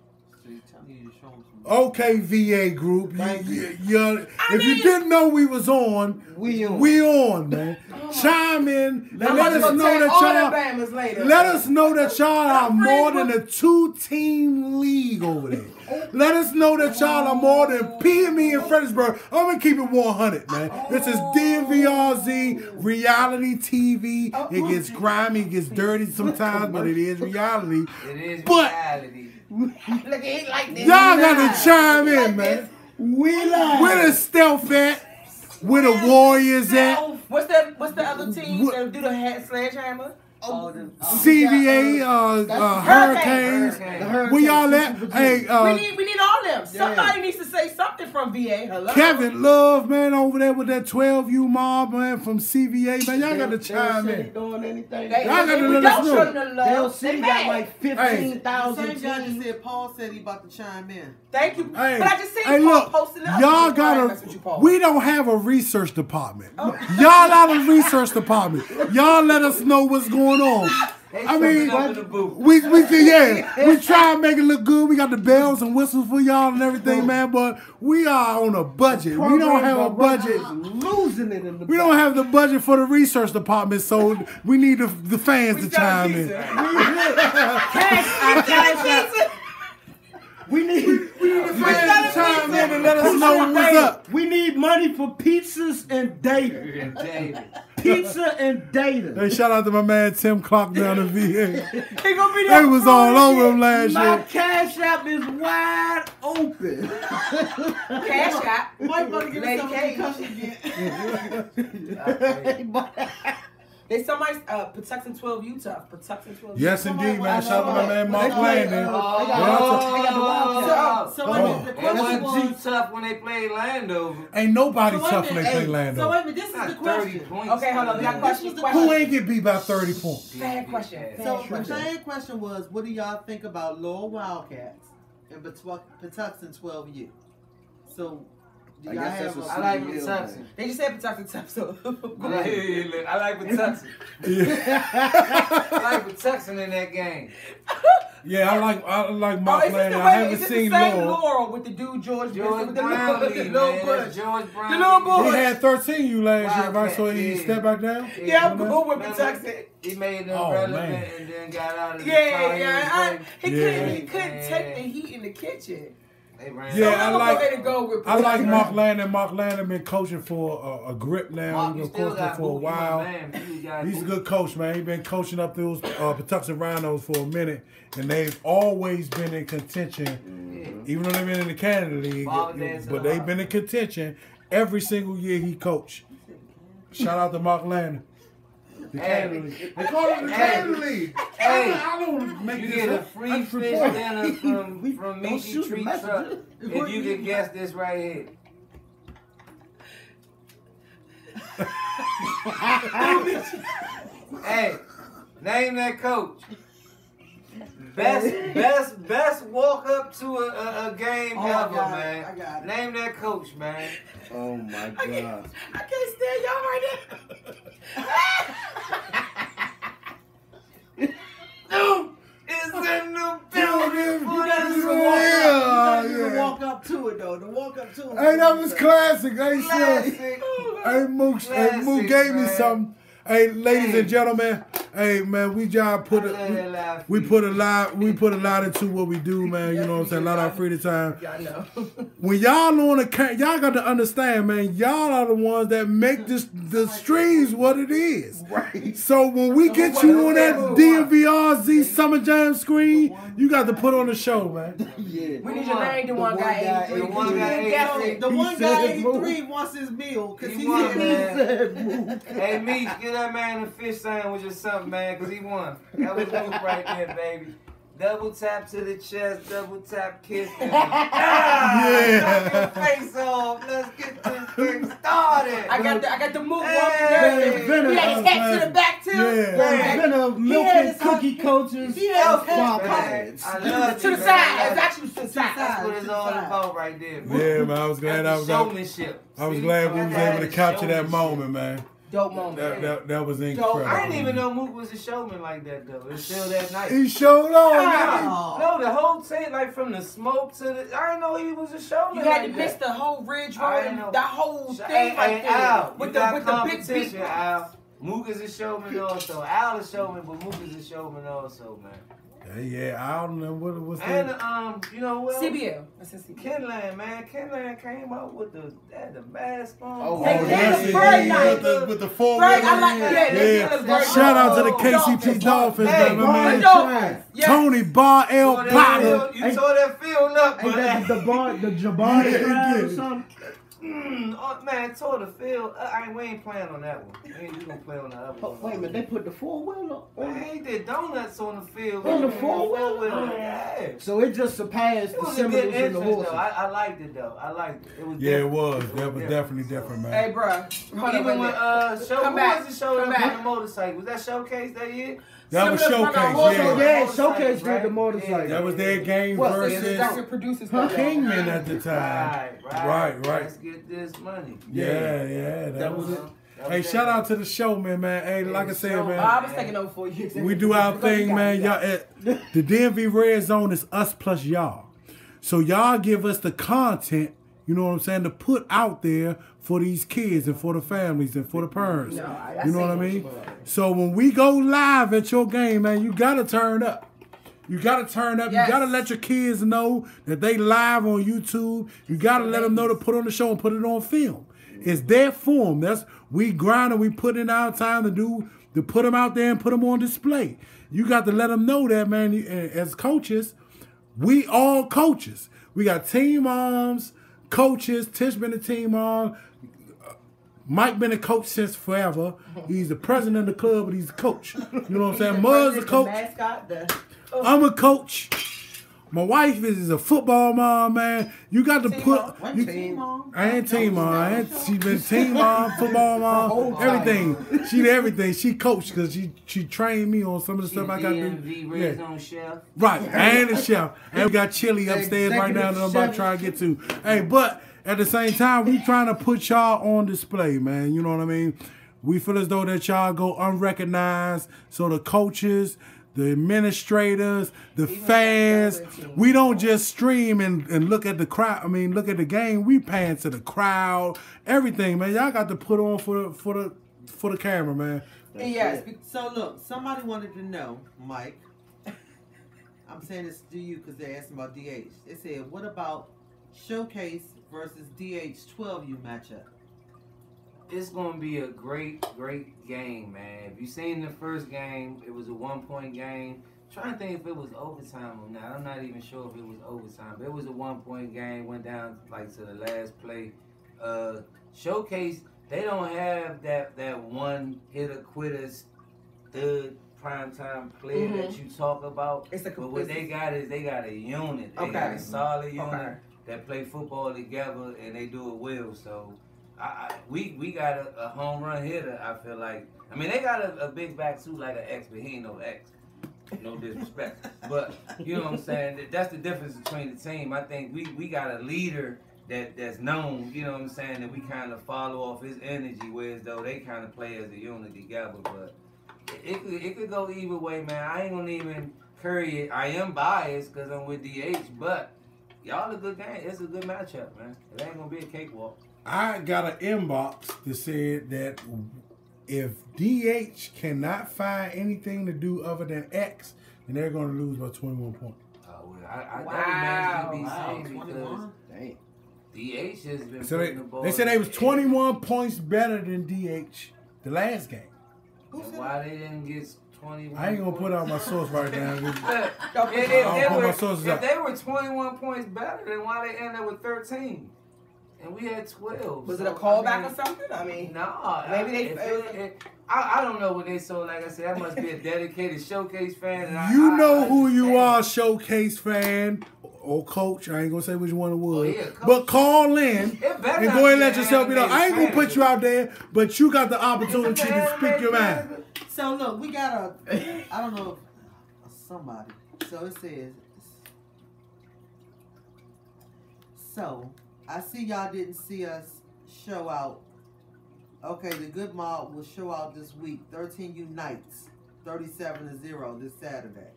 So you tell me to show them some. Okay, VA group. If you didn't know we was on, we on, man. Chime in. Let us know that y'all. Let us know that y'all are more than a 2-team league over there. Let us know that y'all are more than PME and Fredericksburg. I'm gonna keep it 100, man. This is DMVRZ reality TV. It gets grimy, it gets dirty sometimes, but it is reality. It is reality. Look, it ain't like this. Y'all got to chime in, man. Where the Stealth at? Where the Warriors at? What's the other team that do the sledgehammer? CVA, Hurricanes. Where y'all at? Hey, we need all them. Somebody needs to say something from VA. Hello. Kevin Love, man, over there with that 12U mob, man, from CVA, man. Y'all got to chime in. Doing anything. Y'all got to let us know. Dale City got like 15,000. Same guy just said Paul said he about to chime in. Thank you. Hey, but I just seen Paul posting up. Y'all gotta. We don't have a research department. Y'all out of research department. Y'all let us know what's going on. I mean, we try and make it look good. We got the bells and whistles for y'all and everything, man. But we are on a budget. We don't have a budget. Losing it in the. We don't have the budget for the research department, so we need the fans to chime in. We need the fans to chime in and let us know what's up. We need money for pizzas and data. Pizza and data. Hey, shout out to my man Tim Clark down in VA. He gonna be there. They was all over him last year. My Cash App is wide open. Cash App. Mike about to give us some concussion again. They somebody Patuxent 12 Utah. Patuxent 12. Yes, indeed, man. Shout out to my man Mark Landon. It wasn't too tough when they played Landover. Ain't nobody tough when they play Landover. So wait a minute, this is the question. Okay, hold on. We got questions. Who ain't get beat by 30 points? Bad question. So the main question was, what do y'all think about Lowell Wildcats and Patuxent 12U? So. I like Patuxent. They just said Patuxent, so. I like Patuxent. I like Patuxent in that game. Yeah, I like Mark Landon. I haven't seen Laurel with the dude George Brownlee, the little Bush. George Brownlee. The little Bush. He had 13 last year, right? So he stepped back down? Yeah, I'm cool with Patuxent. He made them relevant and then got out of the he couldn't take the heat in the kitchen. Yeah, I like Mark Landon. Mark Landon been coaching for a grip now. He's been coaching for a while. He's a good coach, man. He's been coaching up those Patuxent Rhinos for a minute, and they've always been in contention, even though they've been in the Canada League. But they've been in contention every single year he coached. Shout out to Mark Landon. The Canada League. They call it the Canada League. Hey, I don't make you this get a up. free fish dinner from Midget Treat Truck if you can guess this right here. Hey, name that coach. Best walk up to a game ever, man. I got it. Name that coach, man. Oh my God. I can't stand y'all right now. It's in the building. You gotta walk up to it though. To walk up to it. Hey, that was classic. Hey, Mook gave me something. Hey, ladies and gentlemen, Hey man, we put a lot into what we do, man. You know what I'm saying? A lot of our free time. Yeah, I know. When y'all on the y'all got to understand, man. Y'all are the ones that make the streams what it is. Right. So when we get you on that DMVRZ Summer Jam screen, you got to put on the show, man. Yeah. We need your name. The one guy 83. The one guy 83 wants his meal because he said, hey, Meech, get that man a fish sandwich or something, man, because he won. That was move right there, baby. Double tap to the chest, double tap kiss. Knock your face off. Let's get this thing started. I got the move walking there. He had his head to the back too. Yeah. Venom, milk and cookie coaches. I love to the side. It's actually to the side. That's what it's all about right there. Bro. Yeah, man. I was glad showmanship. I was glad we was able to capture that moment, man. Dope moment. That was incredible. I didn't even know Mook was a showman like that though. It's still that night. He showed on. No, the whole thing, like from the smoke to the. I didn't know he was a showman. You had to miss the whole Ridge Road and that whole thing right there. Al, with the big beat. Al. Mook is a showman also. Al is a showman, but Mook is a showman also, man. Yeah, I don't know what's and that. You know what? CBL. Kenland, man. Kenland came out with the mask on. Oh, that's very nice. With the four. I like that. Shout out to the KCP Dolphins, man. Tony Bar L. Potter. You tore that field up, man. The Jabari or something. Man, tore the field. We ain't playing on that one. We gonna play on the other one. Wait a minute, they put the 4-wheeler on. Man, he did donuts on the field. On the 4-wheeler? Yeah. So it just surpassed the Seminoles and the horses. I liked it though. I liked it. It was it was. That was definitely different, man. Hey, bro. Even when who was the show on the motorcycle? Was that Showcase that year? That was Showcase, yeah. Showcase did the motorcycle. That was their game versus Kingman at the time. Right. Let's get this money. Yeah. That was it. Hey, shout out to the showman, man. Hey, like I said, man. I was taking over for you. We do our thing, man. Y'all, the DMV Red Zone is us plus y'all. So y'all give us the content, you know what I'm saying, to put out there for these kids and for the families and for the parents. You know what I mean? So when we go live at your game, man, you got to turn up. You got to turn up. Yes. You got to let your kids know that they live on YouTube. You got to let them know to put on the show and put it on film. It's their form. That's we grind and we put in our time to put them out there and put them on display. You got to let them know that, man. As coaches, we all coaches. We got team moms, coaches. Tish been a team mom. Mike been a coach since forever. He's the president of the club, but he's a coach. You know what I'm saying? Mud's a coach. I'm a coach. My wife is a football mom, man. You got to put. Team mom? I ain't team mom. She been team mom, football mom, everything. She did everything. She coached because she trained me on some of the stuff I got to do. Yeah. Chef. Right, and a chef. And we got chili upstairs right now that I'm about to try to get to. Hey, but at the same time, we trying to put y'all on display, man. You know what I mean? We feel as though that y'all go unrecognized. So the coaches, the administrators, the fans, we don't just stream and look at the crowd. I mean, look at the game. We paying to the crowd, everything, man. Y'all got to put on for the camera, man. Yes. So look, somebody wanted to know, Mike. I'm saying this to you because they asked about DH. They said, what about Showcase versus DH12U matchup? It's going to be a great game, man. If you seen the first game, it was a 1-point game. I'm trying to think if it was overtime or not. I'm not even sure if it was overtime. But it was a 1-point game. Went down like to the last play. Showcase, they don't have that one hitter quitter stud primetime player that you talk about. But what they got is they got a unit. They got a solid unit that play football together and they do it well. So we got a home run hitter, I feel like. I mean, they got a big back too, like an X, but he ain't no X. No disrespect. But, you know what I'm saying? That's the difference between the team. I think we got a leader that's known, you know what I'm saying, that we kind of follow off his energy, whereas though they kind of play as a unit together. But it could go either way, man. I ain't going to even curry it. I am biased because I'm with DH, but y'all a good game. It's a good matchup, man. It ain't going to be a cakewalk. I got an inbox that said that if DH cannot find anything to do other than X, then they're going to lose by 21 points. That would be saying because DH has been putting the ball. They said they was 21 points better than DH the last game. Why they didn't get 21? I ain't gonna put out my source right now. If they were 21 points better, then why they ended up with 13? And we had 12. Was it a callback or something? I mean, no. Maybe I don't know what they saw. Like I said, that must be a dedicated Showcase fan. And you know who you are, Showcase fan or coach. I ain't gonna say which one it was. But call in and go ahead and let yourself be known. I ain't gonna put you out there, but you got the opportunity to speak your mind. So look, we got I don't know if somebody. So it says. So I see y'all didn't see us show out. Okay, the good mob will show out this week. 13 Unites, 37-0 this Saturday.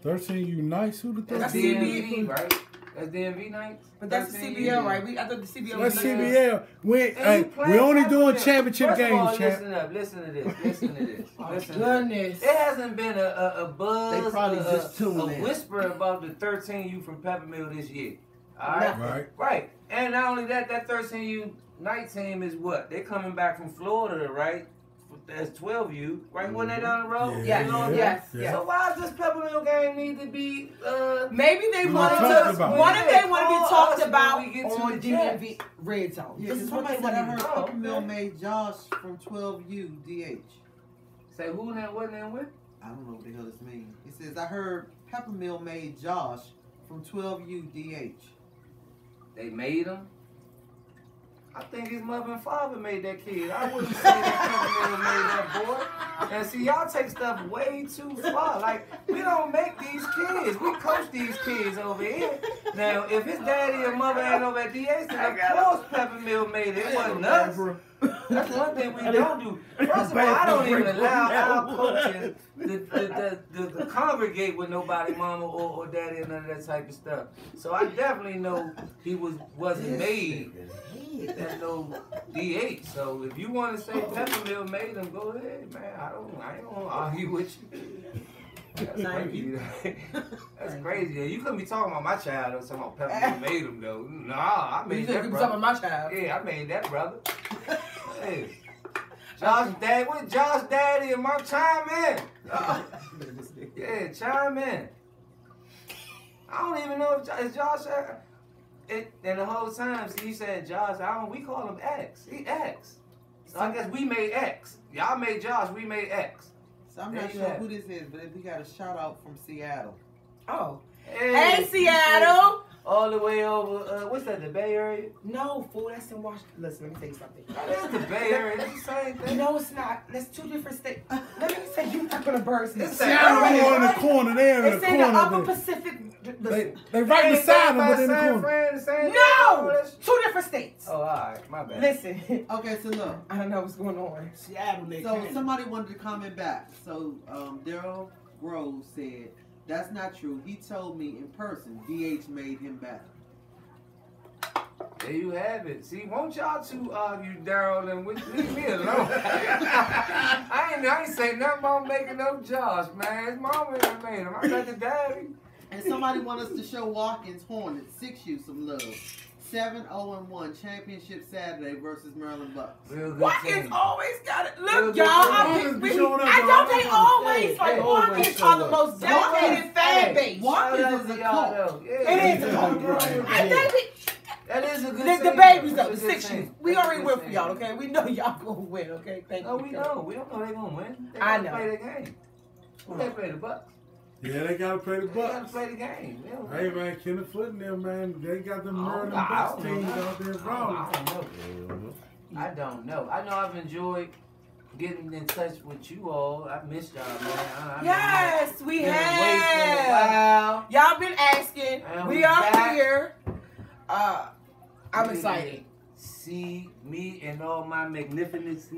13 Unites? Who the 13? That's DMV, right? That's DMV nights? But that's the CBL, right? I thought the CBL was that's CBL. We only doing championship games, champ. Listen to this. Oh, goodness. There hasn't been a buzz, they probably just a whisper about the 13U from Peppermill this year. All right? Right. And not only that 13U night team is what? They're coming back from Florida, right? That's 12U, right? Wasn't they down the road? Yes. So why does this Peppermill game need to be? Maybe they wanted to. What if they want to be talked about on DMV Red Zone? Yeah, somebody said I heard Peppermill made Josh from 12U DH. Say who and what and when? I don't know what the hell this means. It says I heard Peppermill made Josh from 12U DH. They made him. I think his mother and father made that kid. I wouldn't say that Peppermill made that boy. And see, y'all take stuff way too far. Like, we don't make these kids. We coach these kids over here. Now, if his daddy or mother ain't over at DH, then of course Peppermill made it. It wasn't us. That's one thing we don't do. First of all, I don't even allow our coaches to congregate with nobody, mama or daddy, and none of that type of stuff. So I definitely know he wasn't made as no DH. So if you want to say Peppermill made him, go ahead, man. I ain't gonna argue with you. That's crazy. That's crazy. You couldn't be talking about my child or talking about Peppermill made him though. Nah, I made that brother. Talking about my child. Yeah, I made that brother. Hey, Josh daddy and Mark chime in. Yeah, chime in. I don't even know if Josh. And the whole time, see, you said Josh. We call him X. He X. So I guess we made X. Y'all made Josh. We made X. So I'm not sure who this is, but we got a shout out from Seattle. Oh, hey Seattle. All the way over, what's that, the Bay Area? No, fool, that's in Washington. Listen, let me tell you something. That's the Bay Area, that's the same thing. No, it's not. That's two different states. Let me say, you're not going to burst me. Seattle in the corner there. It's in the upper Pacific. They right beside them, but in the corner. No! Two different states. Oh, all right, my bad. Listen. Okay, so look. I don't know what's going on. Seattle, so somebody wanted to comment back. So Daryl Groves said, that's not true. He told me in person, DH made him better. There you have it. See, won't y'all two argue, Daryl, and leave me alone? I ain't say nothing about making up Josh, man. His mama made him. I got the daddy. And somebody want us to show Watkins Hornets 6U some love. 7-0-1 championship Saturday versus Maryland Bucks. Watkins always got it. Look, y'all, I don't they always like Watkins are the most dedicated fan base. Watkins is a cult. It is a cult. That is a good The babies up, the 6U. We already win for y'all, okay? We know y'all gonna win, okay? Thank you. No, we know. We don't know they're gonna win. They I gotta know. play the game. They play the Bucks. Yeah, they gotta play the Bucks. They gotta play the game. Hey man, Kenneth Foot and them, man, they got them Maryland Bucks teams out there wrong. I don't know. I know I've enjoyed getting in touch with you all. I missed y'all, man. Yes, we have. Y'all been asking. We are here. I'm excited. See me and all my magnificent.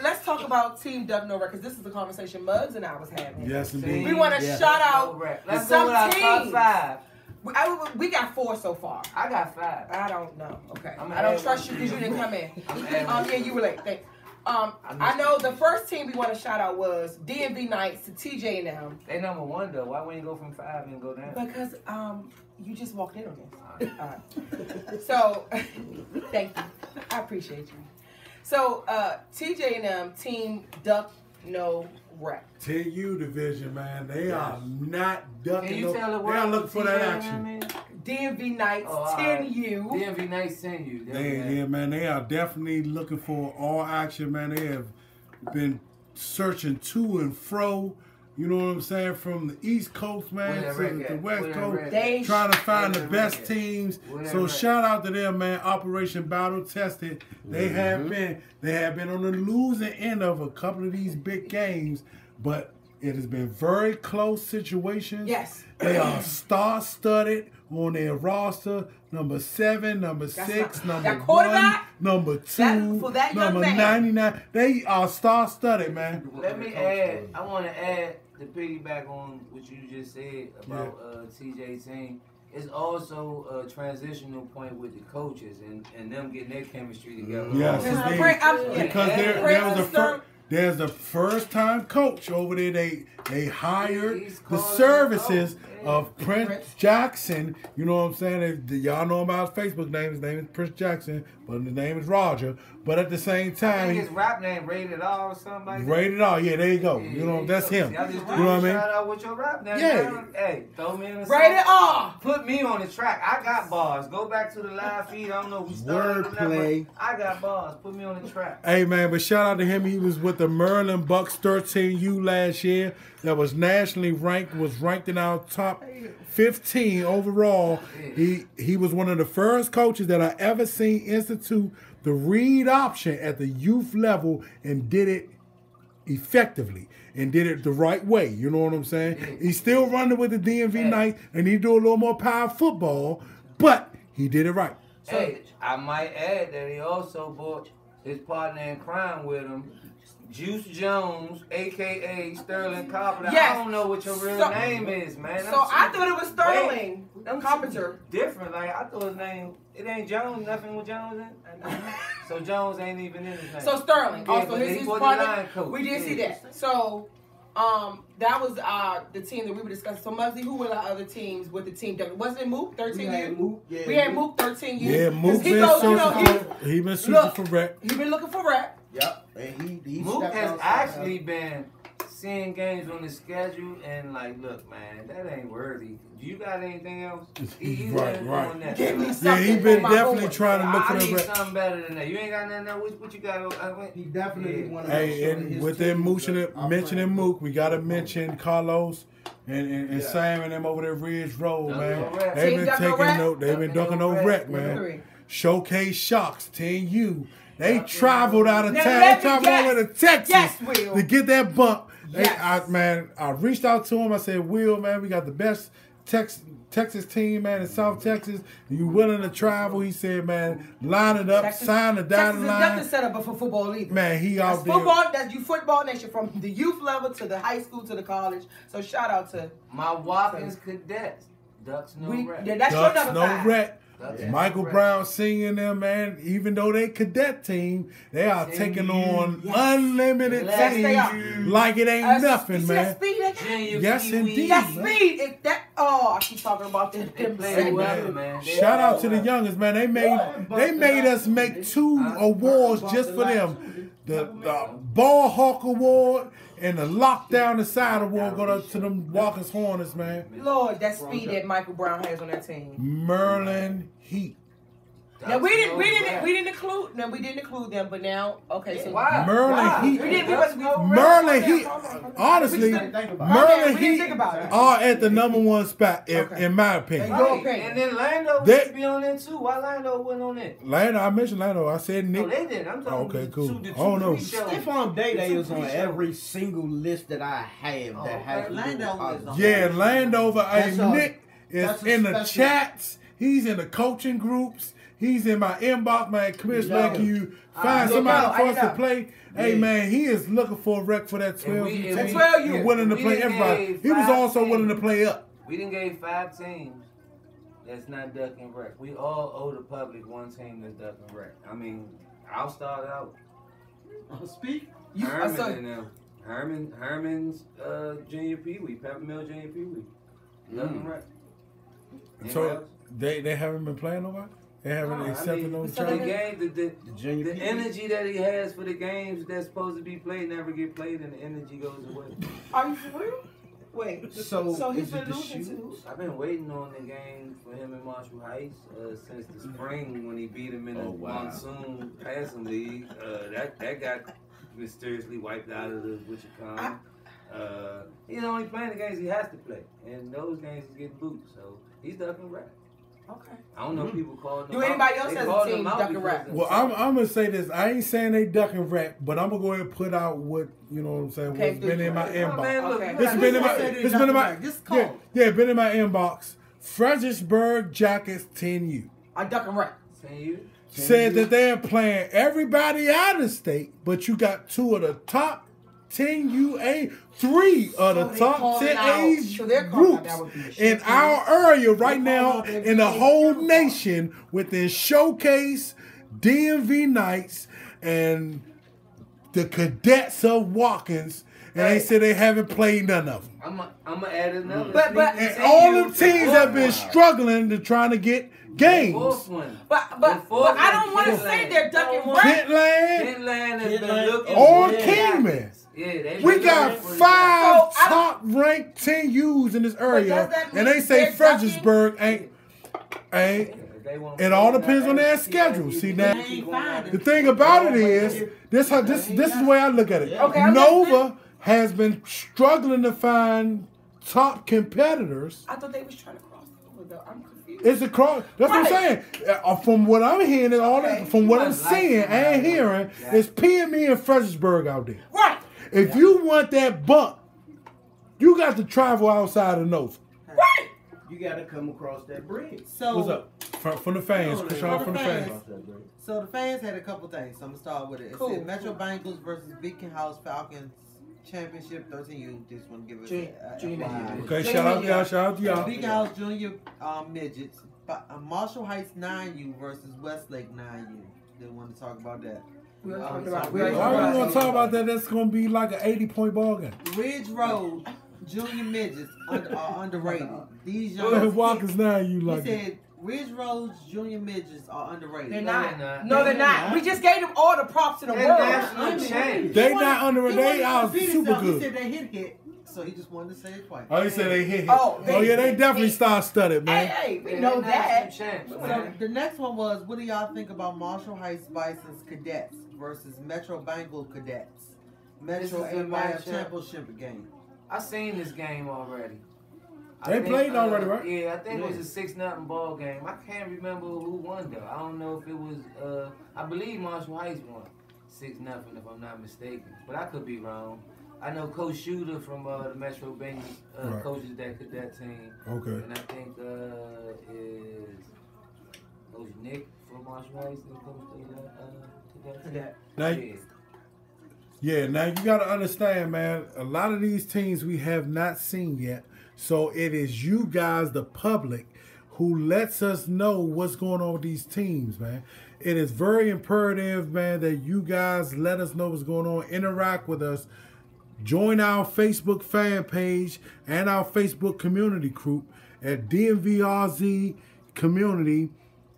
Let's talk about Team Duck No Records. This is the conversation Muggs and I was having. Yes, indeed. We want to shout out Let's go with our top 5. We got 4 so far. I got 5. I don't know. Okay. I don't trust you because you didn't come in. Yeah, you were late. Thanks. I know the first team we want to shout out was DMV Knights to TJ and them. They number 1 though. Why wouldn't you go from 5 and go down? Because you just walked in on this. So thank you. I appreciate you. So TJ and them team duck no rep. 10U division, man. They are not ducking. Can you tell the world they are looking for that action. DMV Knights 10U. DMV Knights 10U. Yeah, man. They are definitely looking for all action, man. They have been searching to and fro. You know what I'm saying? From the East Coast, man, to the West Coast, trying to find the best teams. So shout out to them, man. Operation Battle Tested. They have been on the losing end of a couple of these big games, but it has been very close situations. Yes. They are star-studded on their roster. Number 7, number 6, number 1, number 2, number 99. They are star-studded, man. Let me add. I want to add to piggyback on what you just said about TJ's team. It's also a transitional point with the coaches and them getting their chemistry together. Yes, because there's a first-time coach over there. They hired the services of Prince Jackson. You know what I'm saying? Y'all know about his Facebook name. His name is Prince Jackson, but his name is Roger. But at the same time, I think his rap name Rated R or something like that. Rated R, yeah, there you go. Yeah, you know, that's him. You know what I mean? Shout out with your rap name. Yeah. Hey, throw me in the Rated R. Put me on the track. I got bars. Go back to the live feed. I don't know who started Wordplay. I got bars. Put me on the track. Hey, man, but shout out to him. He was with the Maryland Bucks 13U last year. That was nationally ranked, was ranked in our top 15 overall. He was one of the first coaches that I ever seen institute the read option at the youth level and did it effectively and did it the right way. You know what I'm saying? He's still running with the DMV Knights and he do a little more power football, but he did it right. Hey, I might add that he also brought his partner in crime with him, Juice Jones, a.k.a. Sterling Carpenter. Yes. I don't know what your real name is, man. I thought it was Sterling Carpenter. Different. Like, I thought his name, it ain't Jones, nothing with Jones in it. So Jones ain't even in his name. So Sterling. Also, his partner. Coach. We did see that. So, that was the team that we were discussing. So, Muzzy, who were the other teams with the team? Wasn't it Mook, 13U? We had Mook, 13U. Yeah, Mook he been searching for rep. He been looking for rep. Yep. And he Mook has actually been seeing games on the schedule and like, look, man, that ain't worthy. Do you got anything else? He's right. Give me Yeah, something. he been definitely trying to look for I the need rep. something better than that. You ain't got nothing else? What you got? He definitely wanted to Hey, and with them mentioning Mook, we gotta mention Carlos and Sam and them over there Ridge Road, man. They've been taking note. They've been ducking no rep, man. Showcase Shocks 10U. They traveled out of town. They traveled all the way to Texas to get that bump. I reached out to him. I said, Will, man, we got the best Texas team, man, in South Texas. Are you willing to travel? He said, man, line it up, sign the dotted line. Texas is nothing set up for football either. Man, he out there. Football, that's you football nation from the youth level to the high school to the college. So shout out to my Watkins Cadets. Ducks no rep. Yeah, that's your number 5. Rep. Michael Brown Sr. and them, man, even though they cadet team, they are taking on unlimited teams like it ain't nothing, man. Yes, indeed. That speed is that. Oh, I keep talking about that. Shout out to the youngest, man. They made us make 2 awards just for them. The Ball Hawk Award and the Lockdown the Side Award go up to them Walkers Hornets, man. Lord, that speed that Michael Brown has on that team. Maryland Heat. Now we didn't include them, but now so Maryland Heat. Maryland Heat. Honestly, Maryland Heat are at the number 1 spot in my opinion. And then Lando should be on there too. Why Lando wasn't on it? I mentioned Lando. I said Nick. No, they did. I'm talking okay, cool. Oh no, Stephon Day is on every single list that I have that has Lando. Yeah, Lando. Nick is in the chats. He's in the coaching groups. He's in my inbox, man. Commissioner, can you find somebody for us to play? Hey, man, he is looking for a rec for that 12U. That 12U. Willing to play everybody. He was also willing to play up. We done gave 5 teams that's not duck and wreck. We all owe the public one team that's duck and wreck. I mean, I'll start out. Speak. Herman's Junior Pee Wee, Peppermill Junior Pee Wee. Duck and wreck. So they haven't been playing nobody? They haven't accepted no charge? The energy that he has for the games that's supposed to be played never get played, and the energy goes away. Are you for real? Wait. So he's been losing too? I've been waiting on the game for him in Marshall Heights since the spring when he beat him in the monsoon passing league. That got mysteriously wiped out of the Wichita. He's only playing the games he has to play, and those games he's getting booed. So he's duck and wreck. Okay. I don't know if people call them. Do anybody else has a team duck and wreck? Well, I'm gonna say this. I ain't saying they duck and wreck, but I'm gonna go ahead and put out what you know what I'm saying. What's been in my inbox. It's been in my been in my inbox. Fredericksburg Jackets 10U. I duck and wreck. 10U. Said that they're playing everybody out of state, but you got 2 of the top 10 3 of the top 10 age groups in our area right now in the whole nation within Showcase, DMV Nights, and the Cadets of Watkins. And they said they haven't played none of them. I'm gonna add another. And all the teams have been struggling to trying to get games. But I don't want to say they're duck and wreck. Kentland has been looking or Kingman. Yeah, we got 5 top-ranked 10Us in this area, and they say Fredericksburg ain't. It all depends on their schedule. See now, the thing about it is this is the way I look at it. Nova has been struggling to find top competitors. I thought they was trying to cross over though. I'm confused. It's a cross. That's what I'm saying. From what I'm hearing, from what I'm seeing and hearing, it's PME and Fredericksburg out there. Right. If you want that bump, you got to travel outside of Nova. Right. You got to come across that bridge. So what's up? From the fans. From the fans. So the fans had a couple things. So I'm going to start with it. It said Metro Bengals versus Beacon House Falcons Championship 13U. Just want to give it okay, shout out to y'all. Beacon House Junior Midgets. Marshall Heights 9U versus Westlake 9U. They want to talk about that. Why we want to talk about that? That's going to be like an 80-point ball game. Ridge Road Junior Midgets are underrated. These young Watkins now you like. He said Ridge Road's Junior Midgets are underrated. They're not. No, they're not. We just gave them all the props in the world. They not underrated. They are super good. He said they hit. So he just wanted to say it twice. Oh, he said they hit. Oh yeah, they definitely star-studded, man. Hey, we know that. So the next one was, what do y'all think about Marshall Heights Bison's Cadets versus Metro Bengal Cadets? Metro NYF Championship game. I seen this game already. They played already, right? Yeah, I think it was a 6-0 ball game. I can't remember who won though. I don't know if it was. I believe Marshall Heights won 6-0 if I'm not mistaken, but I could be wrong. I know Coach Shooter from the Metro Bengals coaches that cadet team. Okay. And I think is Coach Nick from Marshall Heights that coach cadet. Now you got to understand, man, a lot of these teams we have not seen yet. So it is you guys, the public, who lets us know what's going on with these teams, man. It is very imperative, man, that you guys let us know what's going on. Interact with us. Join our Facebook fan page and our Facebook community group at DMVRZ Community,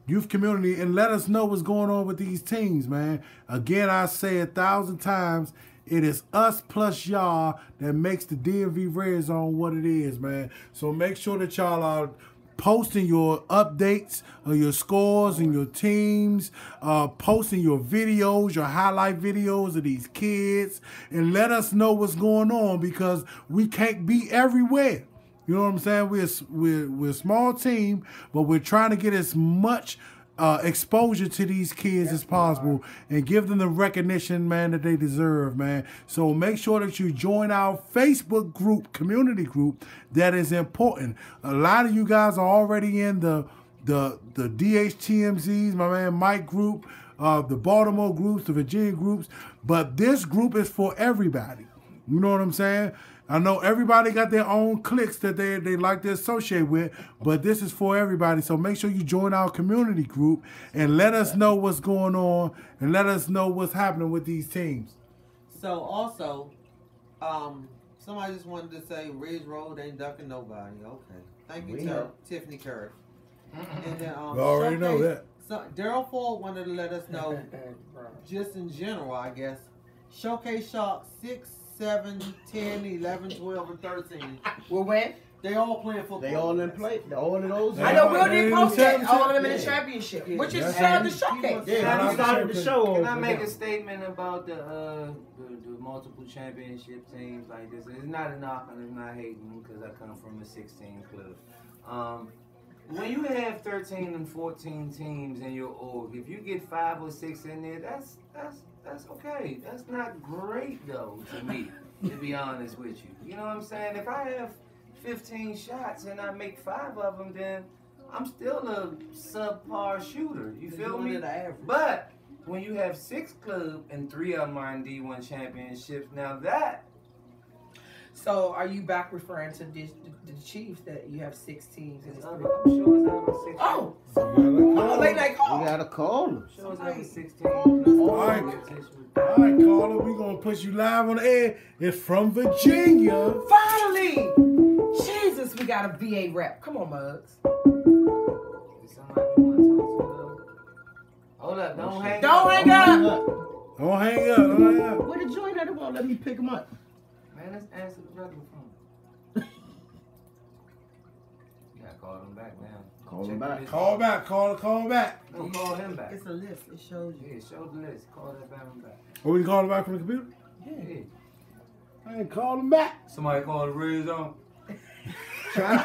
Youth Community, and let us know what's going on with these teams, man. Again, I say 1,000 times, it is us plus y'all that makes the DMV Red Zone what it is, man. So make sure that y'all are posting your updates of your scores and your teams, posting your videos, your highlight videos of these kids, and let us know what's going on because we can't be everywhere. You know what I'm saying? We're a small team, but we're trying to get as much exposure to these kids as possible and give them the recognition, man, that they deserve, man. So make sure that you join our Facebook group, community group. That is important. A lot of you guys are already in the DHTMZs, my man Mite group, the Baltimore groups, the Virginia groups, but this group is for everybody. You know what I'm saying? I know everybody got their own cliques that they like to associate with, but this is for everybody. So make sure you join our community group and let us know what's going on and let us know what's happening with these teams. So also, somebody just wanted to say Ridge Road ain't ducking nobody. Okay. Thank you, Tiffany Curry. And then, we already know that. So Daryl Ford wanted to let us know, just in general, I guess, Showcase Shark 6, 7, 10, 11, 12, and 13. Well, when? They all playing football. They all in play. All of those. I know Will did post that. All of them in the championship, which is the showcase. Yeah, I started the show. Can I make a statement about the multiple championship teams like this? It's not a knock and it's not hating because I come from a 16 club. When you have 13 and 14 teams in your org, if you get 5 or 6 in there, that's okay. That's not great though to me, to be honest with you. You know what I'm saying? If I have 15 shots and I make 5 of them, then I'm still a subpar shooter. You feel me? But when you have 6 clubs and 3 of them are in D1 championships, now that. So are you back referring to the Chiefs that you have 6 teams in this I'm sure it's over 16. Oh, late night call. You gotta call them. Sure it's over 16. All right, caller, we gonna put you live on the air. It's from Virginia. Finally! Jesus, we got a VA rep. Come on, Muggs. Somebody want to talk to? Hold up, don't hang up. Don't hang up. Don't hang up. Don't hang up. Where the joint at? It won't let me pick them up. Man, let's answer the regular phone. You gotta call him back now. Call him back. Call back. Call back. No, call him back. It's a list. It shows you. Yeah, show the list. Call that man back. Oh, we call him back from the computer? Yeah. I ain't call him back. Somebody call the Red Zone. Somebody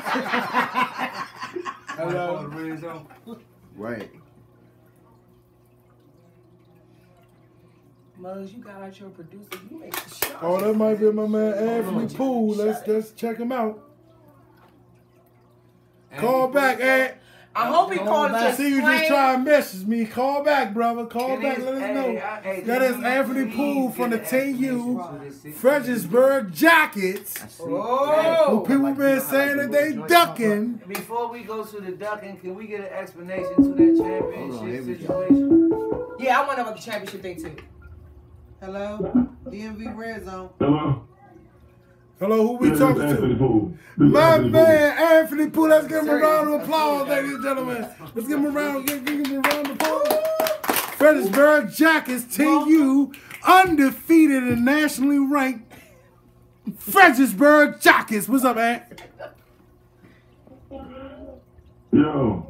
call the Red Zone. Right. Muggs, you got out your producer. You make the shot. Oh, that might be my man Anthony Poole. Let's check him out. Call back, Ed. I hope he called I to see you just try and message me. Call back, brother. Call back. Can Let us know. hey, That is Anthony Poole from the 10U Fredericksburg Jackets. Oh. Who people been saying that they ducking. Before we go to the ducking, can we get an explanation to that championship situation? Yeah, I want to know about the championship thing too. Hello? DMV Red Zone. Hello? Hello, who we talking Anthony to? Poole. My man, Anthony Poole. Let's give him a round of applause, ladies and gentlemen. Let's give him a round of applause. Fredericksburg Jackets, 10U, undefeated and nationally ranked. Fredericksburg Jackets. What's up, man? Yo.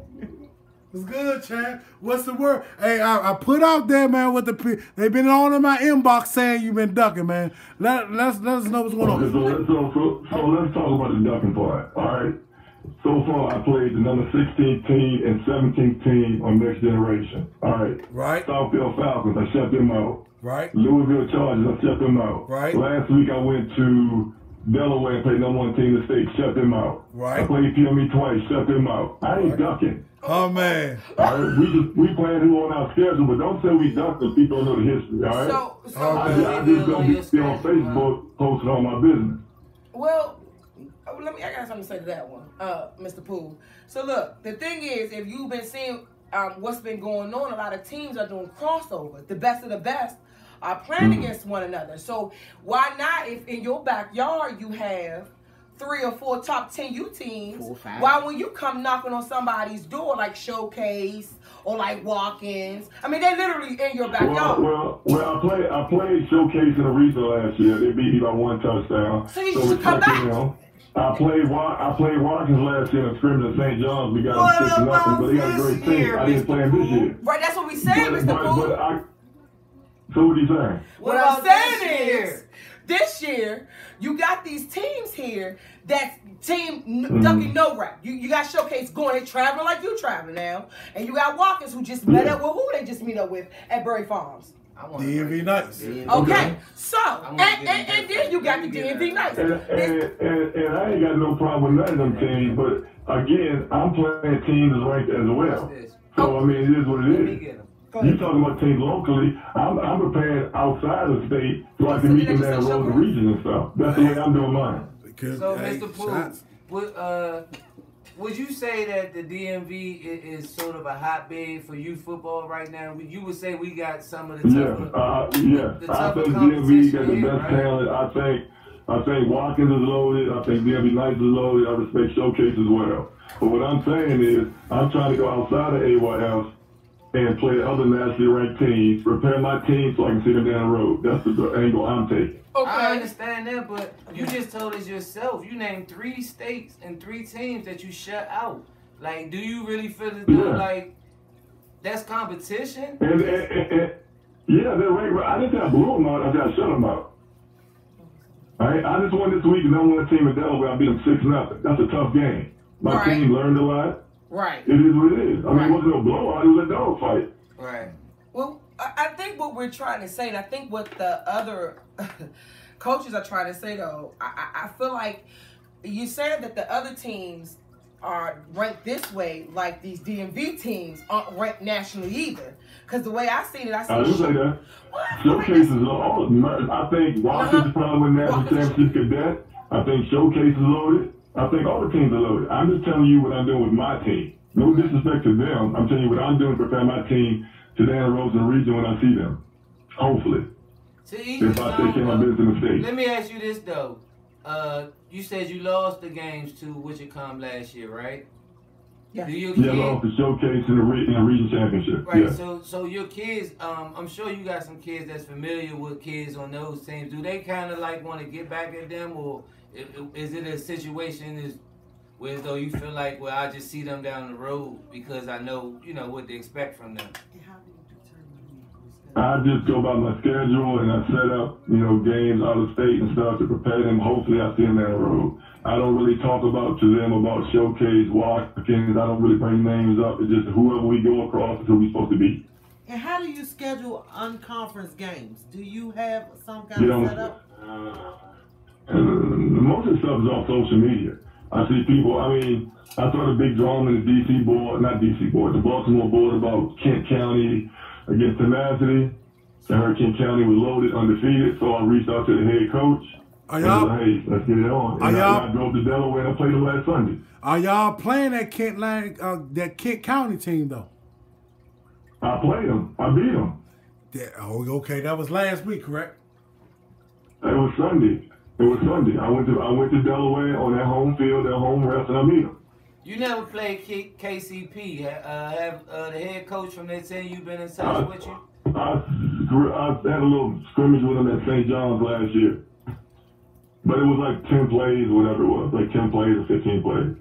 What's good, champ? What's the word? Hey, I put out there, man, what they've been on in my inbox saying you've been ducking, man. Let us know what's going on. Okay, so let's talk about the ducking part. All right. So far, I played the number 16 team and 17th team on Next Generation. All right. Right. Southfield Falcons, I shut them out. Right. Louisville Chargers, I shut them out. Right. Last week, I went to Delaware and played number 1 team in the state, shut them out. Right. I played PME twice, shut them out. I ain't ducking. Oh, man. All right, we playing who on our schedule, but don't say we ducked because people don't know the history, all right? I just don't be on Facebook posting all my business. Well, I got something to say to that one, Mr. Poole. So look, the thing is, if you've been seeing what's been going on, a lot of teams are doing crossover. The best of the best are playing against one another. So why not, if in your backyard you have 3 or 4 top 10U teams, why when you come knocking on somebody's door like Showcase or like Walk-ins, I mean they literally in your backyard. Well, I played Showcase in a regional last year. They beat me by 1 touchdown. So you should come back. I played Watkins last year in scrimmage at St. John's. We got them 6-0, but they got a great team. I didn't play them this year. Right, that's what we saying, Mr. Poole. So what are you saying? What I'm saying is, this year, you got these teams here that team ducking no rap. You got Showcase going, they traveling like you traveling now. And you got Walkers who just met up with who they just meet up with at Bury Farms. DMV Nights. Okay, so, and then you got the DMV Nights. And I ain't got no problem with none of them teams, but again, I'm playing teams ranked as well. So, I mean, it is what it is. You talking about teams locally? I'm prepared outside of state so I can meet them down the road in the region and stuff. That's the way I'm doing mine. So, Mr. Pooh, would you say that the DMV is sort of a hotbed for youth football right now? You would say we got some of the tougher, I think DMV got the best talent. I think Watkins is loaded. I think DMV Knights is loaded. I respect Showcase as well. But what I'm saying is, I'm trying to go outside of AYF and play other nationally ranked teams, prepare my team so I can see them down the road. That's the angle I'm taking. Okay. I understand that, but you just told us yourself, you named 3 states and 3 teams that you shut out. Like, do you really feel as though, like, that's competition? And yeah, they're right. I didn't say I blew them out. I said I shut them out. All right? I just won this week, and I won a team in Delaware. I beat them 6-0. That's a tough game. My team learned a lot. Right. It is what it is. I mean, it wasn't a blowout. It was a dog fight. Right. Well, I think what we're trying to say, and I think what the other coaches are trying to say, though, I feel like you said that the other teams are ranked this way, like these DMV teams aren't ranked nationally either. Because the way I seen it, I didn't say that. Showcase is all. I think Washington is probably winning national championship cadet. I think Showcase is loaded. I think all the teams are loaded. I'm just telling you what I'm doing with my team. No disrespect to them. I'm telling you what I'm doing to prepare my team to down the roads in the region when I see them. Hopefully. If I take care of my business in the state. Let me ask you this, though. You said you lost the games to Wichita last year, right? Yeah. I lost the Showcase in the region championship. Right. Yeah. So your kids, I'm sure you got some kids that's familiar with kids on those teams. Do they kind of like want to get back at them, or is it a situation where though you feel like, well, I just see them down the road because I know, what to expect from them? I just go by my schedule and I set up, games out of state and stuff to prepare them. Hopefully I see them down the road. I don't really talk to them about Showcase, Watkins. I don't really bring names up. It's just whoever we go across is who we're supposed to be. And how do you schedule unconference games? Do you have some kind of setup? Most of the stuff is off social media. I see people, I saw the big drama in the Baltimore board about Kent County against Tenacity. I heard Kent County was loaded, undefeated, so I reached out to the head coach. Hey, let's get it on. And I drove to Delaware and I played them last Sunday. Are y'all playing that Kent County team, though? I played them. I beat them. Okay. That was last week, correct? It was Sunday. I went to Delaware on their home field, their home rest, and I beat them. You never played KCP. Have the head coach from that team you been in touch with you? I had a little scrimmage with them at St. John's last year. But it was like 10 plays, whatever it was, like 10 plays or 15 plays.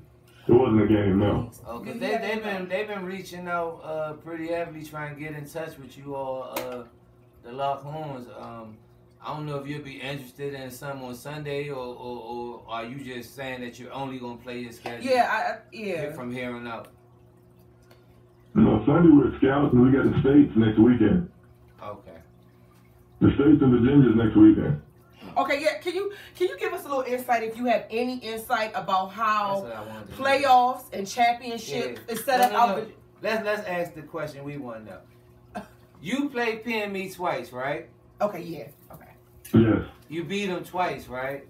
It wasn't a game, no. Okay, they've been reaching out pretty heavily trying to get in touch with you all, the Lockhorns. I don't know if you'll be interested in some on Sunday, or are you just saying that you're only gonna play your schedule? Yeah. From here on out. No, Sunday we're scouts and we got the states next weekend. Okay. The states and Virginia's next weekend. Okay, yeah. Can you give us a little insight, if you have any insight about how playoffs and championships is set up? No. Let's ask the question we want to know. You played PME twice, right? Okay, yeah. Okay. Yes. You beat them twice, right?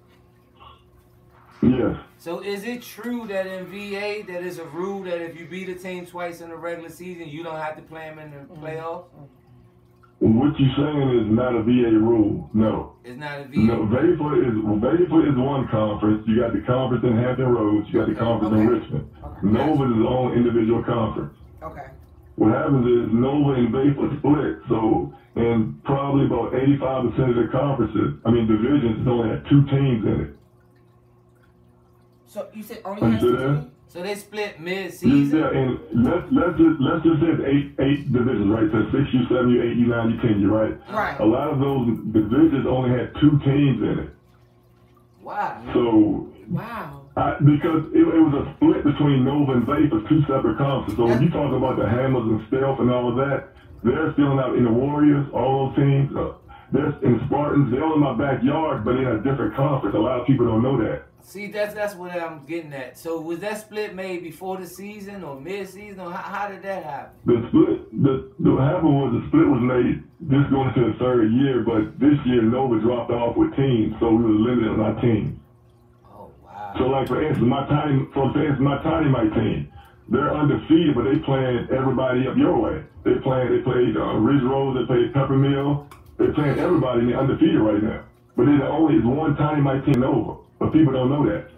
Yes. So is it true that in VA that is a rule that if you beat a team twice in the regular season, you don't have to play them in the playoffs? What you're saying is not a VA rule. No. It's not a VA. No, Vapor is one conference. You got the conference in Hampton Roads. You got the conference in Richmond. Nova is its own individual conference. Okay. What happens is Nova and Vapor split. So, and probably about 85% of the divisions only had 2 teams in it. So you said only has 2 teams? So they split mid-season? Yeah, and let's just say 8 divisions, right? So 6U, 7U, 8U, 9U, 10U, right? Right. A lot of those divisions only had 2 teams in it. Wow. So, because it was a split between Nova and Vapor, 2 separate conferences. So when you talk about the Hammers and Stealth and all of that, they're still out in the Warriors, all those teams. They're in Spartans. They're all in my backyard, but in a different conference. A lot of people don't know that. See, that's what I'm getting at. So was that split made before the season or mid-season, or how did that happen? The split, what happened was the split was made this going into the third year, but this year Nova dropped off with teams, so we were limited on our teams. Oh wow. So like for instance, my Tiny Mite team, they're undefeated, but they playing everybody up your way. They played Ridge Rose, they played Peppermill, they're playing everybody, and they're undefeated right now. But they're the only one Tiny Mite team over, but people don't know that.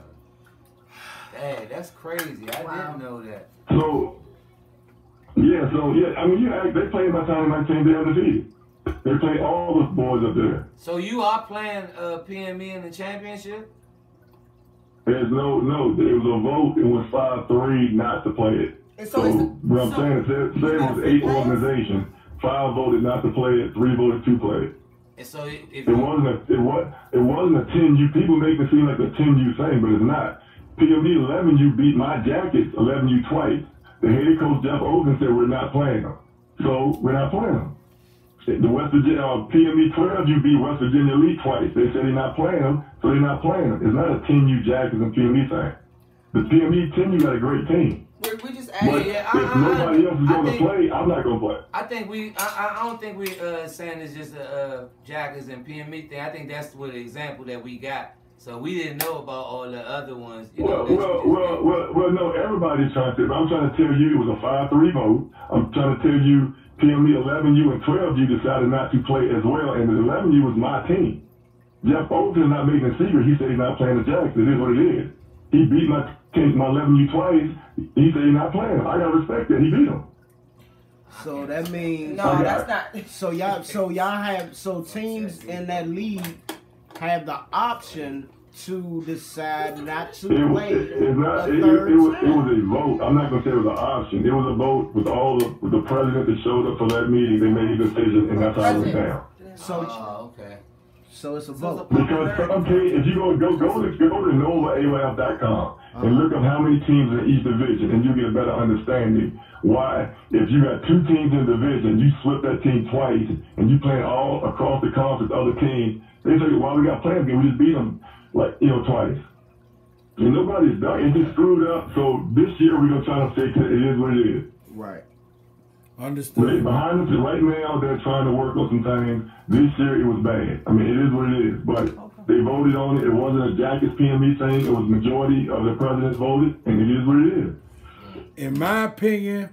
Dang, that's crazy. I didn't know that. So yeah, I mean, they playing my Tiny Mite team, they're undefeated. They play all the boys up there. So you are playing PME in the championship? There's no, there was a vote, it was 5-3 not to play it. And So what I'm saying, say it was 8 organizations, 5 voted not to play it, 3 voted to play it. And so it wasn't a 10U. People make it seem like a 10U thing, but it's not. PME 11U beat my Jackets 11U twice. The head coach Jeff Oden said we're not playing them, so we're not playing them. The West Virginia PME 12U beat West Virginia Elite twice. They said they're not playing them, so they're not playing them. It's not a 10U Jackets and PME thing. The PME 10U got a great team. We just But if nobody else is going to play, I'm not going to play. I don't think we saying it's just a Jackets and PME thing. I think that's what the example that we got. So we didn't know about all the other ones. Well, no, everybody's trying to. I'm trying to tell you it was a 5-3 vote. I'm trying to tell you PME 11U and 12U decided not to play as well, and the 11U was my team. Jeff Oden's not making a secret. He said he's not playing the Jackets. It is what it is. He beat my 11U twice. He said he's not playing. I gotta respect that. He beat him. So that means that's not. So teams in that league have the option to decide not to play. It was a vote. I'm not gonna say it was an option. It was a vote with with the president that showed up for that meeting. They made a decision, and that's how it went down. Okay. So it's a vote. Because if you go to NovaAOF.com and look up how many teams in each division, and you get a better understanding why, if you got 2 teams in the division, you flip that team twice, and you play all across the conference, other teams. They say, why we got playing game? We just beat them twice. And nobody's done. It just screwed up. So this year we're gonna try to fix it. It is what it is. Right. Understood. Behind us right now, they're trying to work on some things. This year it was bad. I mean, it is what it is. But they voted on it. It wasn't a Jackets PME thing. It was majority of the presidents voted, and it is what it is. In my opinion,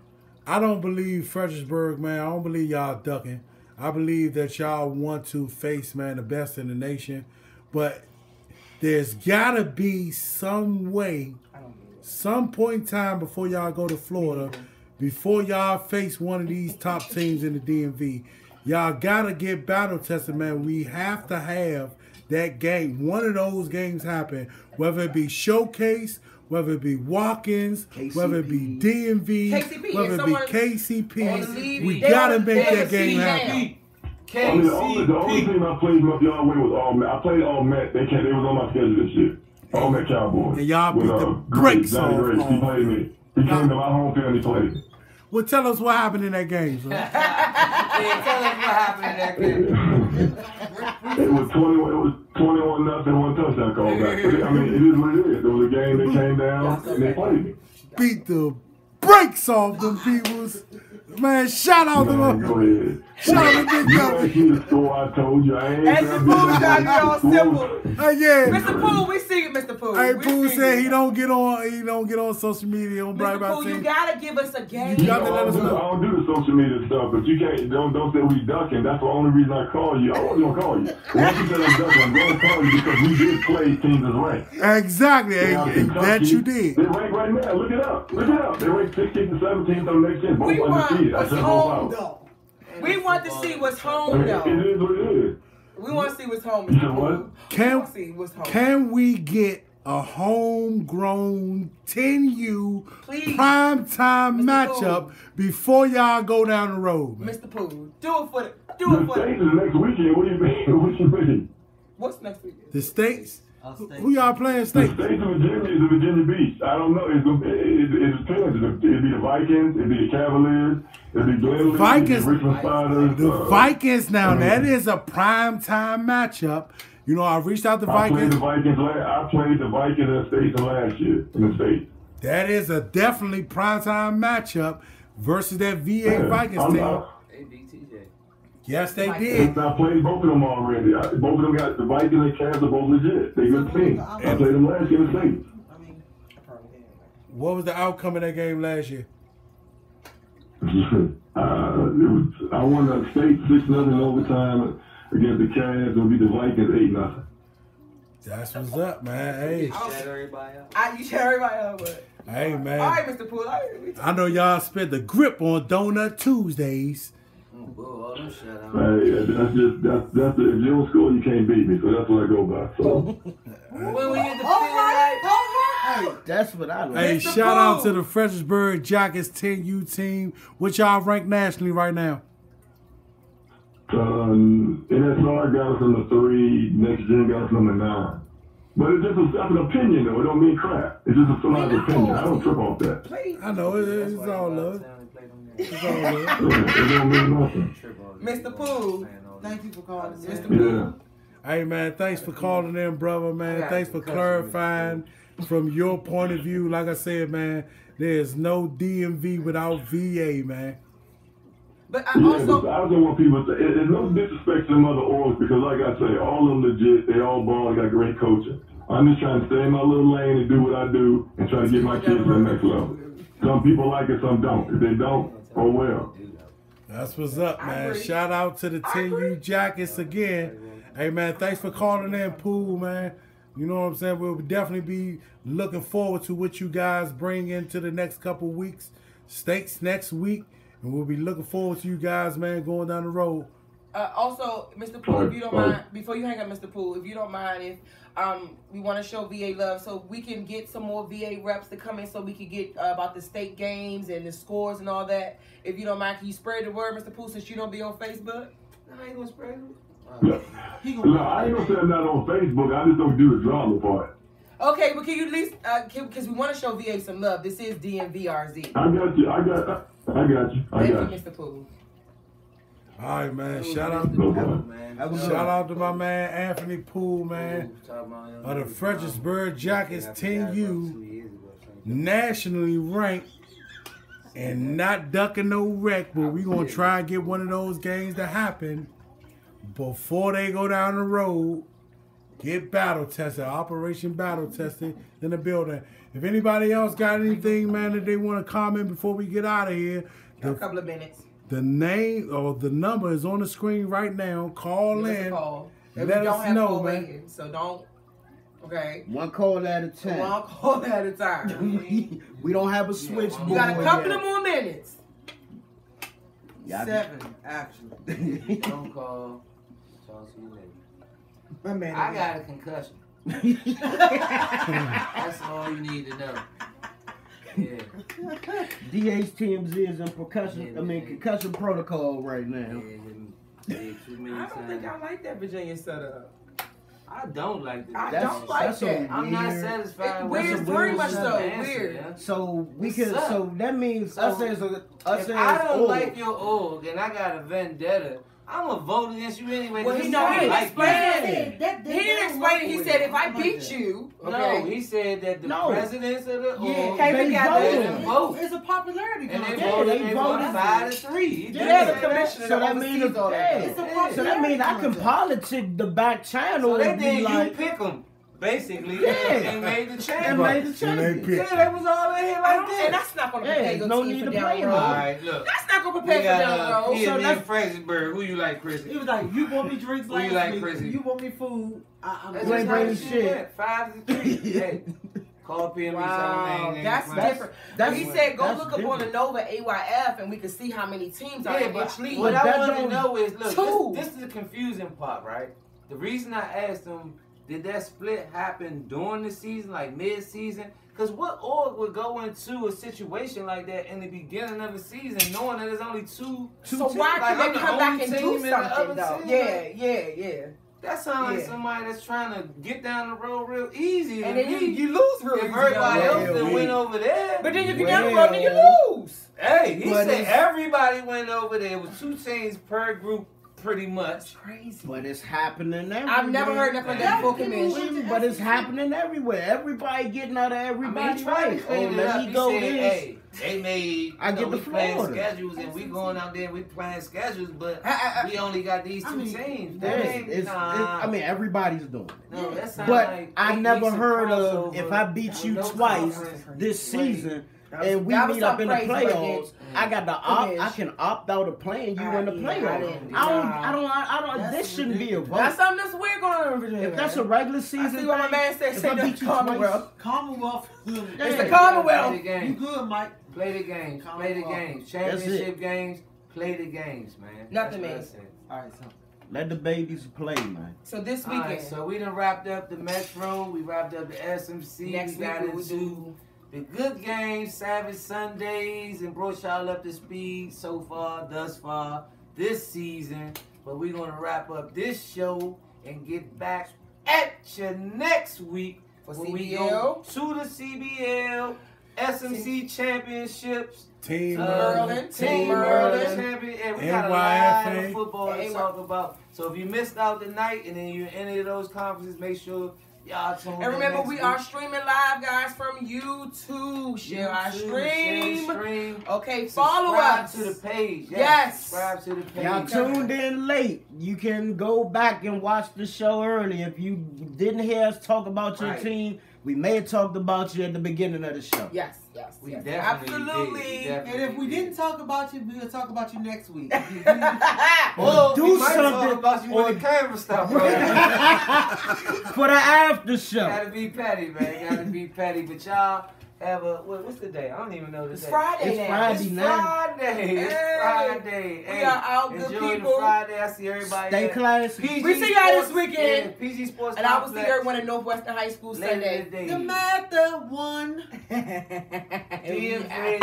I don't believe Fredericksburg, man. I don't believe y'all ducking. I believe that y'all want to face, man, the best in the nation. But there's got to be some way, some point in time before y'all go to Florida, before y'all face one of these top teams in the DMV, y'all got to get battle tested, man. We have to have that game, one of those games happen, whether it be Showcase, whether it be Walk-ins, whether it be DMV, whether it be KCP. We got to make that game happen. The only team I played up y'all way was All Met. I played All Met. They was on my schedule this year. All Met Cowboys. And y'all beat the brakes off. He played me. He came to my home field and he played me. Well, tell us what happened in that game, son. Tell us what happened in that game. It was 21-0, 1 touchdown call back. I mean, it is what it is. It was a game that came down and they played me. Beat the brakes off them peoples. Man, shout out to them. Go ahead. Shout out to Big Governor. You see the score I told you. I ain't Mr. Pooh got it all simple. Yeah. Mr. Pooh, we see it, Mr. Pooh. Hey, Pooh said he don't get on social media. Don't brag about Mr. Pooh, things. you gotta give us a game. You gotta let us know. I don't do the social media stuff, but you can't. Don't say we ducking. That's the only reason I call you. I wasn't gonna call you. Once you said I'm ducking, I'm gonna call you because we did play teams as ranked. Exactly. That you did. They rank right now. Look it up. Look it up. They rank 16th and 17th on the next gen. We both undefeated. want what's home, though. We want to see what's home, though. It is what it is. We want to see what's home. You said what? Can we get a homegrown 10U primetime matchup before y'all go down the road, man? Mr. Pooh, do it for the. The States is next weekend. What do you mean? What you mean? What's next weekend? The States? Who y'all playing States? The States of Virginia is the Virginia Beach. I don't know. It depends. It'd be the Vikings. It'd be the Cavaliers. It'd be Glenn Vikings. Richmond Spiders. The Vikings now. That is a primetime matchup. You know, I reached out to Vikings. I played the Vikings in the States last year in the States. That is a definitely primetime matchup versus that VA Vikings team. They beat TJ. Yes, they did. I played both of them already. Both of them got the Vikings and Cavs are both legit. They good team. I played them last year the same. What was the outcome of that game last year? I won the state 6-0 overtime against the Cavs and beat the Vikings 8-0. That's what's up, man. Hey. You shut everybody up. You shut everybody up, but. Hey, man. All right, Mr. Poole. I know y'all spent the grip on Donut Tuesdays. Hey, that's if you don't score, you can't beat me. So that's what I go by. So. When we get the Hey, that's what I like. Hey, shout out to the Fredericksburg Jackets 10U team. What y'all rank nationally right now? NSR got us number 3. Next Gen got us number 9. But it's just an opinion, though. It don't mean crap. It's just somebody's opinion. I don't trip off that. I know it's all love. It's all love. It don't mean nothing. Mr. Poole. Thank you for calling. Mr. Poole. Hey, man, thanks for calling in, brother, man. Thanks for clarifying from your point of view. Like I said, man, there's no DMV without VA, man. But I just want people to say, there's no disrespect to them other orgs because, like I say, all of them legit. They all ball. They got great coaching. I'm just trying to stay in my little lane and do what I do and try to get my kids to the next level. Some people like it, some don't. If they don't, oh well. That's what's up, man. Shout out to the 10U Jackets again. Hey, man, thanks for calling in, Poole, man. You know what I'm saying? We'll definitely be looking forward to what you guys bring into the next couple weeks. Stakes next week. And we'll be looking forward to you guys, man, going down the road. Also, Mr. Poole, if you don't mind, before you hang up, Mr. Poole, if you don't mind, if we want to show VA love, so we can get some more VA reps to come in so we can get about the state games and the scores and all that. If you don't mind, can you spread the word, Mr. Poole, since you don't be on Facebook? No, I ain't going to spread it. No, I ain't gonna say I'm not on Facebook. I just don't do the drama part. Okay, but can you at least, because we want to show VA some love. This is DMVRZ. I got you. Thank you, Mr. Poole. All right, man. Shout out to my man Anthony Poole, man, of the Fredericksburg Jackets 10U, nationally ranked and not ducking no wreck, but we're going to try and get one of those games to happen before they go down the road. Get battle tested, Operation Battle Tested in the building. If anybody else got anything, man, that they want to comment before we get out of here, a couple of minutes. The name or the number is on the screen right now. Call in. Let us know, man. Waiting, so don't. Okay. One call at a time. One call at a time. We don't have a switchboard. You got a couple of more minutes. 7, actually. Don't call. Talk to you later. My man, I got a concussion. That's all you need to know. Yeah. DHTMZ is in concussion protocol right now. I don't think I like that Virginia setup. I don't like that. I don't like that. I'm not satisfied with it. Weird, very much so. Weird. So we can. So that means us as if I don't like your org and I got a vendetta, I'm gonna vote against you anyway. Well, he didn't explain it. He didn't explain it. He said if I beat you, no, he said that the presidents of the came together and vote. It's a popularity contest. And they voted 5-3. Yeah, the commissioner. So that means so that means I can politic the back channel. So they and did be like, you pick them. Basically, yeah. they made the change. They made the change. Yeah, that was all in here like that. And that's not going to prepare your team for down the road. All right, look. That's not going to prepare for down the road. So that's Fredericksburg. Who you like, Chris? He was like, you want me drinks last week? Who you like, Chris? You want me food? You ain't bringing shit. 5-3. Hey, call PME. Wow, that's different. He said, go look up on the Nova AYF and we can see how many teams are in each league. What I want to know is, look, this is the confusing part, right? The reason I asked him, did that split happen during the season, like mid-season? Because what org would go into a situation like that in the beginning of a season, knowing that there's only two so teams? why can they come back and do something, though? Yeah. That sounds like somebody that's trying to get down the road real easy. And then you lose real easy. If everybody else then went over there. But then you get down the road and you lose. Hey, he said everybody went over there. It was 2 teams per group pretty much. Crazy. But it's happening everywhere. I've never heard nothing like that before commission. But it's happening everywhere. Everybody getting out of everybody's way. Oh, let me go this. Hey, they made. I get the playing schedules, and we going out there and we playing schedules, but we only got these two teams. I mean, everybody's doing it. No, that sounds but like I never heard of if I beat you twice this season. And we meet up in the playoffs. I got the I can opt out of playing you in the playoffs. I don't. This shouldn't be a vote. That's something that's weird going on over there. If that's a regular season, I see what my man said. Say the Commonwealth. Commonwealth. It's the Commonwealth. You good, Mike? Play the games. Play the games. Championship games. Play the games, man. Nothing, man. All right, so. Let the babies play, man. So this weekend. Right, so we done wrapped up the Metro. We wrapped up the SMC. Next we got week into the good games, Savage Sundays, and brought y'all up to speed so far, thus far, this season. But we're going to wrap up this show and get back at you next week for when CBL. we go to the CBL, SMC Championships. Team Merlin. Champion. And we got a lot of football to NYFA. talk about. So if you missed out tonight and then you're in any of those conferences, make sure y'all tune in. And remember, next we week. are streaming live, guys, from YouTube. Share our stream. Okay, follow us. Subscribe to the page. Yes. Subscribe to the page. Y'all tuned in late. You can go back and watch the show early. If you didn't hear us talk about your team, we may have talked about you at the beginning of the show. Yes. We yes. definitely Absolutely. did. And if we didn't talk about you, we'll talk about you next week. Well, do we might something talk about you when the camera stops. For the after show. Gotta be petty, man. Gotta be petty. But y'all have a what's the day? I don't even know the day. It's Friday now. It's Friday. It's Friday. We are out, good enjoy people. the Friday. I see everybody. Stay classy. PG We see y'all this Sports, weekend. Yeah, PG Sports And I will see Complex. everyone at Northwestern High School Later Sunday. today. The matter one. DMV.